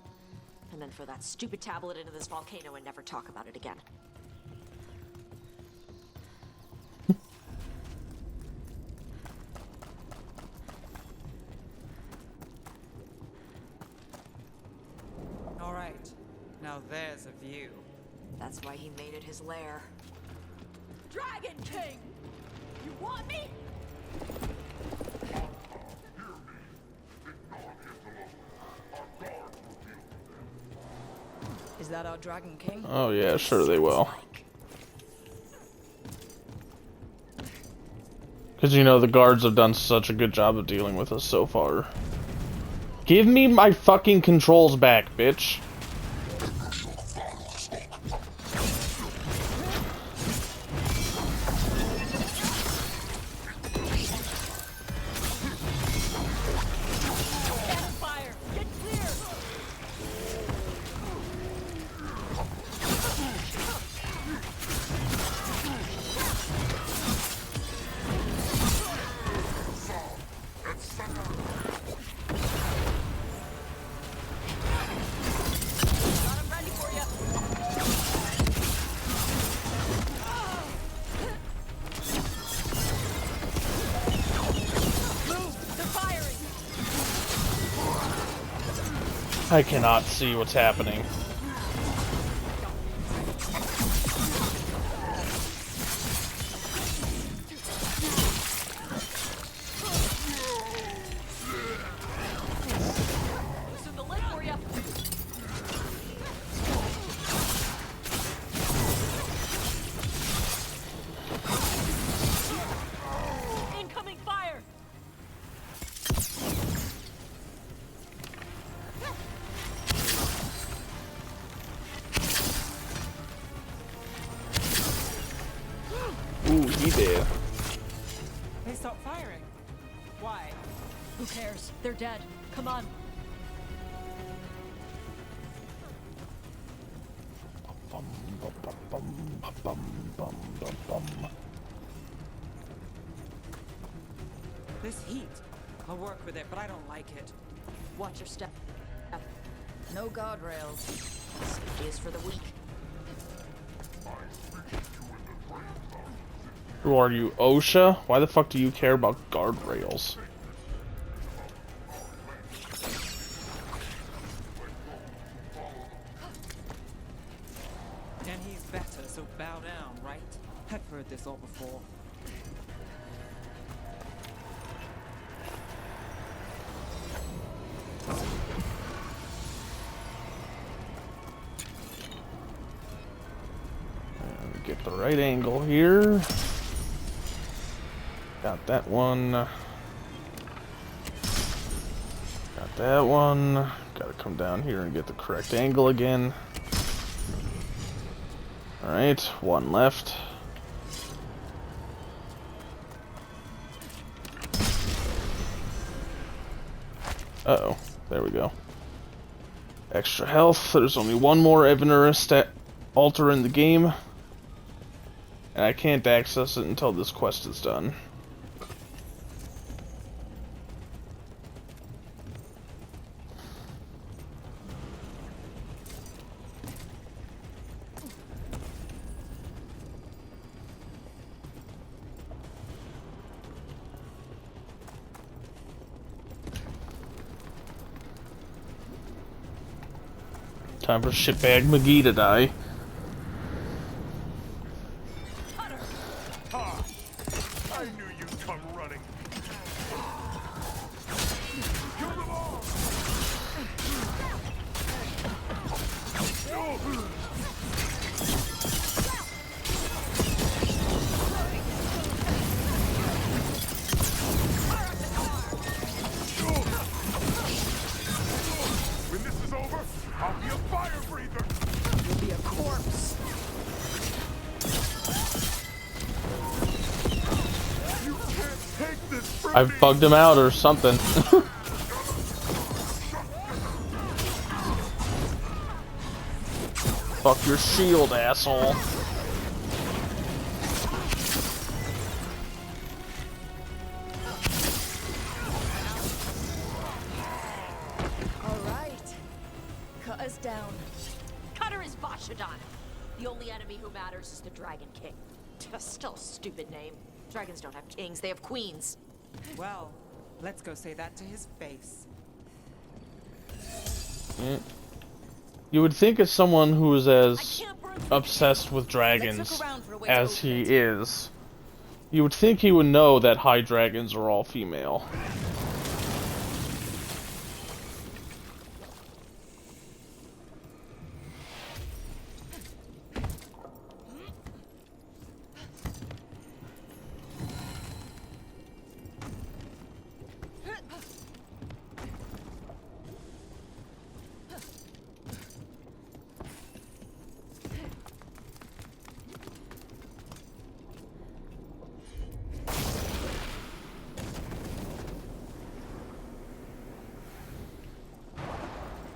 And then throw that stupid tablet into this volcano and never talk about it again. All right. Now there's a view. That's why he made it his lair. Dragon King! You want me? Is that our Dragon King? Oh yeah, sure they will. Because, you know, the guards have done such a good job of dealing with us so far. Give me my fucking controls back, bitch. I cannot see what's happening. Loosen the lid for ya. Incoming fire. Ooh, he did. They stopped firing. Why? Who cares? They're dead. Come on. This heat. I'll work with it, but I don't like it. Watch your step. No guardrails. Safety is for the weak. Who are you, OSHA? Why the fuck do you care about guardrails? And he's better, so bow down, right? I've heard this all before. And get the right angle here. Got that one. Got that one. Gotta come down here and get the correct angle again. Alright, one left. Uh-oh, there we go. Extra health. There's only one more Evanurist altar in the game. And I can't access it until this quest is done. Time for shitbag McGee to die. Ha! I knew you'd come running. Kill them all! When this is over, I'll be a fire breather. You'll be a corpse. You can't take this from I've bugged him out or something. Fuck your shield, asshole. All right. Cut us down. Cutter is Vashadon. The only enemy who matters is the Dragon King. Still a stupid name. Dragons don't have kings, they have queens. Well, let's go say that to his face. Yeah. You would think as someone who is as obsessed with dragons as he is, you would think he would know that high dragons are all female.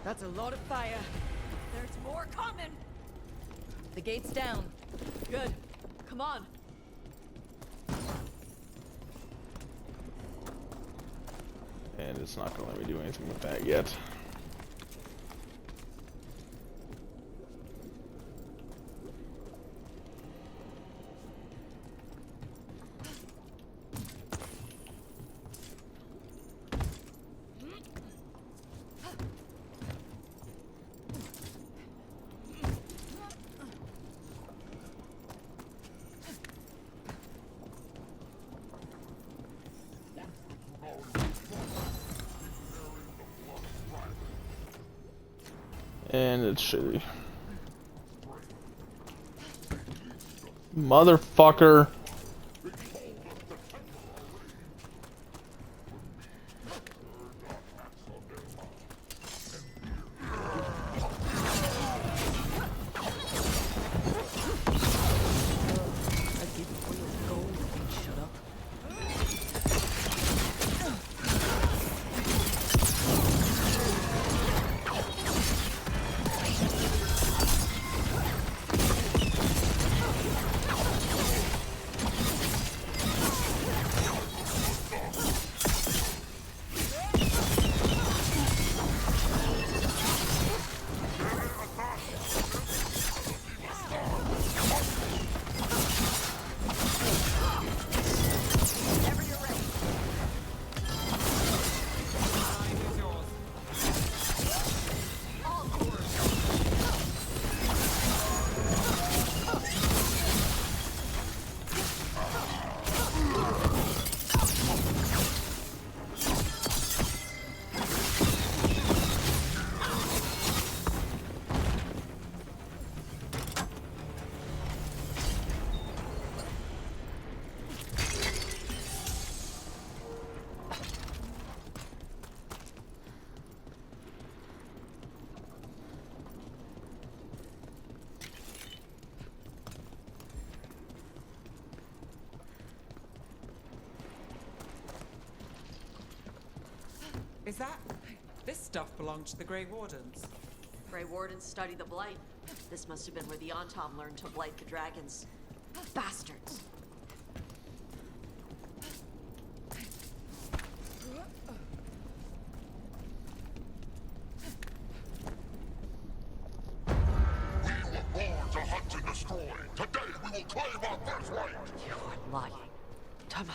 That's a lot of fire. There's more coming. The gate's down. Good. Come on. And it's not going to let me do anything with that yet. And it's shitty. Motherfucker. Is that... This stuff belonged to the Grey Wardens. Grey Wardens study the Blight. This must have been where the Antom learned to blight the dragons. Bastards. We were born to hunt and destroy. Today we will claim our birthright. You are lying. Tama.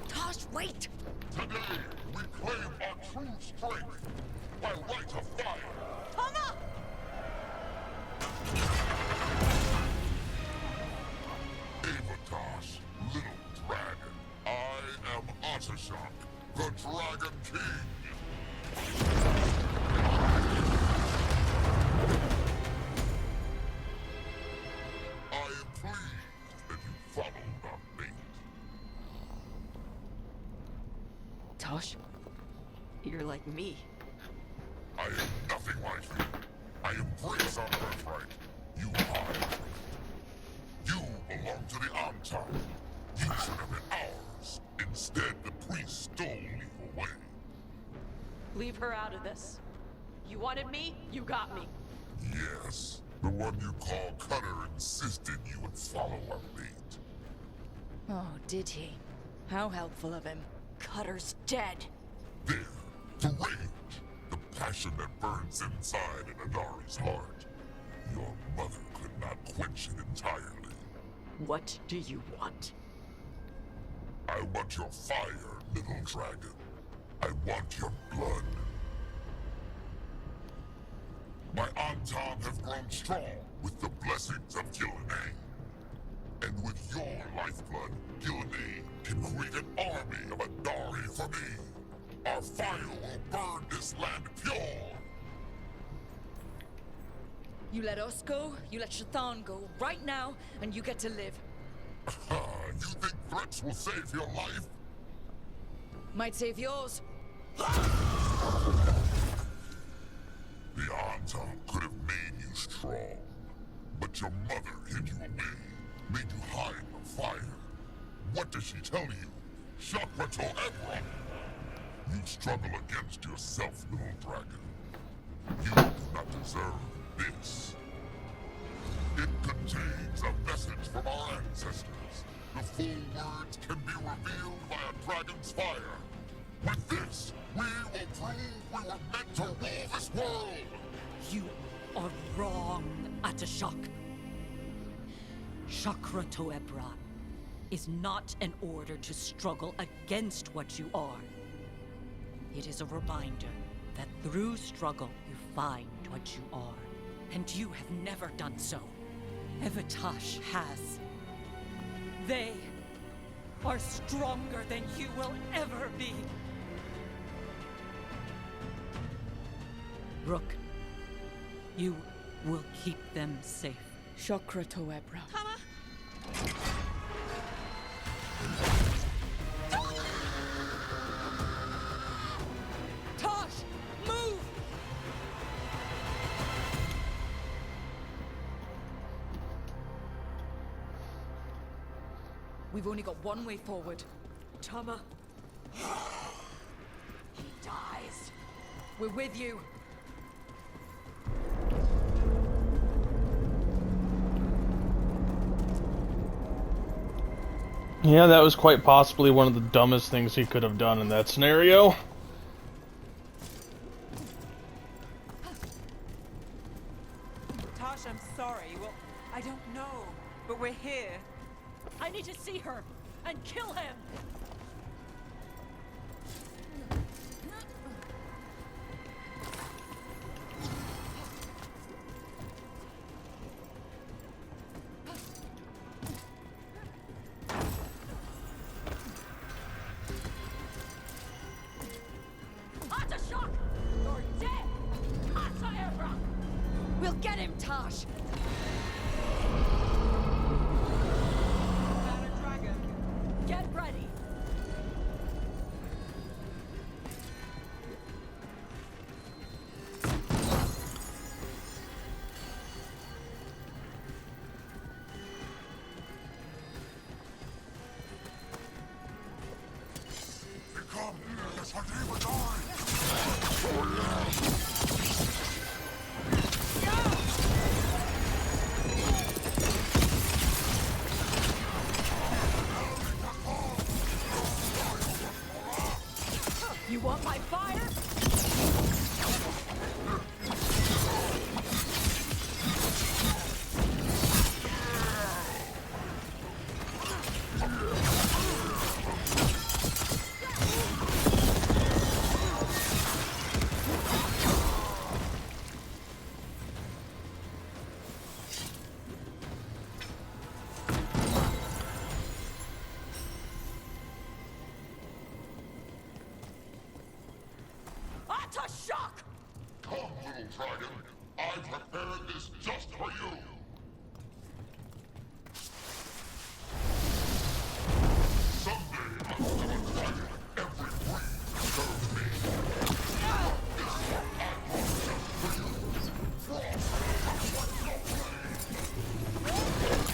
Tosh, wait! Today we claim our true strength by right of fire. Tama! Avatosh, little dragon. I am Otashok, the Dragon King. I am pleased that you followed our fate. Tosh, you're like me. I am nothing like you. I embrace our birthright. You hide. You belong to the Antom. You should have been ours. Instead, the priest stole you away. Leave her out of this. You wanted me, you got me. Yes, the one you call Cutter insisted you would follow our fate. Oh, did he? How helpful of him. Cutter's dead. There, the rage, the passion that burns inside an Adari's heart. Your mother could not quench it entirely. What do you want? I want your fire, little dragon. I want your blood. My Antom have grown strong with the blessings of Gillenay. And with your lifeblood, Gillenay can create an army of Adari for me. Our fire will burn this land pure. You let us go, you let Shathan go, right now, and you get to live. You think threats will save your life? Might save yours. The Antom could have made you strong, but your mother hid you away, made you hide the fire. What does she tell you? Shakrato Ebron! You struggle against yourself, little dragon. You do not deserve this. It contains a message from our ancestors. The full words can be revealed by a dragon's fire. With this, we will prove we were meant to rule this world! You are wrong, Atashok. Chakra Toebra is not an order to struggle against what you are. It is a reminder that through struggle you find what you are. And you have never done so. Evatash has. They are stronger than you will ever be. Rook, You will keep them safe. Shokra Toebra. Tosh! Move! We've only got one way forward. Tama. He dies. We're with you. Yeah, that was quite possibly one of the dumbest things he could have done in that scenario. Tosh, I'm sorry. Well, I don't know. But we're here. I need to see her and kill him! Shock! You're dead! Ata We'll get him, Tosh! Get ready! Become as a demon die! You want my fire? Shock! Come, little dragon. I prepared this just for you. Someday I'm still a dragon. Every breed serves me. This is what I brought just for you.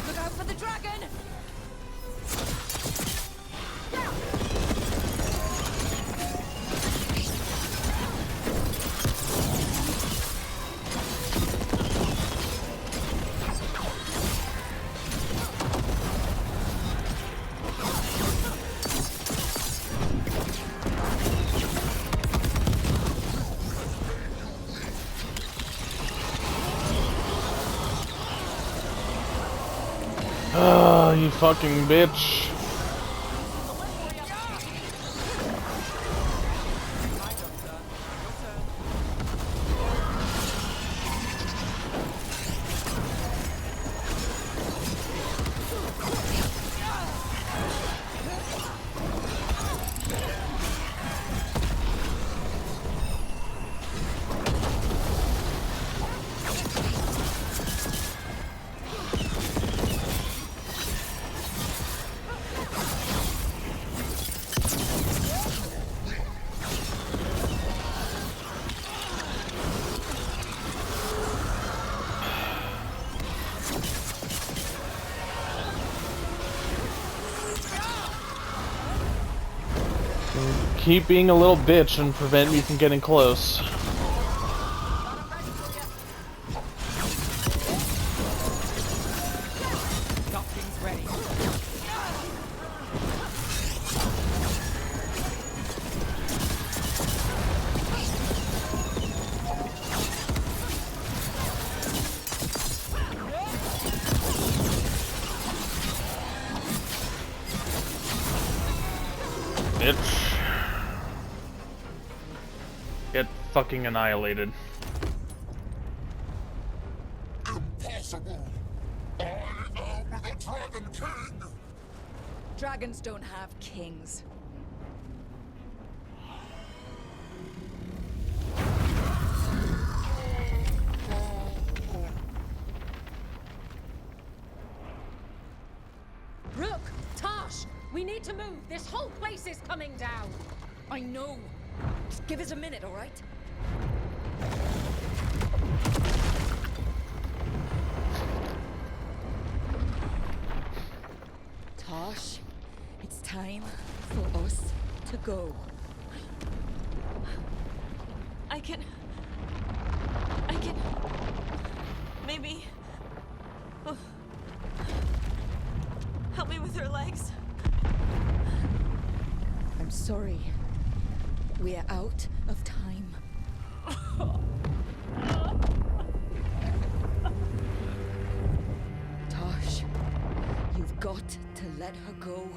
Look out for the dragon! Ah, you fucking bitch. Keep being a little bitch and prevent me from getting close. Docky's ready. Bitch. Get fucking annihilated. Impossible! I am the Dragon King! Dragons don't have kings. We need to move. This whole place is coming down. I know. Just give us a minute, all right? Tosh, it's time for us to go. I can... Maybe... Oh. Help me with her legs. I'm sorry. We're out of time. Tosh, you've got to let her go.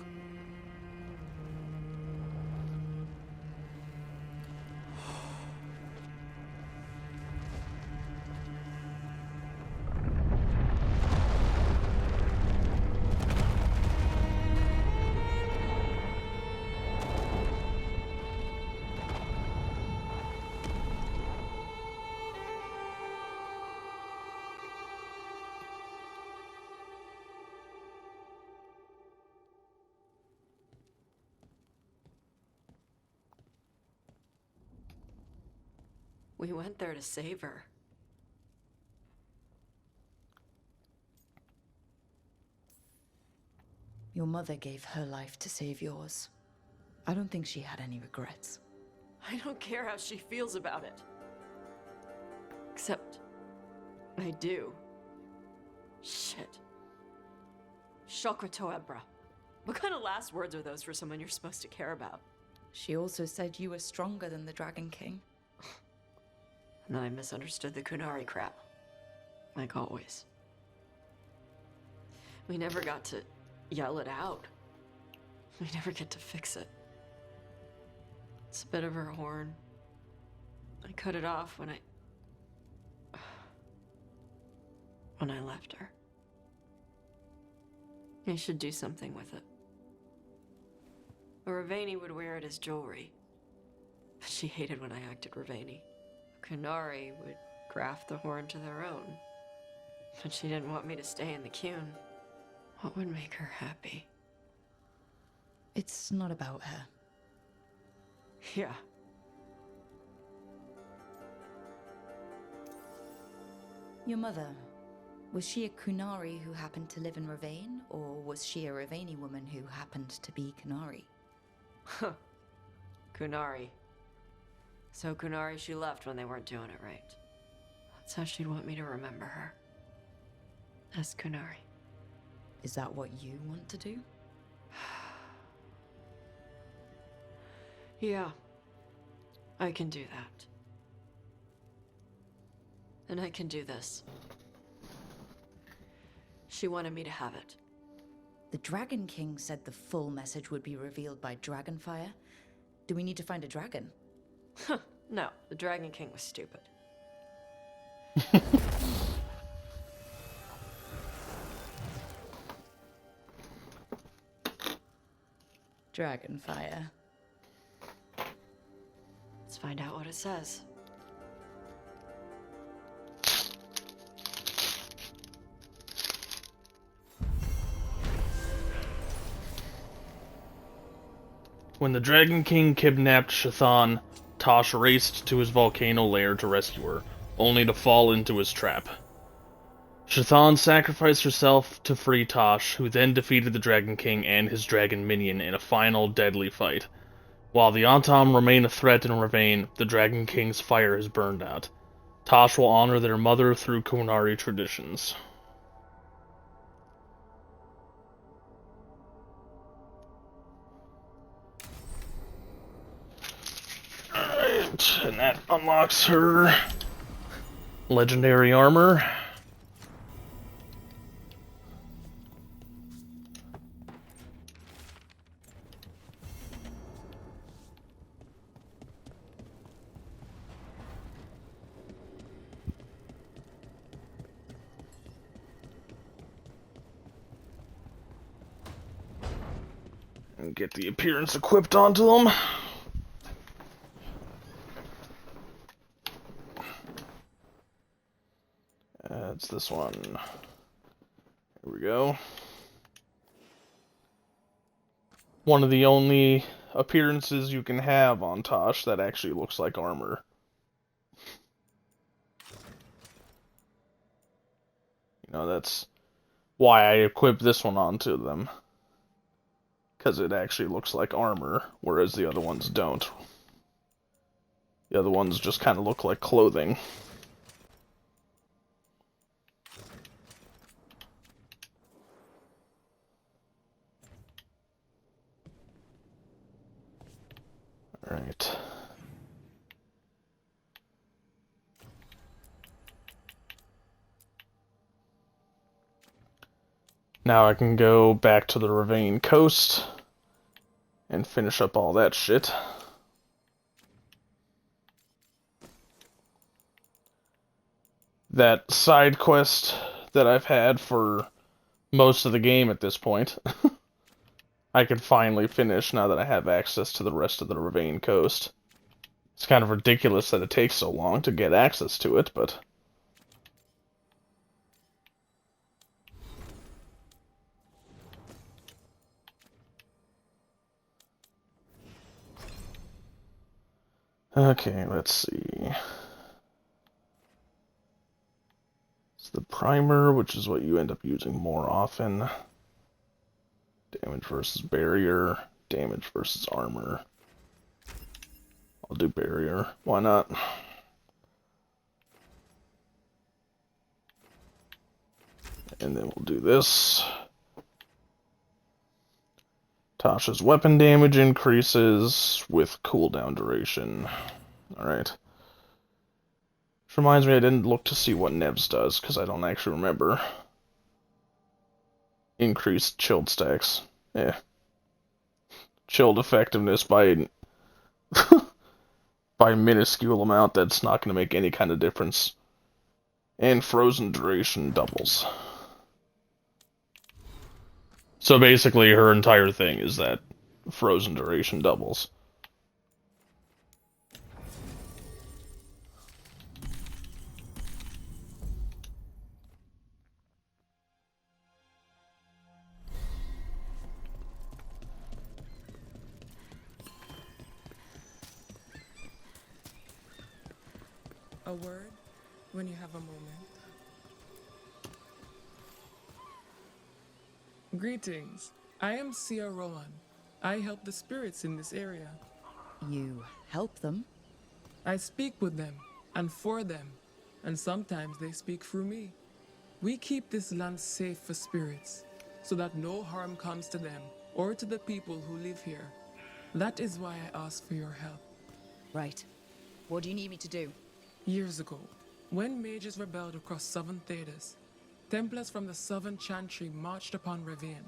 We went there to save her. Your mother gave her life to save yours. I don't think she had any regrets. I don't care how she feels about it. Except... I do. Shit. Shokratoebra. What kind of last words are those for someone you're supposed to care about? She also said you were stronger than the Dragon King. And then I misunderstood the Kunari crap. Like always. We never got to yell it out. We never get to fix it. It's a bit of her horn. I cut it off when I left her. I should do something with it. Ravani would wear it as jewelry. But she hated when I acted Ravani. Kunari would graft the horn to their own. But she didn't want me to stay in the Qun. What would make her happy? It's not about her. Yeah. Your mother, was she a Kunari who happened to live in Ravane, or was she a Ravani woman who happened to be Kunari? Huh. Kunari. So Kunari she left when they weren't doing it right. That's how she'd want me to remember her. As Kunari. Is that what you want to do? Yeah. I can do that. And I can do this. She wanted me to have it. The Dragon King said the full message would be revealed by Dragonfire. Do we need to find a dragon? No, the Dragon King was stupid. Dragonfire. Let's find out what it says. When the Dragon King kidnapped Shathan, Tosh raced to his volcano lair to rescue her, only to fall into his trap. Shathan sacrificed herself to free Tosh, who then defeated the Dragon King and his dragon minion in a final deadly fight. While the Antam remain a threat in Ravane, the Dragon King's fire has burned out. Tosh will honor their mother through Kunari traditions. Alright, and that unlocks her legendary armor. And get the appearance equipped onto them. It's this one. Here we go. one of the only appearances you can have on Tosh that actually looks like armor. You know, that's why I equipped this one onto them. Because it actually looks like armor, whereas the other ones don't. The other ones just kind of look like clothing. Alright. Now I can go back to the Ravane coast and finish up all that shit. That side quest that I've had for most of the game at this point, I can finally finish now that I have access to the rest of the Ravane coast. It's kind of ridiculous that it takes so long to get access to it, but... Okay, let's see. It's the primer, which is what you end up using more often. Damage versus barrier, damage versus armor. I'll do barrier, why not? And then we'll do this. Tasha's weapon damage increases with cooldown duration. Alright. Which reminds me I didn't look to see what Nev's does, because I don't actually remember. Increased chilled stacks. Yeah. Chilled effectiveness by by a minuscule amount, that's not going to make any kind of difference. And frozen duration doubles. So basically, her entire thing is that frozen duration doubles. A word when you have a moment. Greetings. I am Sia Rowan. I help the spirits in this area. You help them? I speak with them and for them, and sometimes they speak through me. We keep this land safe for spirits, so that no harm comes to them or to the people who live here. That is why I ask for your help. Right. What do you need me to do? Years ago, when mages rebelled across southern Thedas, Templars from the southern Chantry marched upon Ravane.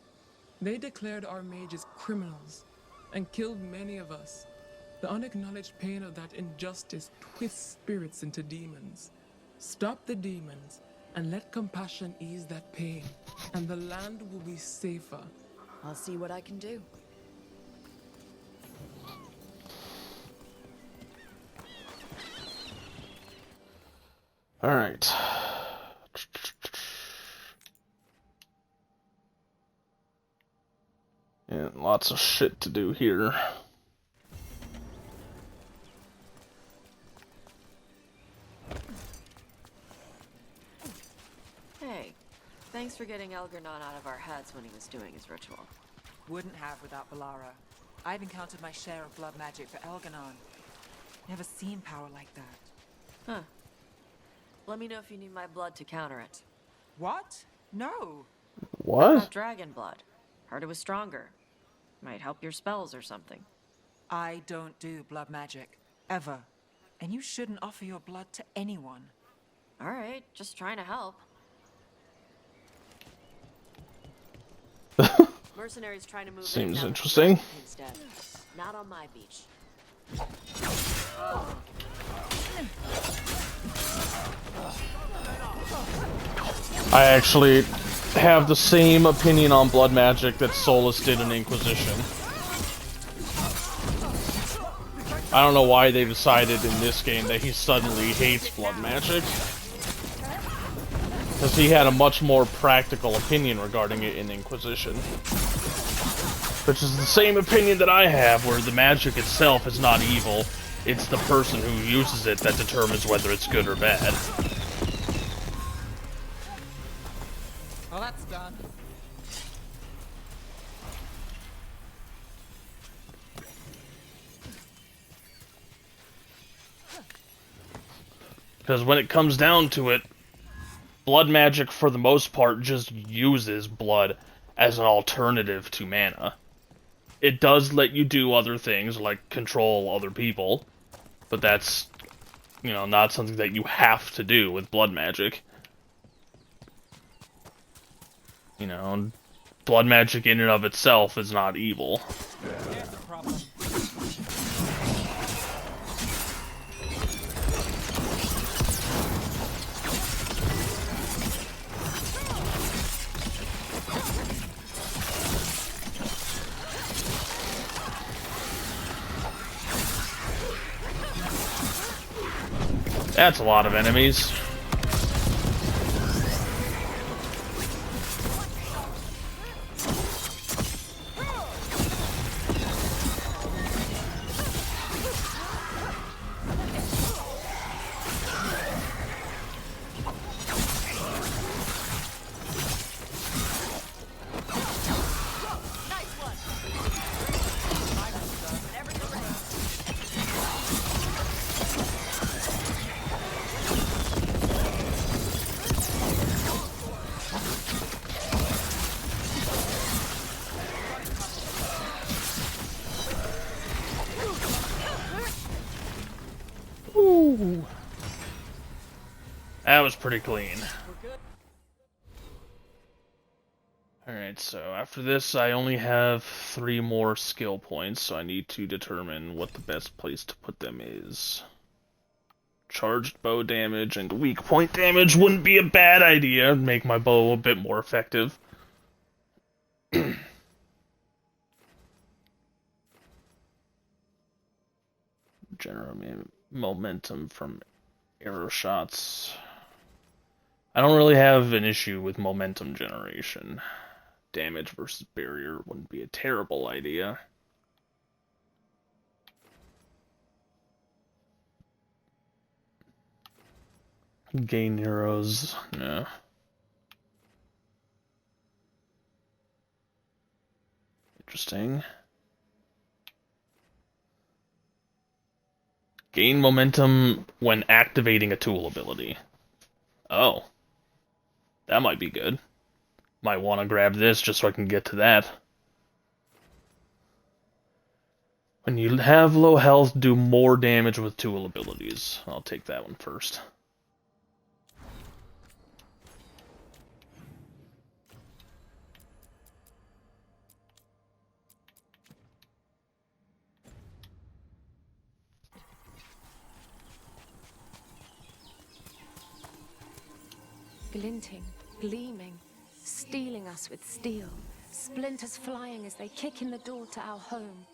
They declared our mages criminals and killed many of us. The unacknowledged pain of that injustice twists spirits into demons. Stop the demons and let compassion ease that pain, and the land will be safer. I'll see what I can do. Alright. And lots of shit to do here. Hey, thanks for getting Elgernon out of our heads when he was doing his ritual. Wouldn't have without Balara. I've encountered my share of blood magic for Elgernon. Never seen power like that. Huh. Let me know if you need my blood to counter it. What? No. What? About dragon blood. Heard it was stronger. Might help your spells or something. I don't do blood magic. Ever. And you shouldn't offer your blood to anyone. Alright, just trying to help. Mercenaries trying to move Seems interesting. Instead. Not on my beach. I actually have the same opinion on blood magic that Solus did in Inquisition. I don't know why they decided in this game that he suddenly hates blood magic. Because he had a much more practical opinion regarding it in Inquisition. Which is the same opinion that I have, where the magic itself is not evil. It's the person who uses it that determines whether it's good or bad. Well, that's done. Because when it comes down to it, blood magic, for the most part, just uses blood as an alternative to mana. It does let you do other things, like control other people, but that's, you know, not something that you have to do with blood magic. You know, blood magic in and of itself is not evil. Here's the problem. That's a lot of enemies. Ooh. That was pretty clean. Alright, so after this I only have 3 more skill points, so I need to determine what the best place to put them is. Charged bow damage and weak point damage wouldn't be a bad idea. Make my bow a bit more effective. Generate momentum from arrow shots. I don't really have an issue with momentum generation. Damage versus barrier wouldn't be a terrible idea. Gain heroes, no. Interesting. Gain momentum when activating a tool ability. Oh. That might be good. Might want to grab this just so I can get to that. When you have low health, do more damage with tool abilities. I'll take that one first. Glinting, gleaming, stealing us with steel, splinters flying as they kick in the door to our home.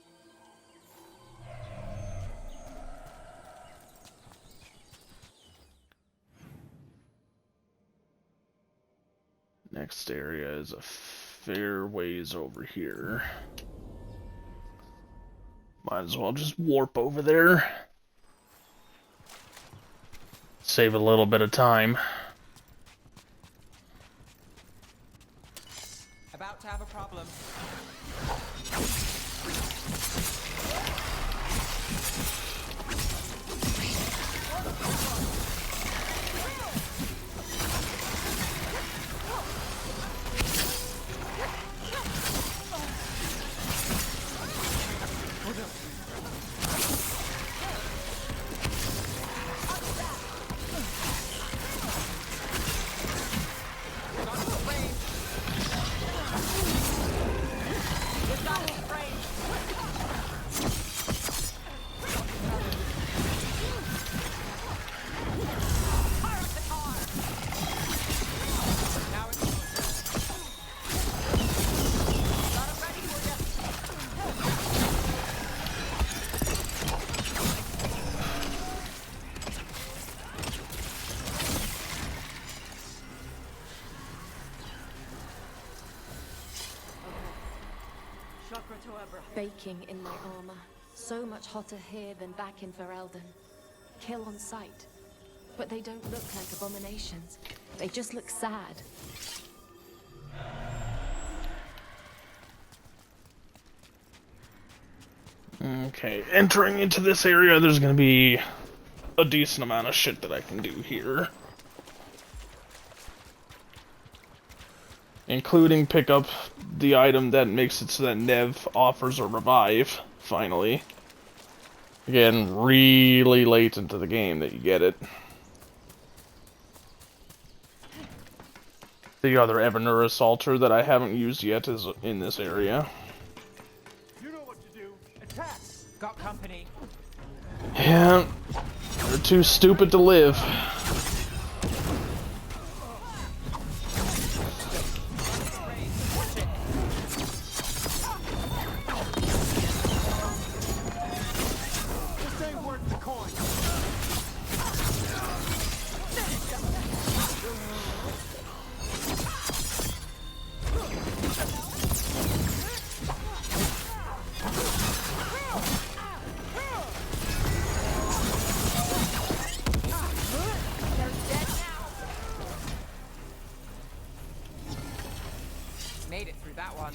Next area is a fair ways over here. Might as well just warp over there. Save a little bit of time. About to have a problem. Baking in my armor. So much hotter here than back in Ferelden. Kill on sight. But they don't look like abominations. They just look sad. Okay, entering into this area, there's gonna be a decent amount of shit that I can do here. Including pick up the item that makes it so that Nev offers a revive, finally. Again, really late into the game that you get it. The other Evanurus altar that I haven't used yet is in this area. You know what to do. Attack! Got company. Yeah, they're too stupid to live. This ain't worth the coin. Made it through that one.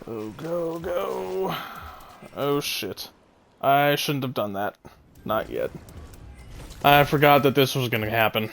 Go, go, go. Oh shit. I shouldn't have done that. Not yet. I forgot that this was gonna happen.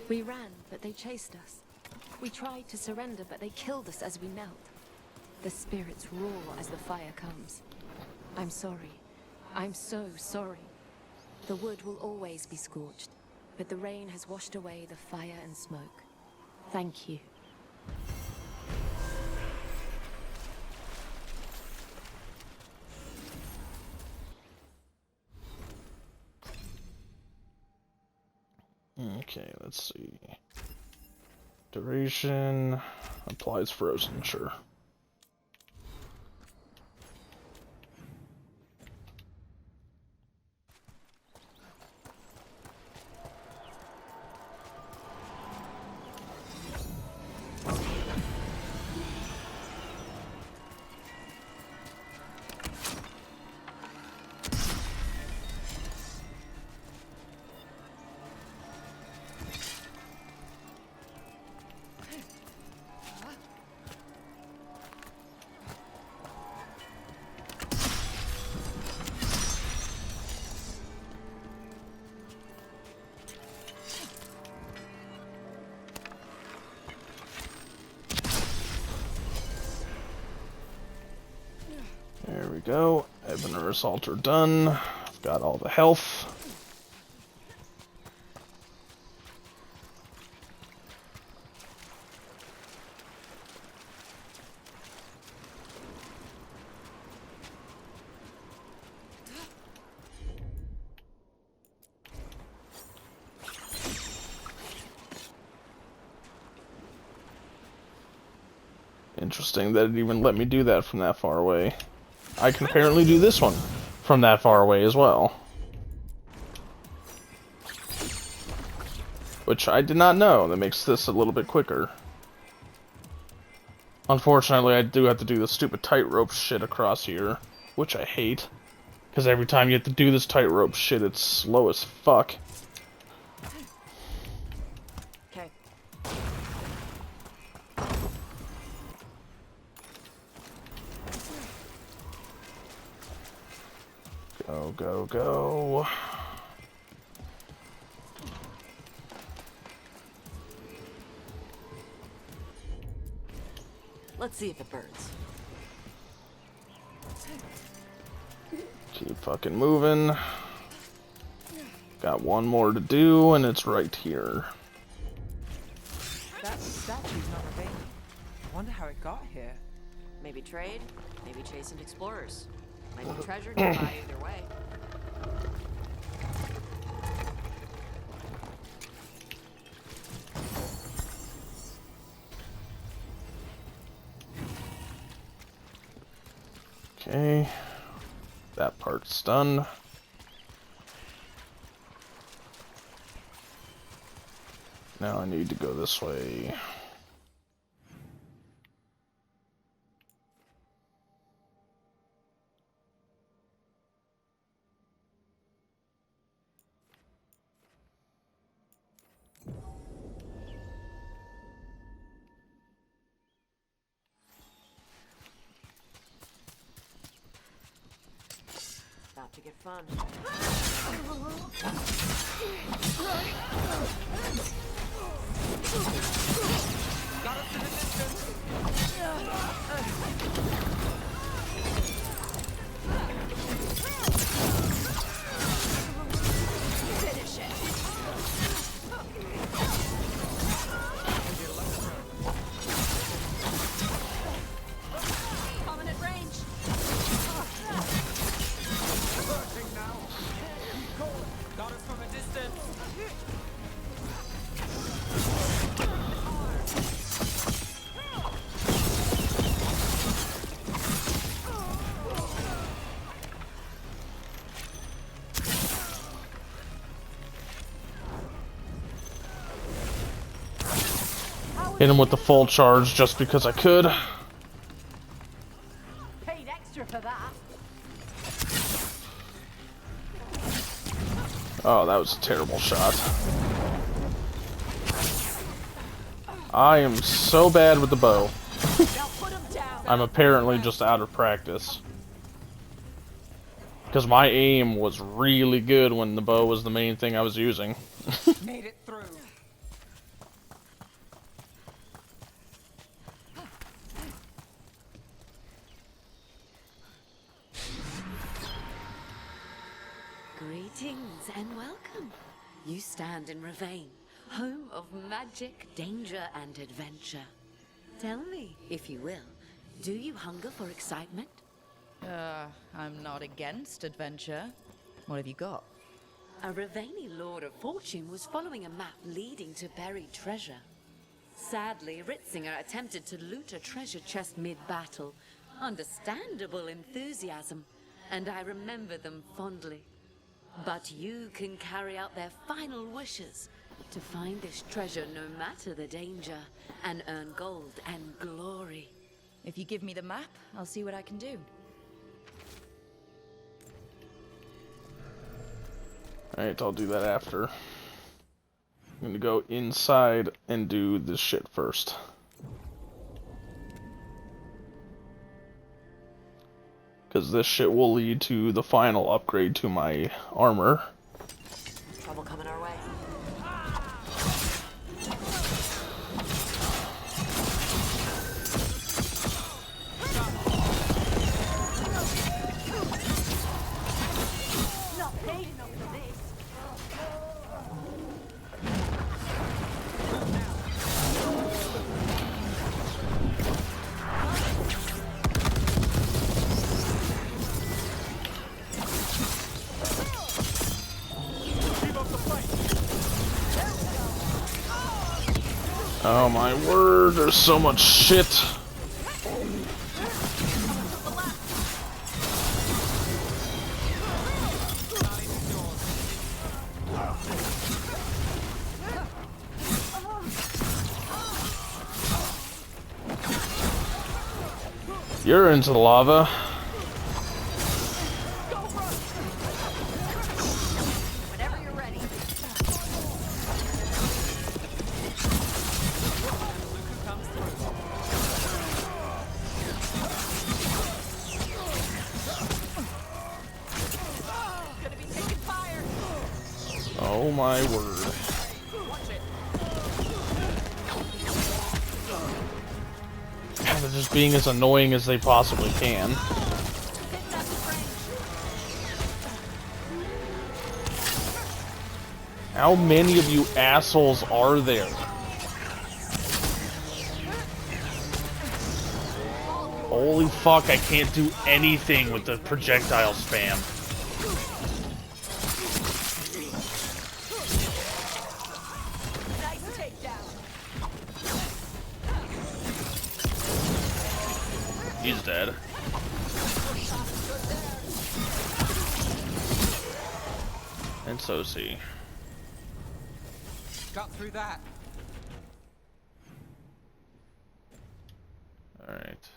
We ran, but they chased us. We tried to surrender, but they killed us as we knelt. The spirits roar as the fire comes. I'm sorry. I'm so sorry. The wood will always be scorched, but the rain has washed away the fire and smoke. Thank you. Okay, let's see. Duration applies frozen, sure. go. Ebener Assaulter done. I've got all the health. Interesting that it even let me do that from that far away. I can apparently do this one from that far away as well. Which I did not know. That makes this a little bit quicker. Unfortunately, I do have to do the stupid tightrope shit across here, which I hate. Because every time you have to do this tightrope shit, it's slow as fuck. Okay. Go, go, go. Let's see if it burns. Keep fucking moving. Got one more to do, and it's right here. That statue's not Ravine. Wonder how it got here. Maybe trade, maybe chasing explorers. Might be treasure nearby either way. Okay, that part's done. Now I need to go this way. About to get fun. Got us in the distance. Finish it. Coming at range. Got us from a distance. Hit him with the full charge just because I could. Paid extra for that. Oh, that was a terrible shot. I am so bad with the bow. I'm apparently just out of practice. Because my aim was really good when the bow was the main thing I was using. Made it through. Greetings and welcome. You stand in Ravine, home of magic, danger, and adventure. Tell me, if you will, do you hunger for excitement? I'm not against adventure. What have you got? A Ravani Lord of Fortune was following a map leading to buried treasure. Sadly, Ritzinger attempted to loot a treasure chest mid-battle. Understandable enthusiasm, and I remember them fondly. But you can carry out their final wishes to find this treasure no matter the danger, and earn gold and glory. If you give me the map, I'll see what I can do. Alright, I'll do that after. I'm gonna go inside and do this shit first. Because this shit will lead to the final upgrade to my armor. Trouble coming our way. Oh my word, there's so much shit. You're into the lava. Whenever you're ready. Gonna be taking fire. Oh my word. They're just being as annoying as they possibly can. How many of you assholes are there? Holy fuck, I can't do anything with the projectile spam. Nice takedown. He's dead. And so is he. Got through that. Alright.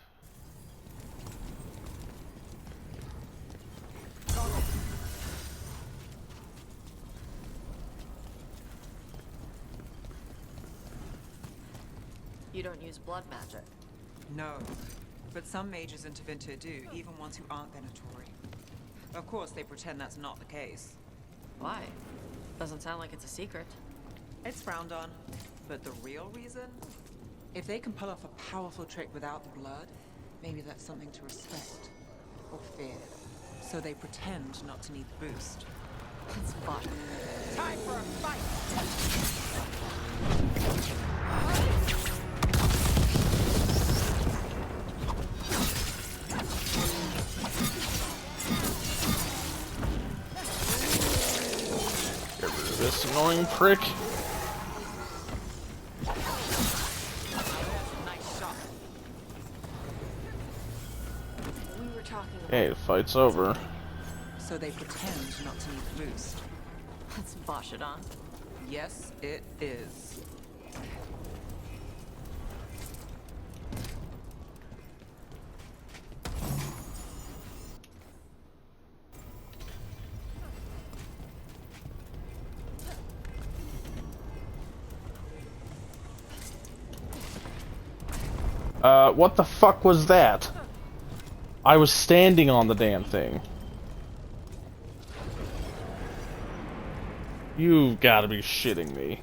You don't use blood magic. No, but some mages in Tevinter do, even ones who aren't Venatori. Of course, they pretend that's not the case. Why? Doesn't sound like it's a secret. It's frowned on, but the real reason? If they can pull off a powerful trick without the blood, maybe that's something to respect. Or fear. So they pretend not to need the boost. It's fun. Time for a fight. Get rid of this annoying prick. We were talking about... Hey, the fight's over. So they pretend not to need the boost. Let's bosh it on. Yes, it is. What the fuck was that? I was standing on the damn thing. You've gotta be shitting me.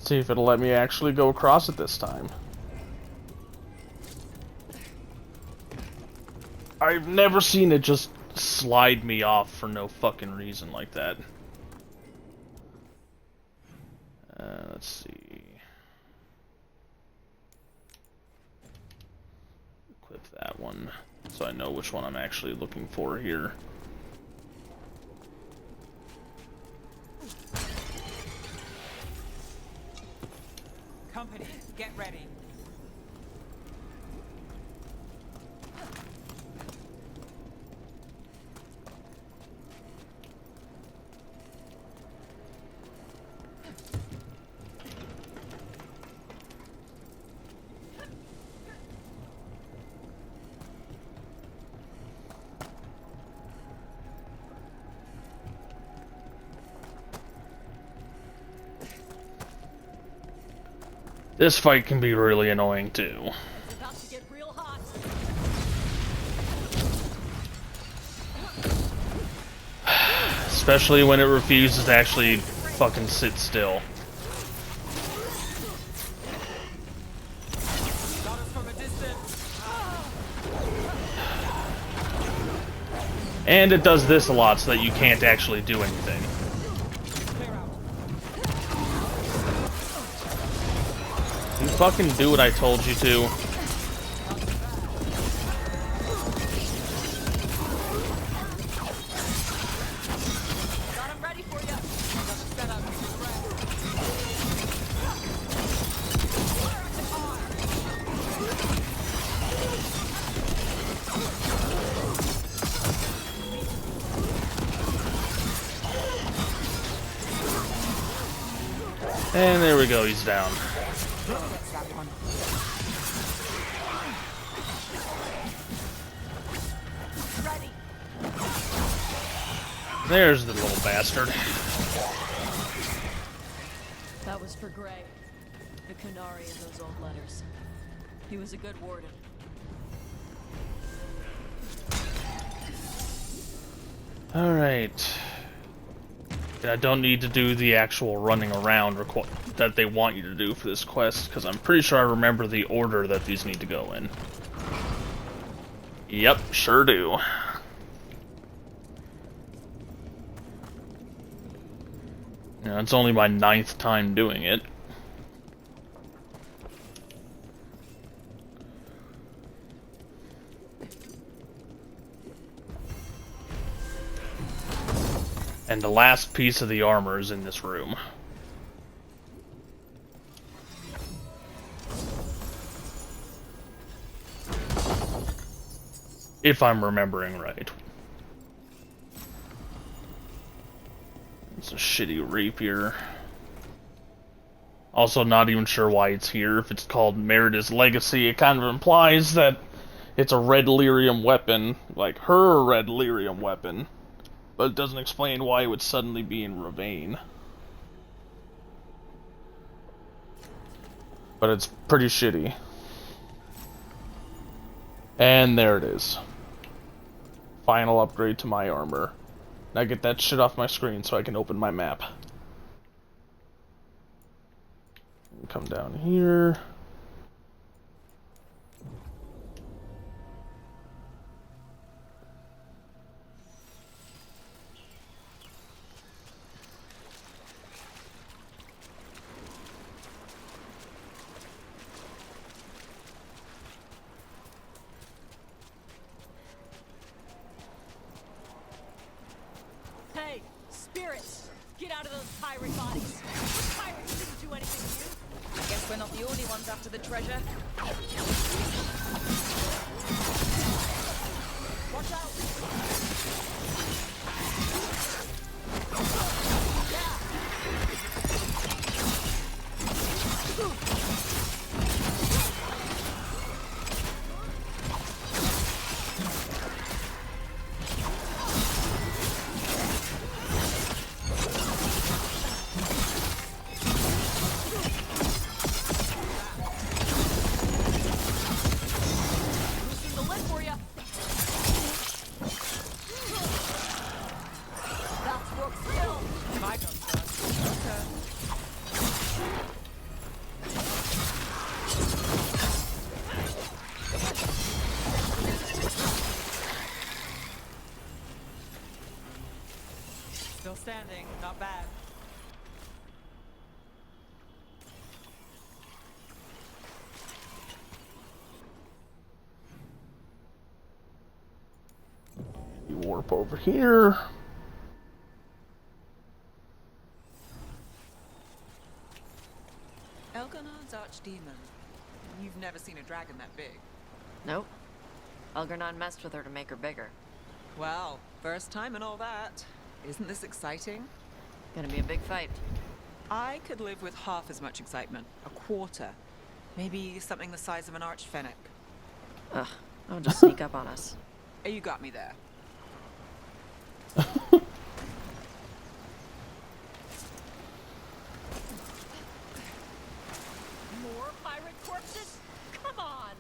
See if it'll let me actually go across it this time. I've never seen it just slide me off for no fucking reason like that. Let's see. Equip that one so I know which one I'm actually looking for here. Company, get ready. This fight can be really annoying too. It's about to get real hot. Especially when it refuses to actually fucking sit still. And it does this a lot so that you can't actually do anything. You fucking do what I told you to. And there we go, he's down. There's the little bastard. That was for Gray. The Kunari in those old letters. He was a good warden. Alright. I don't need to do the actual running around that they want you to do for this quest, because I'm pretty sure I remember the order that these need to go in. Yep, sure do. Yeah, it's only my 9th time doing it. And the last piece of the armor is in this room. If I'm remembering right. It's a shitty rapier. Also not even sure why it's here. If it's called Merida's Legacy, it kind of implies that it's a red lyrium weapon. Like her red lyrium weapon. But it doesn't explain why it would suddenly be in Ravane. But it's pretty shitty. And there it is. Final upgrade to my armor. Now get that shit off my screen so I can open my map. Come down here. Hey, spirits! Get out of those pirate bodies! Those pirates didn't do anything to you! I guess we're not the only ones after the treasure. Watch out! Loosen the lid for ya! That's work still! My gun's done. Okay. Still standing, not bad. You warp over here. Elgonard's archdemon. You've never seen a dragon that big. Nope. Algernon messed with her to make her bigger. Well, first time and all that. Isn't this exciting? Gonna be a big fight. I could live with half as much excitement. A quarter. Maybe something the size of an archfennec. Ugh, don't just sneak up on us. You got me there. More pirate corpses? Come on!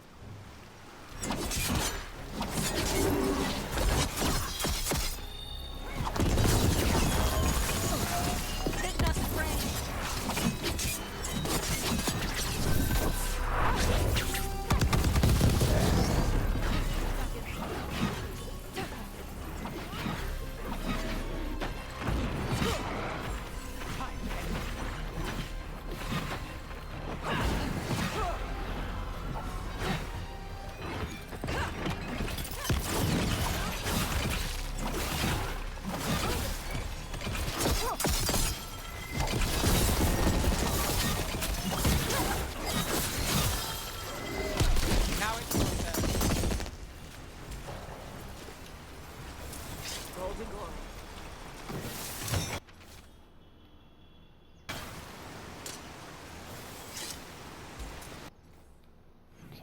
Hitting us in range.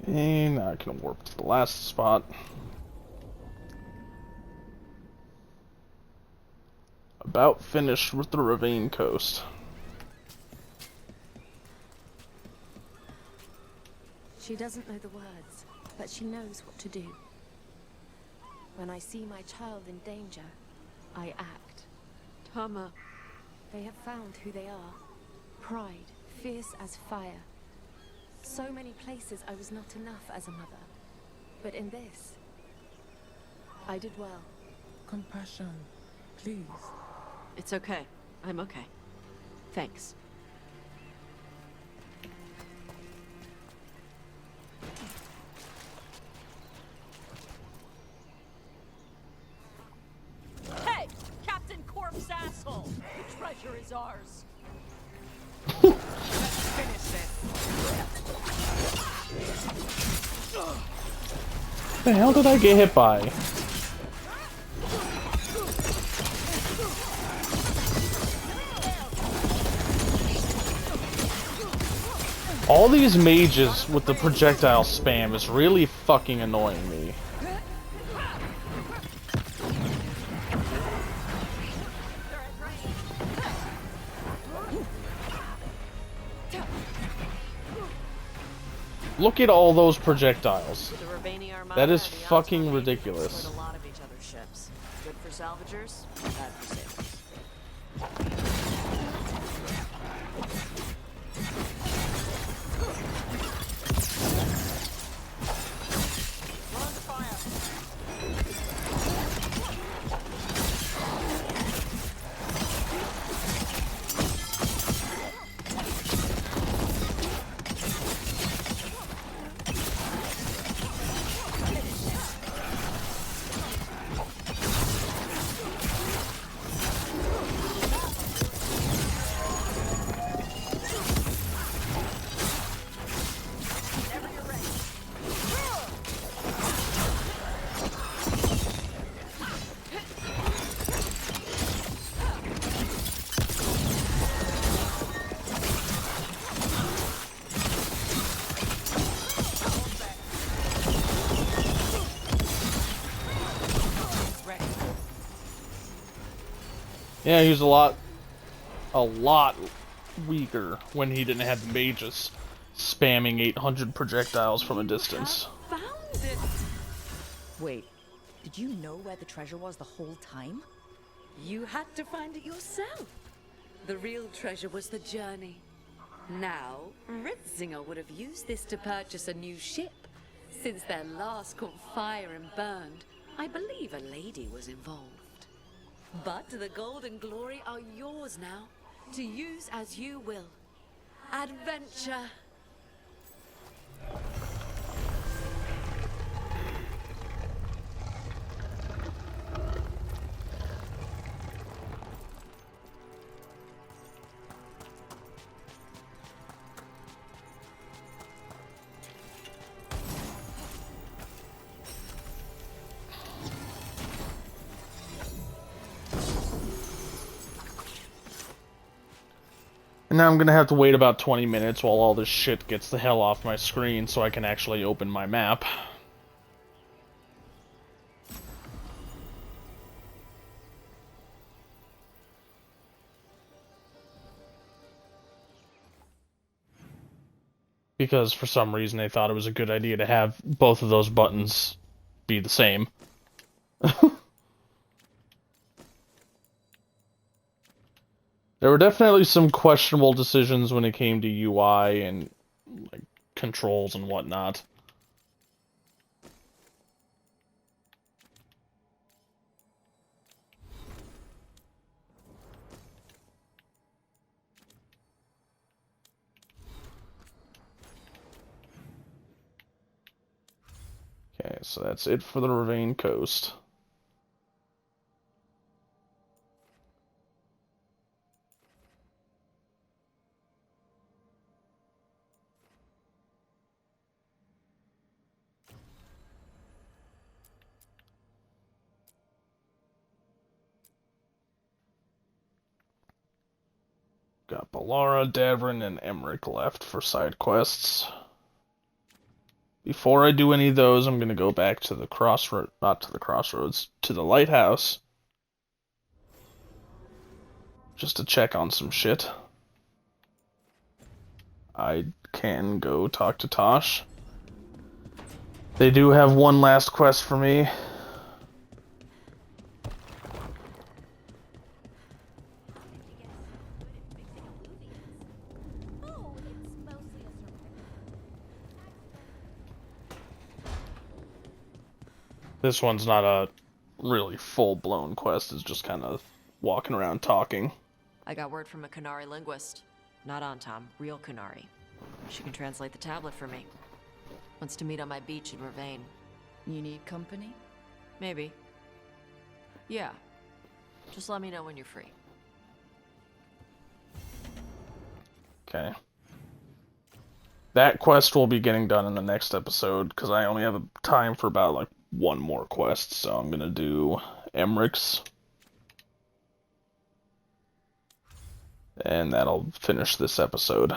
Okay, now I can warp to the last spot. About finished with the Ravine coast. She doesn't know the words, but she knows what to do. When I see my child in danger, I act. Tama. They have found who they are. Pride, fierce as fire. So many places I was not enough as a mother. But in this, I did well. Compassion, please. It's okay. I'm okay. Thanks. Hey! Captain Corpse asshole! The treasure is ours. Let's finish this. The hell did I get hit by? All these mages with the projectile spam is really fucking annoying me. Look at all those projectiles. That is fucking ridiculous. A lot of each other's ships. Good for salvagers, bad for sailors. Yeah, he was a lot weaker when he didn't have the mages spamming 800 projectiles from a distance. Found it! Wait, did you know where the treasure was the whole time? You had to find it yourself. The real treasure was the journey. Now, Ritzinger would have used this to purchase a new ship. Since their last caught fire and burned, I believe a lady was involved. But the gold and glory are yours now, to use as you will. Adventure! And now I'm gonna have to wait about 20 minutes while all this shit gets the hell off my screen so I can actually open my map. Because for some reason they thought it was a good idea to have both of those buttons be the same. There were definitely some questionable decisions when it came to UI and like controls and whatnot. Okay, so that's it for the Ravine Coast. Got Balara, Davrin, and Emmerich left for side quests. Before I do any of those, I'm gonna go back to the crossroads, to the lighthouse. Just to check on some shit. I can go talk to Tosh. They do have one last quest for me. This one's not a really full-blown quest, it's just kind of walking around talking. I got word from a Kunari linguist. Not Antam, real Kunari. She can translate the tablet for me. Wants to meet on my beach in Ravane. You need company? Maybe. Yeah. Just let me know when you're free. Okay. That quest will be getting done in the next episode, because I only have time for about, like, one more quest, so I'm gonna do Emmerich. And that'll finish this episode.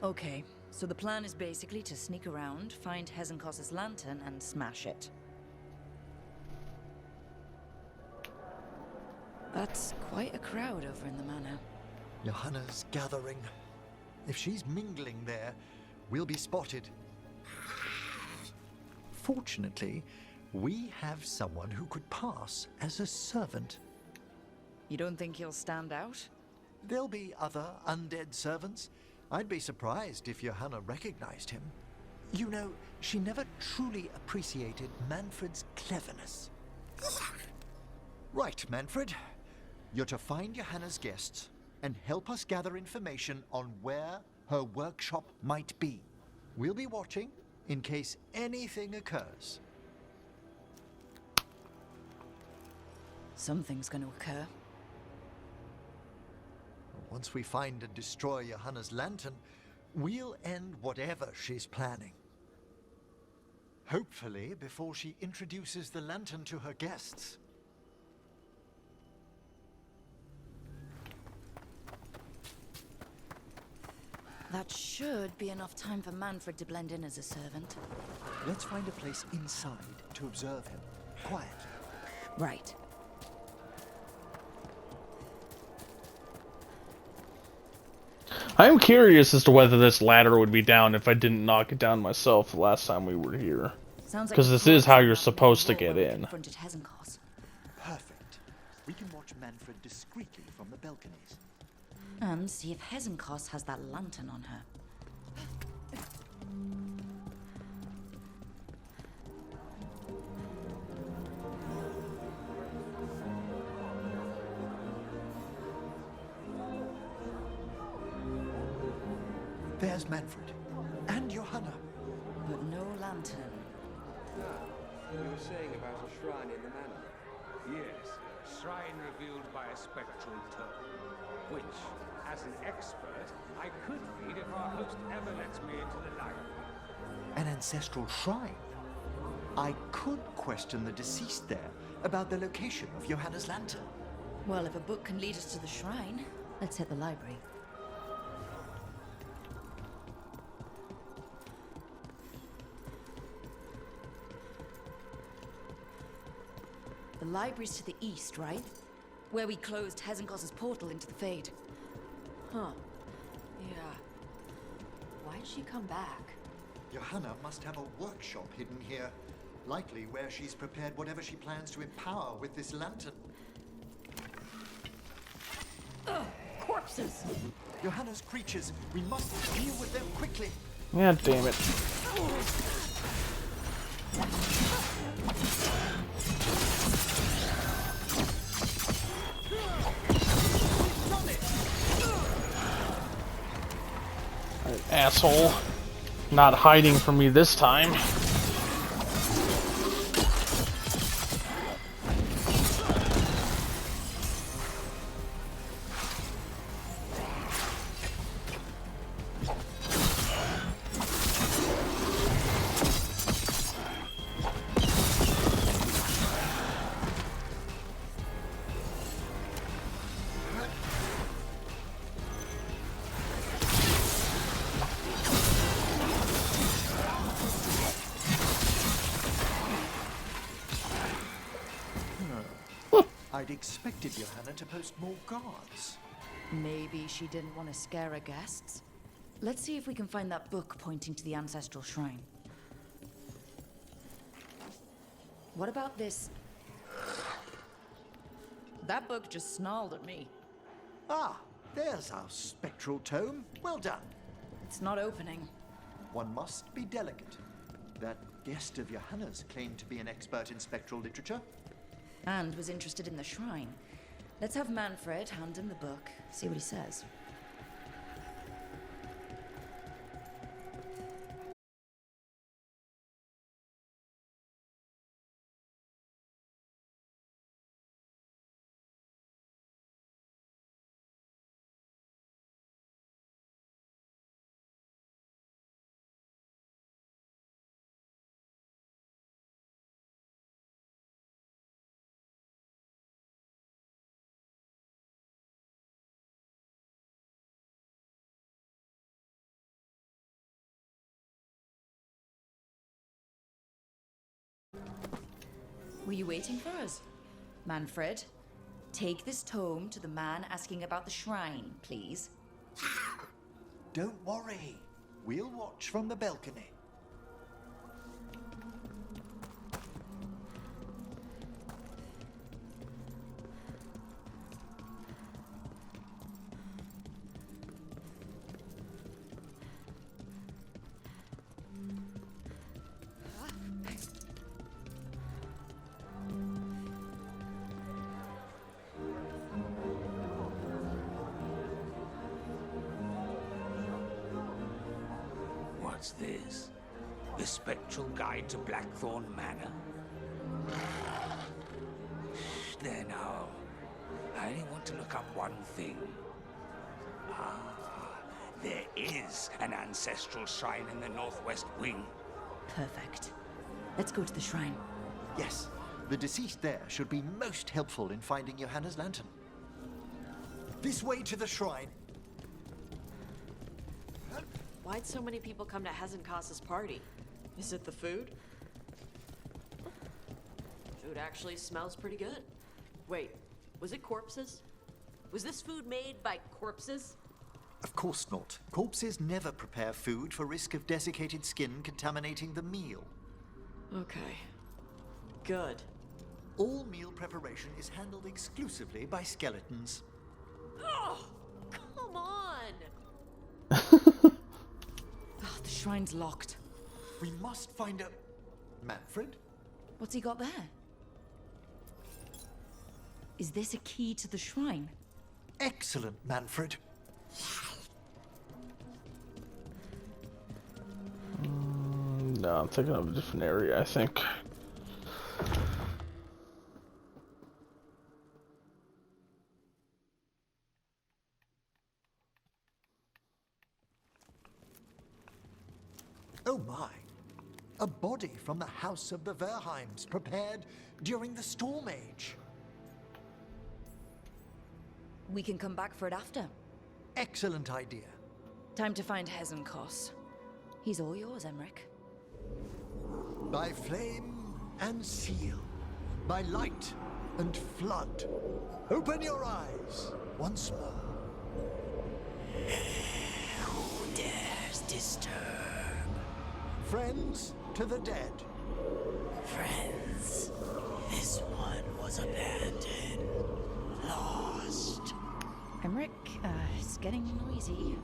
Okay, so the plan is basically to sneak around, find Hezenkos's lantern, and smash it. That's quite a crowd over in the manor. Johanna's gathering. If she's mingling there, we'll be spotted. Fortunately, we have someone who could pass as a servant. You don't think he'll stand out? There'll be other undead servants. I'd be surprised if Johanna recognized him. You know, she never truly appreciated Manfred's cleverness. Right, Manfred. You're to find Johanna's guests and help us gather information on where her workshop might be. We'll be watching in case anything occurs. Something's going to occur. Once we find and destroy Johanna's lantern, we'll end whatever she's planning. Hopefully before she introduces the lantern to her guests. That should be enough time for Manfred to blend in as a servant. Let's find a place inside to observe him, quietly. Right. I'm curious as to whether this ladder would be down if I didn't knock it down myself the last time we were here. Because this is how you're supposed to get in. Perfect. We can watch Manfred discreetly from the balconies. And see if Hezenkos has that lantern on her. There's Manfred. And Johanna. But no lantern. You were saying about a shrine in the manor? Yes, a shrine revealed by a spectral tome, which, as an expert, I could read if our host ever lets me into the library. An ancestral shrine? I could question the deceased there about the location of Johanna's lantern. Well, if a book can lead us to the shrine, let's hit the library. The library's to the east, right? Where we closed Hezenkos's portal into the Fade. Huh. Yeah. Why'd she come back? Johanna must have a workshop hidden here. Likely where she's prepared whatever she plans to empower with this lantern. Ugh, corpses! Johanna's creatures. We must deal with them quickly. God damn it. Asshole. Not hiding from me this time. I'd expected Johanna to post more guards. Maybe she didn't want to scare her guests. Let's see if we can find that book pointing to the ancestral shrine. What about this? That book just snarled at me. Ah, there's our spectral tome. Well done. It's not opening. One must be delicate. That guest of Johanna's claimed to be an expert in spectral literature. And was interested in the shrine. Let's have Manfred hand him the book, see what he says. Were you waiting for us? Manfred, take this tome to the man asking about the shrine, please. Don't worry. We'll watch from the balcony. What's this? The Spectral Guide to Blackthorn Manor? Shh, there now. I only want to look up one thing. Ah, there is an ancestral shrine in the northwest wing. Perfect. Let's go to the shrine. Yes, the deceased there should be most helpful in finding Johanna's lantern. This way to the shrine. Why'd so many people come to Hezenkos's party? Is it the food? Food actually smells pretty good. Wait, was it corpses? Was this food made by corpses? Of course not. Corpses never prepare food for risk of desiccated skin contaminating the meal. Okay. Good. All meal preparation is handled exclusively by skeletons. Oh, come on! Oh, the shrine's locked. We must find a... Manfred? What's he got there? Is this a key to the shrine? Excellent, Manfred. No, I'm thinking of a different area, I think. Oh my. A body from the House of the Verheims, prepared during the Storm Age. We can come back for it after. Excellent idea. Time to find Hezenkos. He's all yours, Emmerich. By flame and seal, by light and flood, open your eyes once more. Who dares disturb? Friends to the dead. Friends, this one was abandoned, lost. Emmerich, it's getting noisy.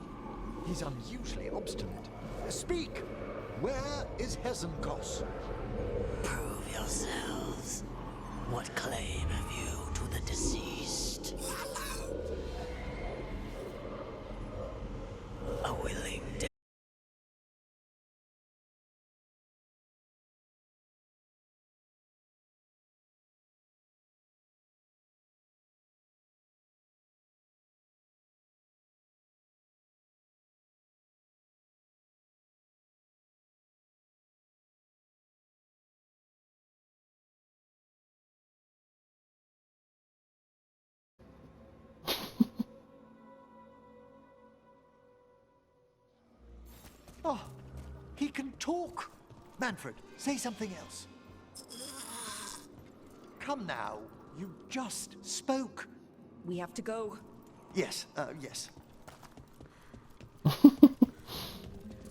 He's unusually obstinate. Speak! Where is Hezenkos? Prove yourselves. What claim have you to the deceased? A willing death. Oh, he can talk. Manfred, say something else. Come now. You just spoke. We have to go. Yes, yes.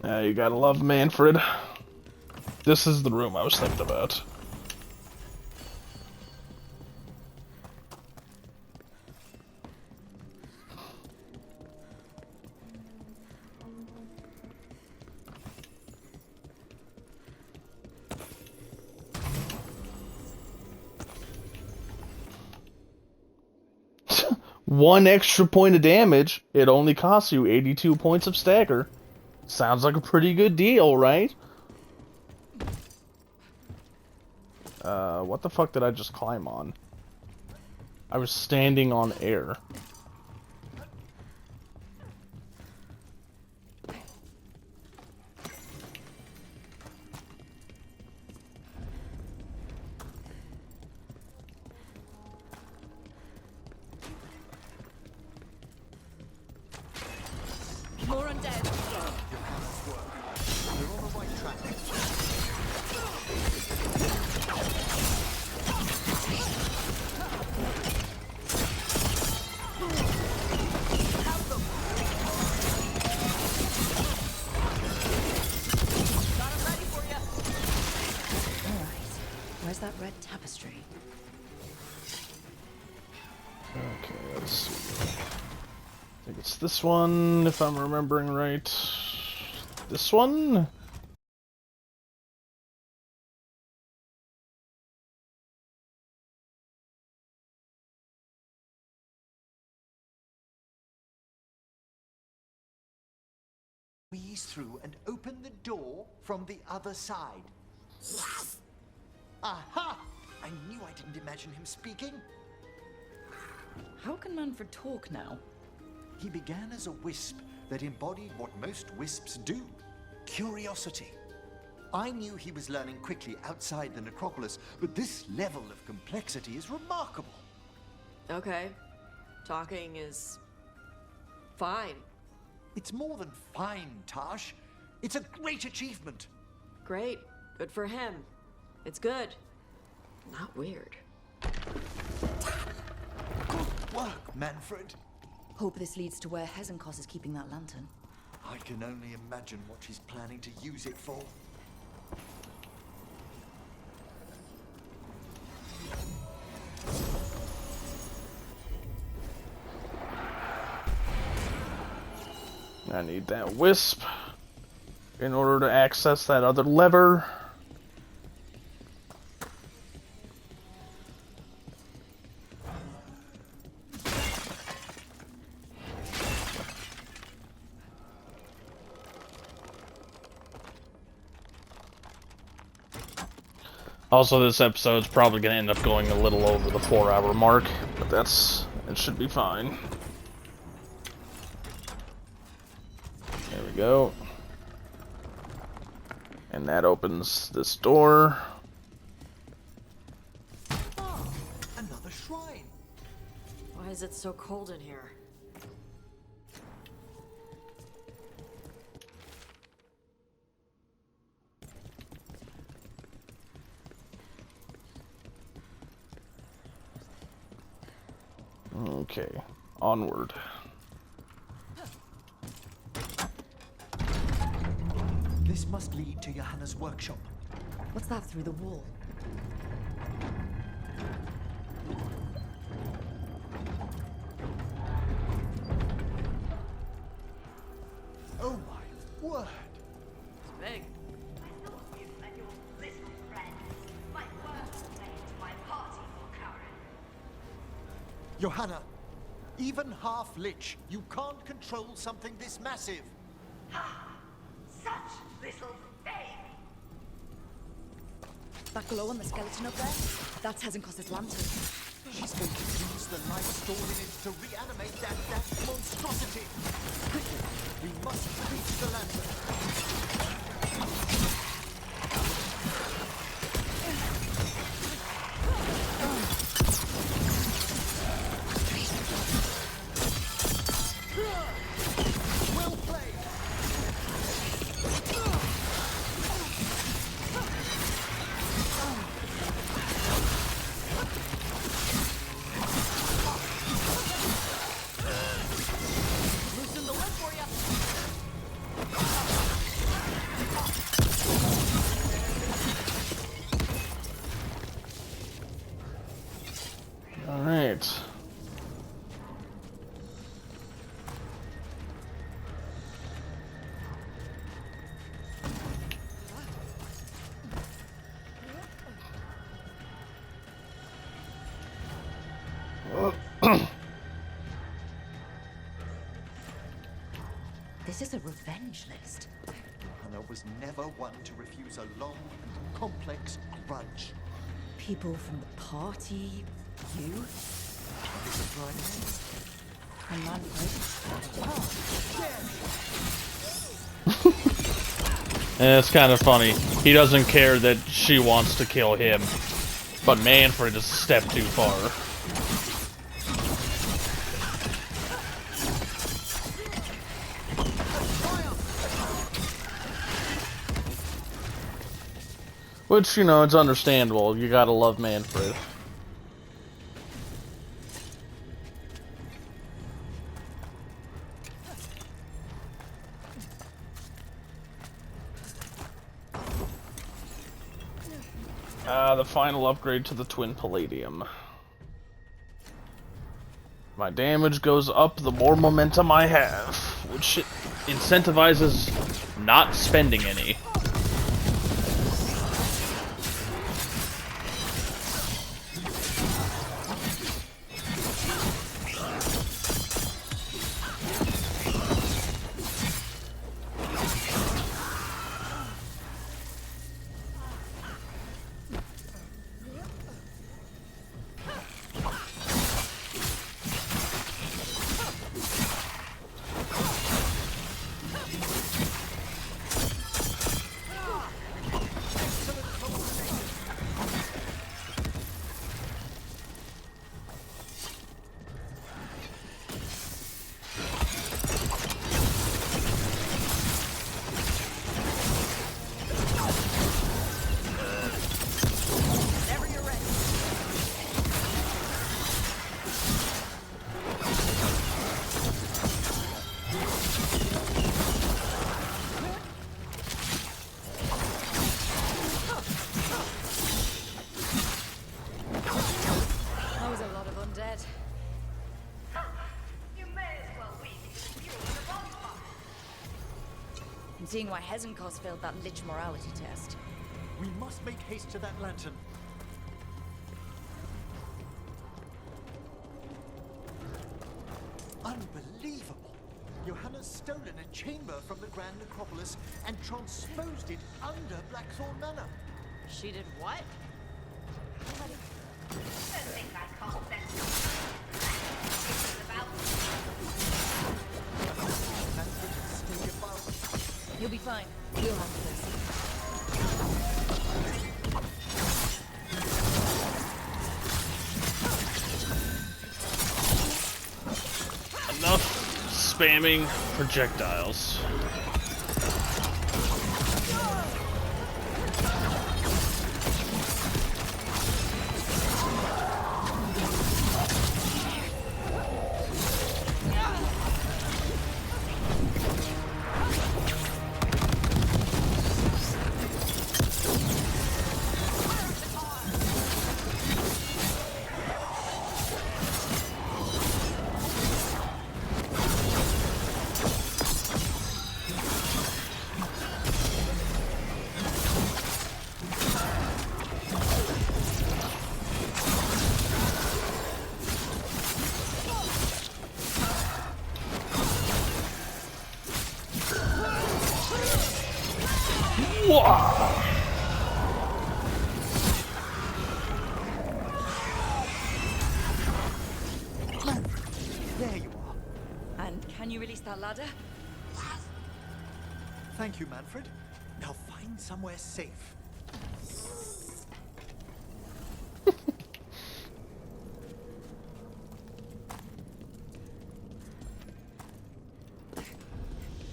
You gotta love Manfred. This is the room I was thinking about. One extra point of damage, it only costs you 82 points of stagger. Sounds like a pretty good deal, right? What the fuck did I just climb on? I was standing on air. More undead. You're on the right track. Where's that red tapestry? Okay, let's see. I think it's this one, if I'm remembering right. This one? Squeeze through and open the door from the other side. Aha! I knew I didn't imagine him speaking. How can Manfred talk now? He began as a wisp that embodied what most wisps do. Curiosity. I knew he was learning quickly outside the necropolis, but this level of complexity is remarkable. Okay. Talking is... fine. It's more than fine, Tash. It's a great achievement. Great. Good for him. It's good. Not weird. Good work, Manfred. Hope this leads to where Hezenkos is keeping that lantern. I can only imagine what she's planning to use it for. I need that wisp in order to access that other lever. Also, this episode's probably going to end up going a little over the 4-hour mark, but it should be fine. There we go. And that opens this door. Ah, another shrine. Why is it so cold in here? Okay, onward. This must lead to Johanna's workshop. What's that through the wall? Oh my word! It's big. Johanna, even half-lich, you can't control something this massive. Such little thing! That glow on the skeleton up there? That's Hezenkos' lantern. She's going to use the life stored in it to reanimate that monstrosity. Quickly, we must reach the lantern. Well played. This is a revenge list. Hannah was never one to refuse a long and complex grudge. People from the party, you, and And it's kind of funny. He doesn't care that she wants to kill him, but Manfred is a step too far. Which, you know, it's understandable. You gotta love Manfred. The final upgrade to the Twin Palladium. My damage goes up the more momentum I have, which incentivizes not spending any. I'm seeing why Hezenkos failed that Lich morality test. We must make haste to that lantern. Unbelievable! Johanna's stolen a chamber from the Grand Necropolis and transposed it under Blackthorn Manor. She did what? You'll be fine. We'll handle this. Enough spamming projectiles. There you are. And can you release that ladder? Thank you, Manfred. Now find somewhere safe.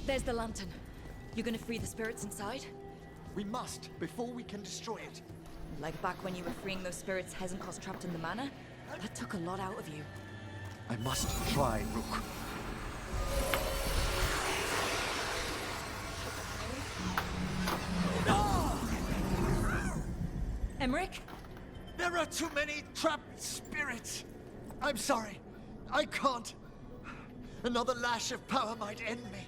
There's the lantern. You gonna free the spirits inside? We must, before we can destroy it. Like back when you were freeing those spirits Hezenkos trapped in the manor? That took a lot out of you. I must try, Rook. Emmerich? There are too many trapped spirits. I'm sorry. I can't. Another lash of power might end me.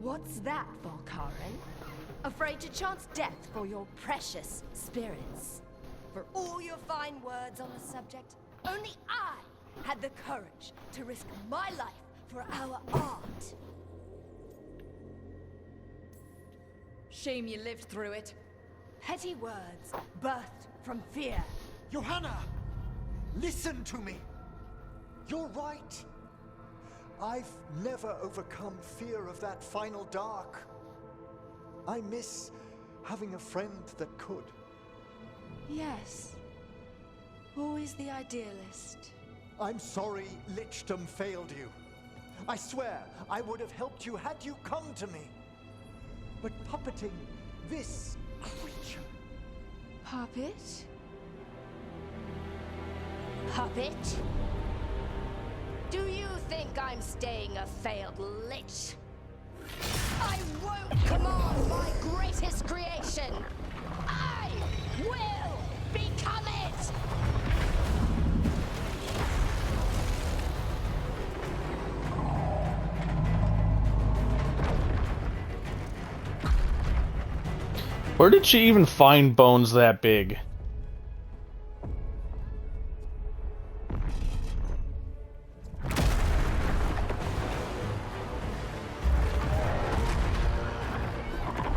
What's that, Volkaren? Afraid to chance death for your precious spirits? For all your fine words on the subject, only I had the courage to risk my life for our art. Shame you lived through it. Petty words birthed from fear. Johanna! Listen to me! You're right. I've never overcome fear of that final dark. I miss having a friend that could. Yes. Always the idealist. I'm sorry Lichdom failed you. I swear I would have helped you had you come to me. But puppeting this creature... Puppet? Puppet? Do you think I'm staying a failed lich? I won't command my greatest creation! I will become it! Where did she even find bones that big?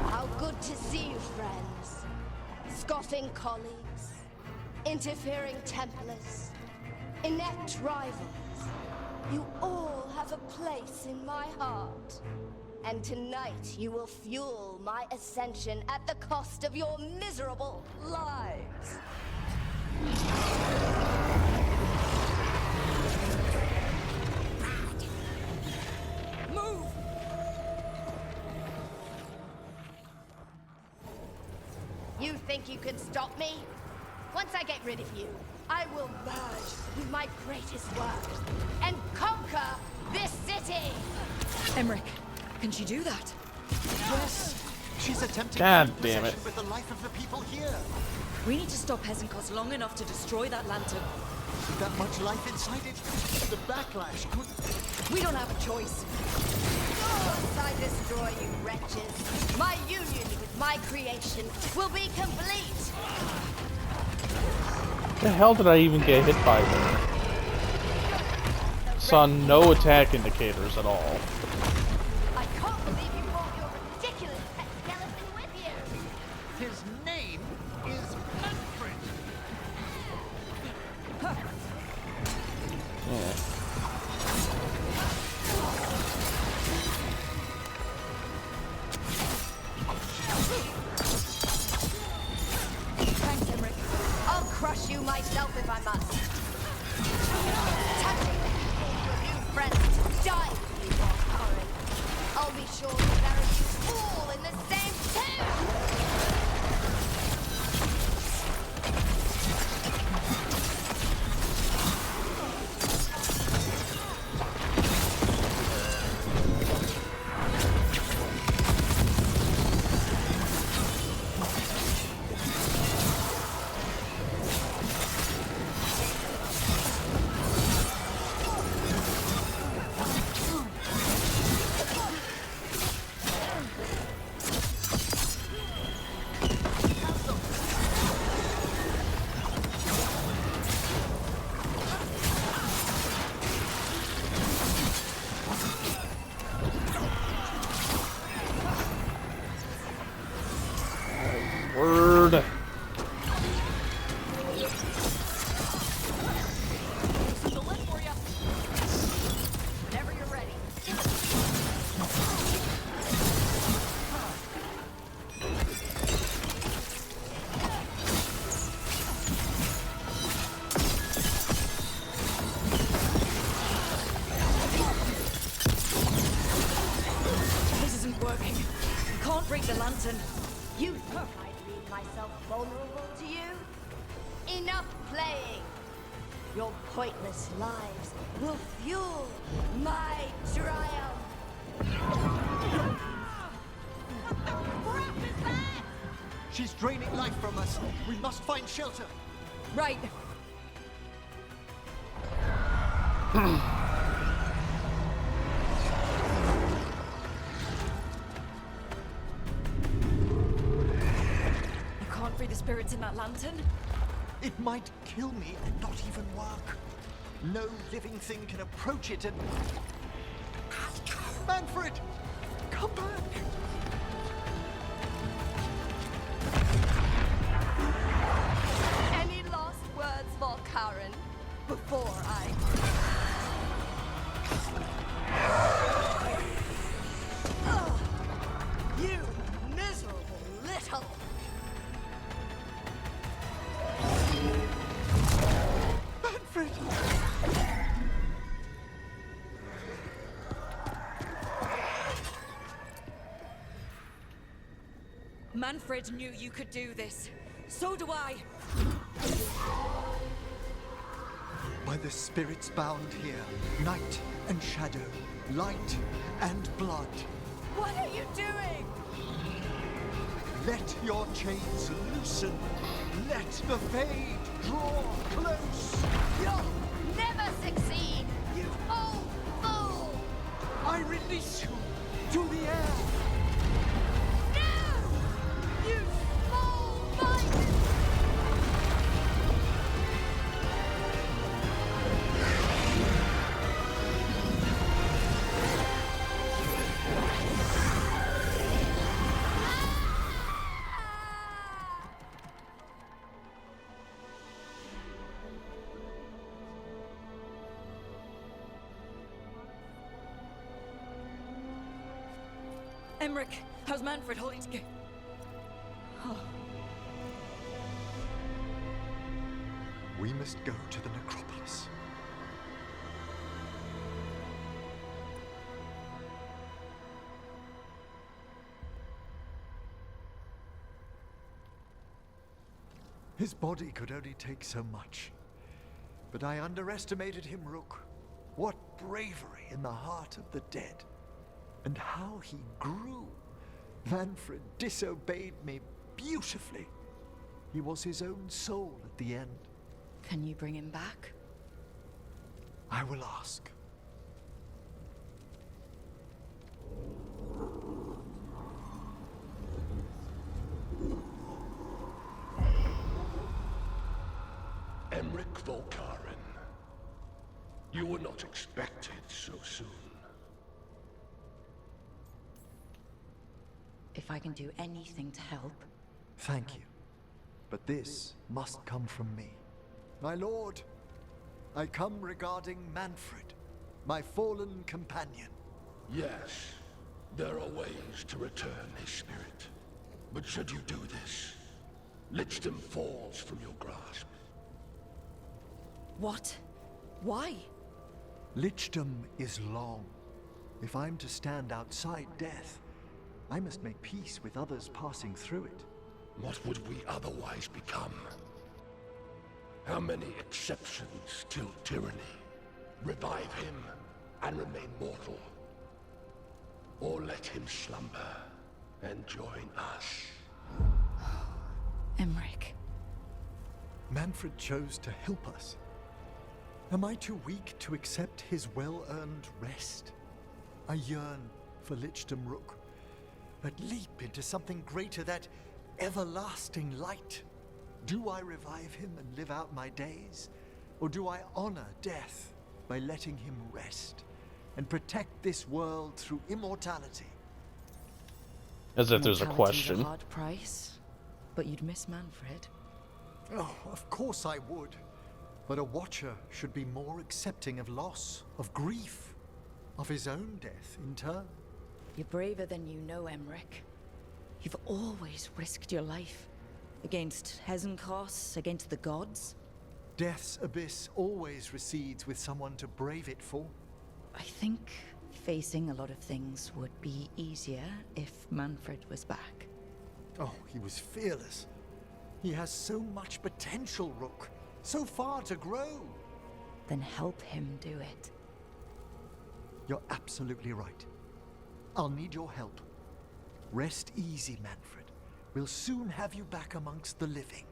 How good to see you, friends. Scoffing colleagues, interfering Templars, inept rivals. You all have a place in my heart. And tonight you will fuel my ascension at the cost of your miserable lives. Move! You think you can stop me? Once I get rid of you, I will merge with my greatest work and conquer this city! Emmerich, can she do that? Yes! She's attempting God to damn it. with the life of the people here. We need to stop Hesenkos long enough to destroy that lantern. With that much life inside it, the backlash could... We don't have a choice. Once I destroy you wretches, my union with my creation will be complete! The hell did I even get hit by there? Saw no attack indicators at all. I can't believe you brought your ridiculous pet skeleton with you! His name is Manfred! Thanks, Emmerich. I'll crush you myself if I must. Touching the hand of your new friends to die with you, Lord Corin. I'll be sure to bury you all in the same tomb! Word. Whenever you're ready. This isn't working. We can't break the lantern. You think I'd leave myself vulnerable to you? Enough playing! Your pointless lives will fuel my triumph! What the crap is that? She's draining life from us. We must find shelter. Right. spirits in that lantern? It might kill me and not even work. No living thing can approach it and... Manfred! Come back! Any last words, Volkaren, before I... Ugh, you miserable little... Manfred! Manfred knew you could do this. So do I. By the spirits bound here, night and shadow, light and blood. What are you doing? Let your chains loosen. Let the fade draw close. You'll never succeed, you old fool! I release you to the air. No! You small-minded... Emmerich, how's Manfred holding together? Oh. We must go to the necropolis. His body could only take so much. But I underestimated him, Rook. What bravery in the heart of the dead. And how he grew. Manfred disobeyed me beautifully. He was his own soul at the end. Can you bring him back? I will ask. Emmerich Volkaren, you were not expected so soon. If I can do anything to help... Thank you. But this must come from me. My lord, I come regarding Manfred, my fallen companion. Yes, there are ways to return his spirit. But should you do this, Lichdom falls from your grasp. What? Why? Lichdom is long. If I'm to stand outside death, I must make peace with others passing through it. What would we otherwise become? How many exceptions till tyranny? Revive him and remain mortal. Or let him slumber and join us. Emmerich. Manfred chose to help us. Am I too weak to accept his well-earned rest? I yearn for Lichdom Rook. But leap into something greater, that everlasting light. Do I revive him and live out my days? Or do I honor death by letting him rest and protect this world through immortality? As if there's a question. A hard price, but you'd miss Manfred. Oh, of course I would. But a Watcher should be more accepting of loss, of grief, of his own death in turn. You're braver than you know, Emmerich. You've always risked your life. Against Hesenkos, against the gods. Death's abyss always recedes with someone to brave it for. I think facing a lot of things would be easier if Manfred was back. Oh, he was fearless. He has so much potential, Rook. So far to grow. Then help him do it. You're absolutely right. I'll need your help. Rest easy, Manfred. We'll soon have you back amongst the living.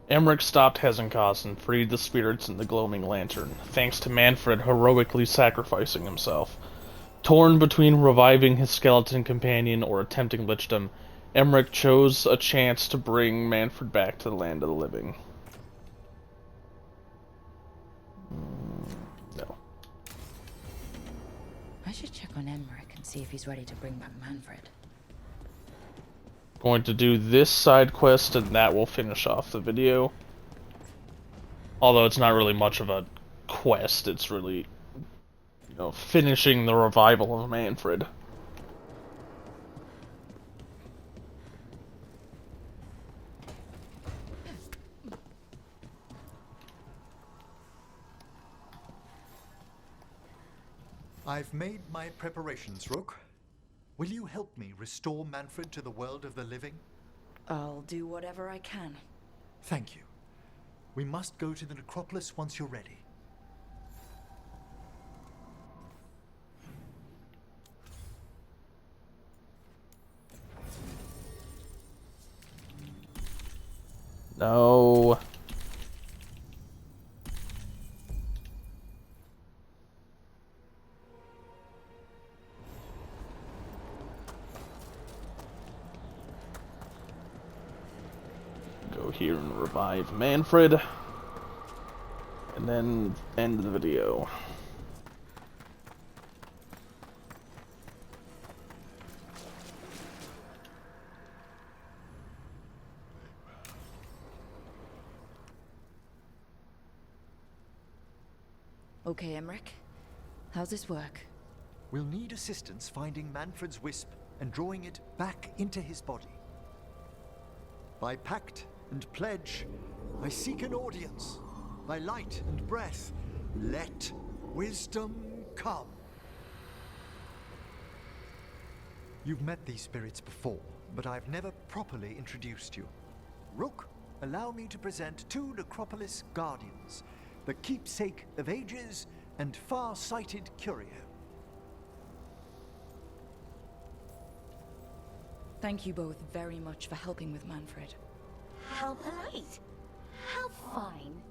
Emmerich stopped Hezenkos and freed the spirits in the glowing lantern, thanks to Manfred heroically sacrificing himself. Torn between reviving his skeleton companion or attempting lichdom, Emmerich chose a chance to bring Manfred back to the land of the living. No. I should check on Emmerich and see if he's ready to bring back Manfred. Going to do this side quest and that will finish off the video. Although it's not really much of a quest, it's really, you know, finishing the revival of Manfred. I've made my preparations, Rook. Will you help me restore Manfred to the world of the living? I'll do whatever I can. Thank you. We must go to the necropolis once you're ready. No. Go here and revive Manfred. And then end the video. Okay, Emmerich. How's this work? We'll need assistance finding Manfred's wisp and drawing it back into his body. By pact and pledge, I seek an audience. By light and breath, let wisdom come. You've met these spirits before, but I've never properly introduced you. Rook, allow me to present two Necropolis Guardians, the keepsake of ages and far-sighted curio. Thank you both very much for helping with Manfred. How polite. How fine.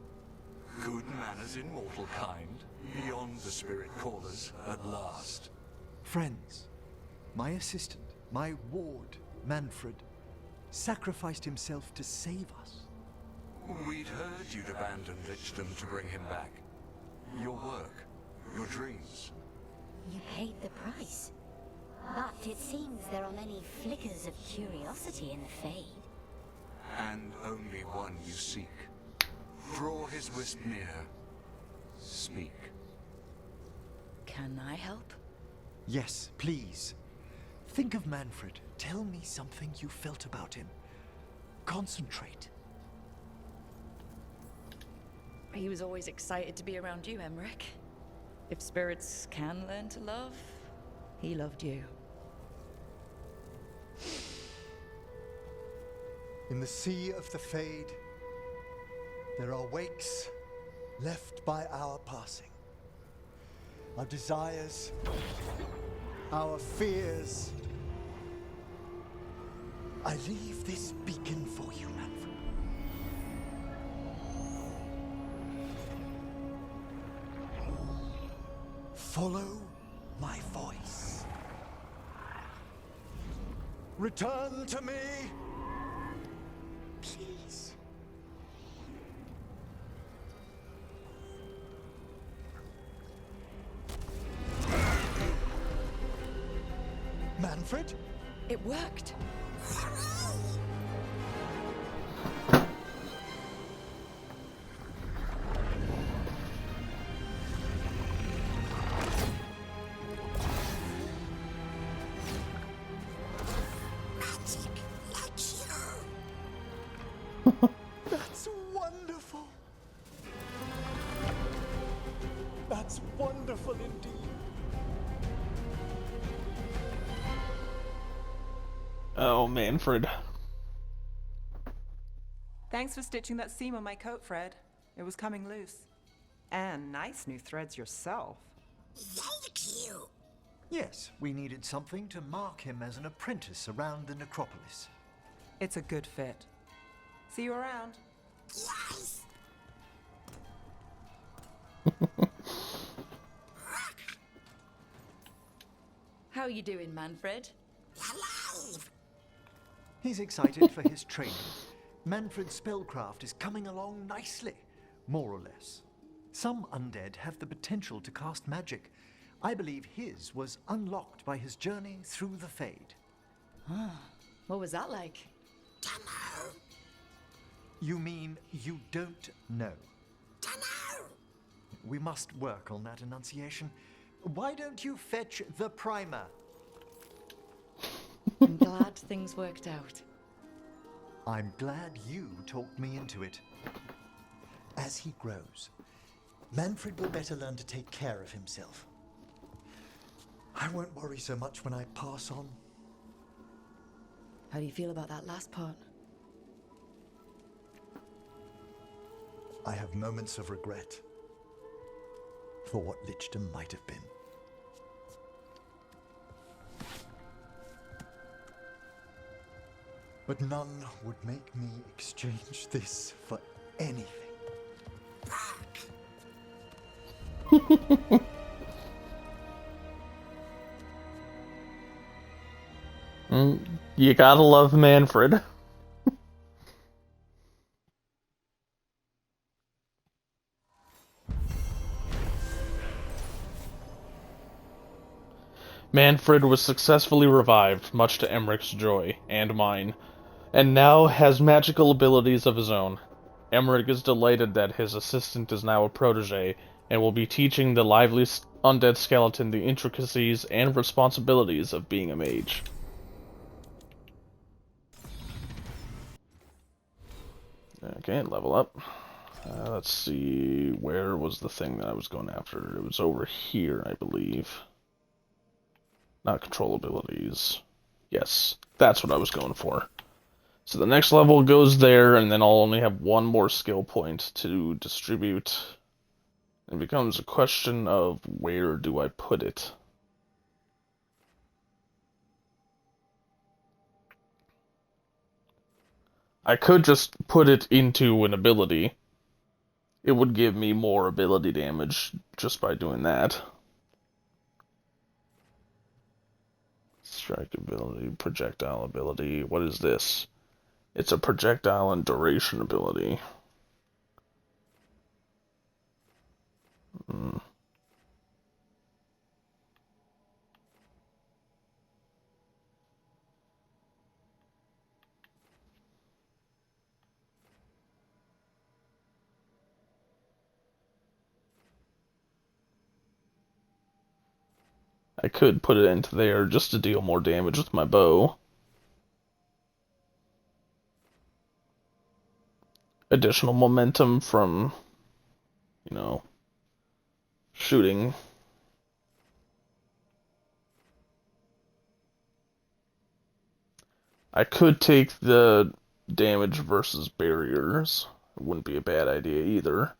Good manners in mortal kind, beyond the spirit callers at last. Friends, my assistant, my ward, Manfred, sacrificed himself to save us. We'd heard you'd abandoned lichdom to bring him back. Your work, your dreams. You paid the price. But it seems there are many flickers of curiosity in the Fade. And only one you seek. Draw his wisp near. Speak. Can I help? Yes, please. Think of Manfred. Tell me something you felt about him. Concentrate. He was always excited to be around you, Emmerich. If spirits can learn to love, he loved you. In the sea of the Fade, there are wakes left by our passing. Our desires, our fears. I leave this beacon for you, Manfred. Follow my voice. Return to me. Please. Manfred? It worked. That's wonderful. That's wonderful indeed. Oh, Manfred. Thanks for stitching that seam on my coat, Fred. It was coming loose. And nice new threads yourself. Thank you. Yes, we needed something to mark him as an apprentice around the necropolis. It's a good fit. See you around. Yeah. How you doing, Manfred? He's excited for his training. Manfred's spellcraft is coming along nicely, more or less. Some undead have the potential to cast magic. I believe his was unlocked by his journey through the Fade. Ah, what was that like? You mean you don't know? We must work on that enunciation. Why don't you fetch the primer? I'm glad things worked out. I'm glad you talked me into it. As he grows, Manfred will better learn to take care of himself. I won't worry so much when I pass on. How do you feel about that last part? I have moments of regret for what Lichdom might have been. But none would make me exchange this for anything. You gotta love Manfred. Manfred was successfully revived, much to Emmerich's joy, and mine, and now has magical abilities of his own. Emmerich is delighted that his assistant is now a protege, and will be teaching the lively undead skeleton the intricacies and responsibilities of being a mage. Okay, level up. Let's see, where was the thing that I was going after? It was over here, I believe. Not control abilities. Yes, that's what I was going for. So the next level goes there, and then I'll only have one more skill point to distribute. It becomes a question of where do I put it? I could just put it into an ability. It would give me more ability damage just by doing that. Strike ability, projectile ability. What is this? It's a projectile and duration ability. I could put it into there just to deal more damage with my bow. Additional momentum from, you know, shooting. I could take the damage versus barriers. It wouldn't be a bad idea either.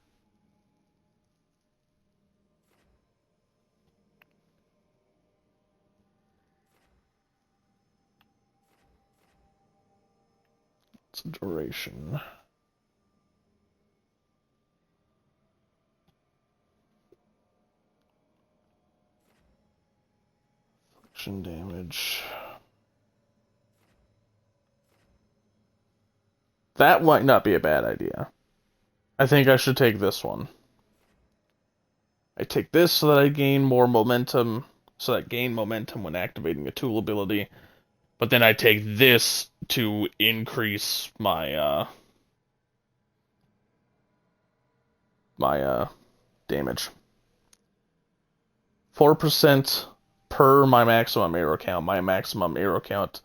It's a duration. Affliction damage. That might not be a bad idea. I think I should take this one. I take this so that I gain more momentum, so that I gain momentum when activating a tool ability. But then I take this to increase my damage. 4% per my maximum arrow count. My maximum arrow count,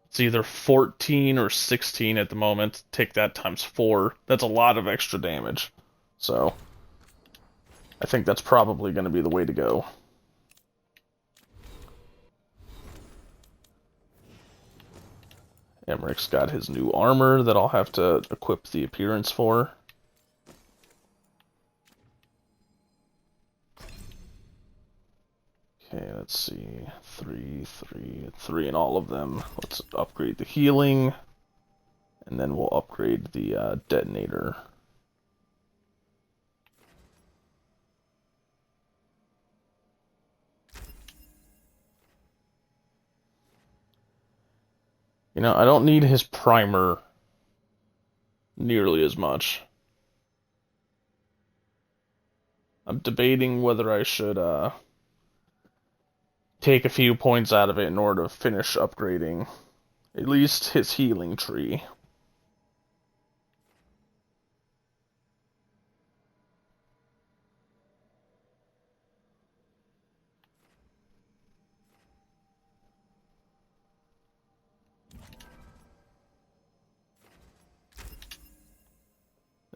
it's either 14 or 16 at the moment. Take that times 4. That's a lot of extra damage. So, I think that's probably going to be the way to go. Emmerich's got his new armor that I'll have to equip the appearance for. Okay, let's see. 3 in all of them. Let's upgrade the healing, and then we'll upgrade the detonator. You know, I don't need his primer nearly as much. I'm debating whether I should take a few points out of it in order to finish upgrading at least his healing tree.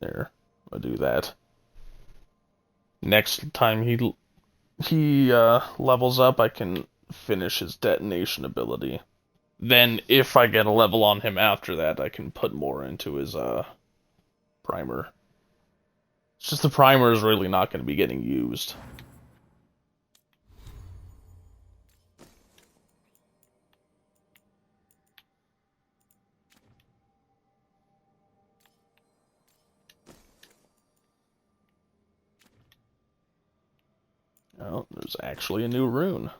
There, I'll do that. Next time he levels up, I can finish his detonation ability. Then, if I get a level on him after that, I can put more into his primer. It's just the primer is really not going to be getting used. Oh, there's actually a new rune.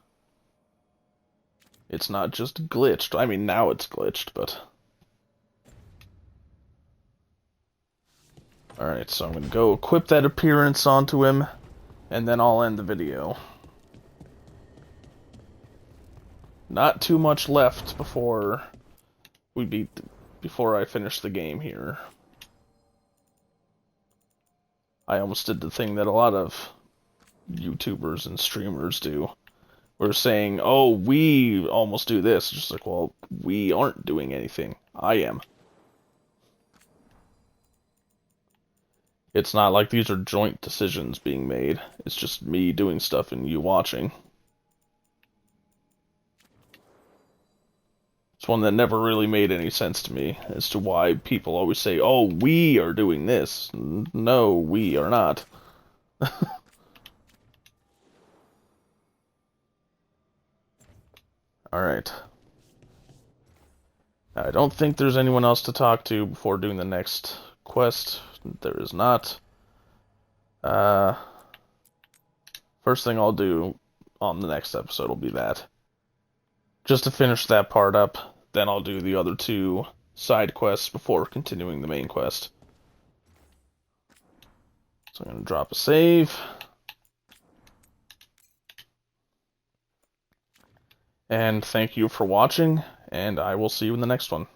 It's not just glitched. I mean, now it's glitched, but... Alright, so I'm going to go equip that appearance onto him, and then I'll end the video. Not too much left before before I finish the game here. I almost did the thing that a lot of YouTubers and streamers do. We're saying, oh, we almost do this. Just like, well, we aren't doing anything. I am. It's not like these are joint decisions being made. It's just me doing stuff and you watching. It's one that never really made any sense to me as to why people always say, oh, we are doing this. No, we are not. Alright. I don't think there's anyone else to talk to before doing the next quest. There is not. First thing I'll do on the next episode will be that. Just to finish that part up, then I'll do the other two side quests before continuing the main quest. So I'm going to drop a save. And thank you for watching, and I will see you in the next one.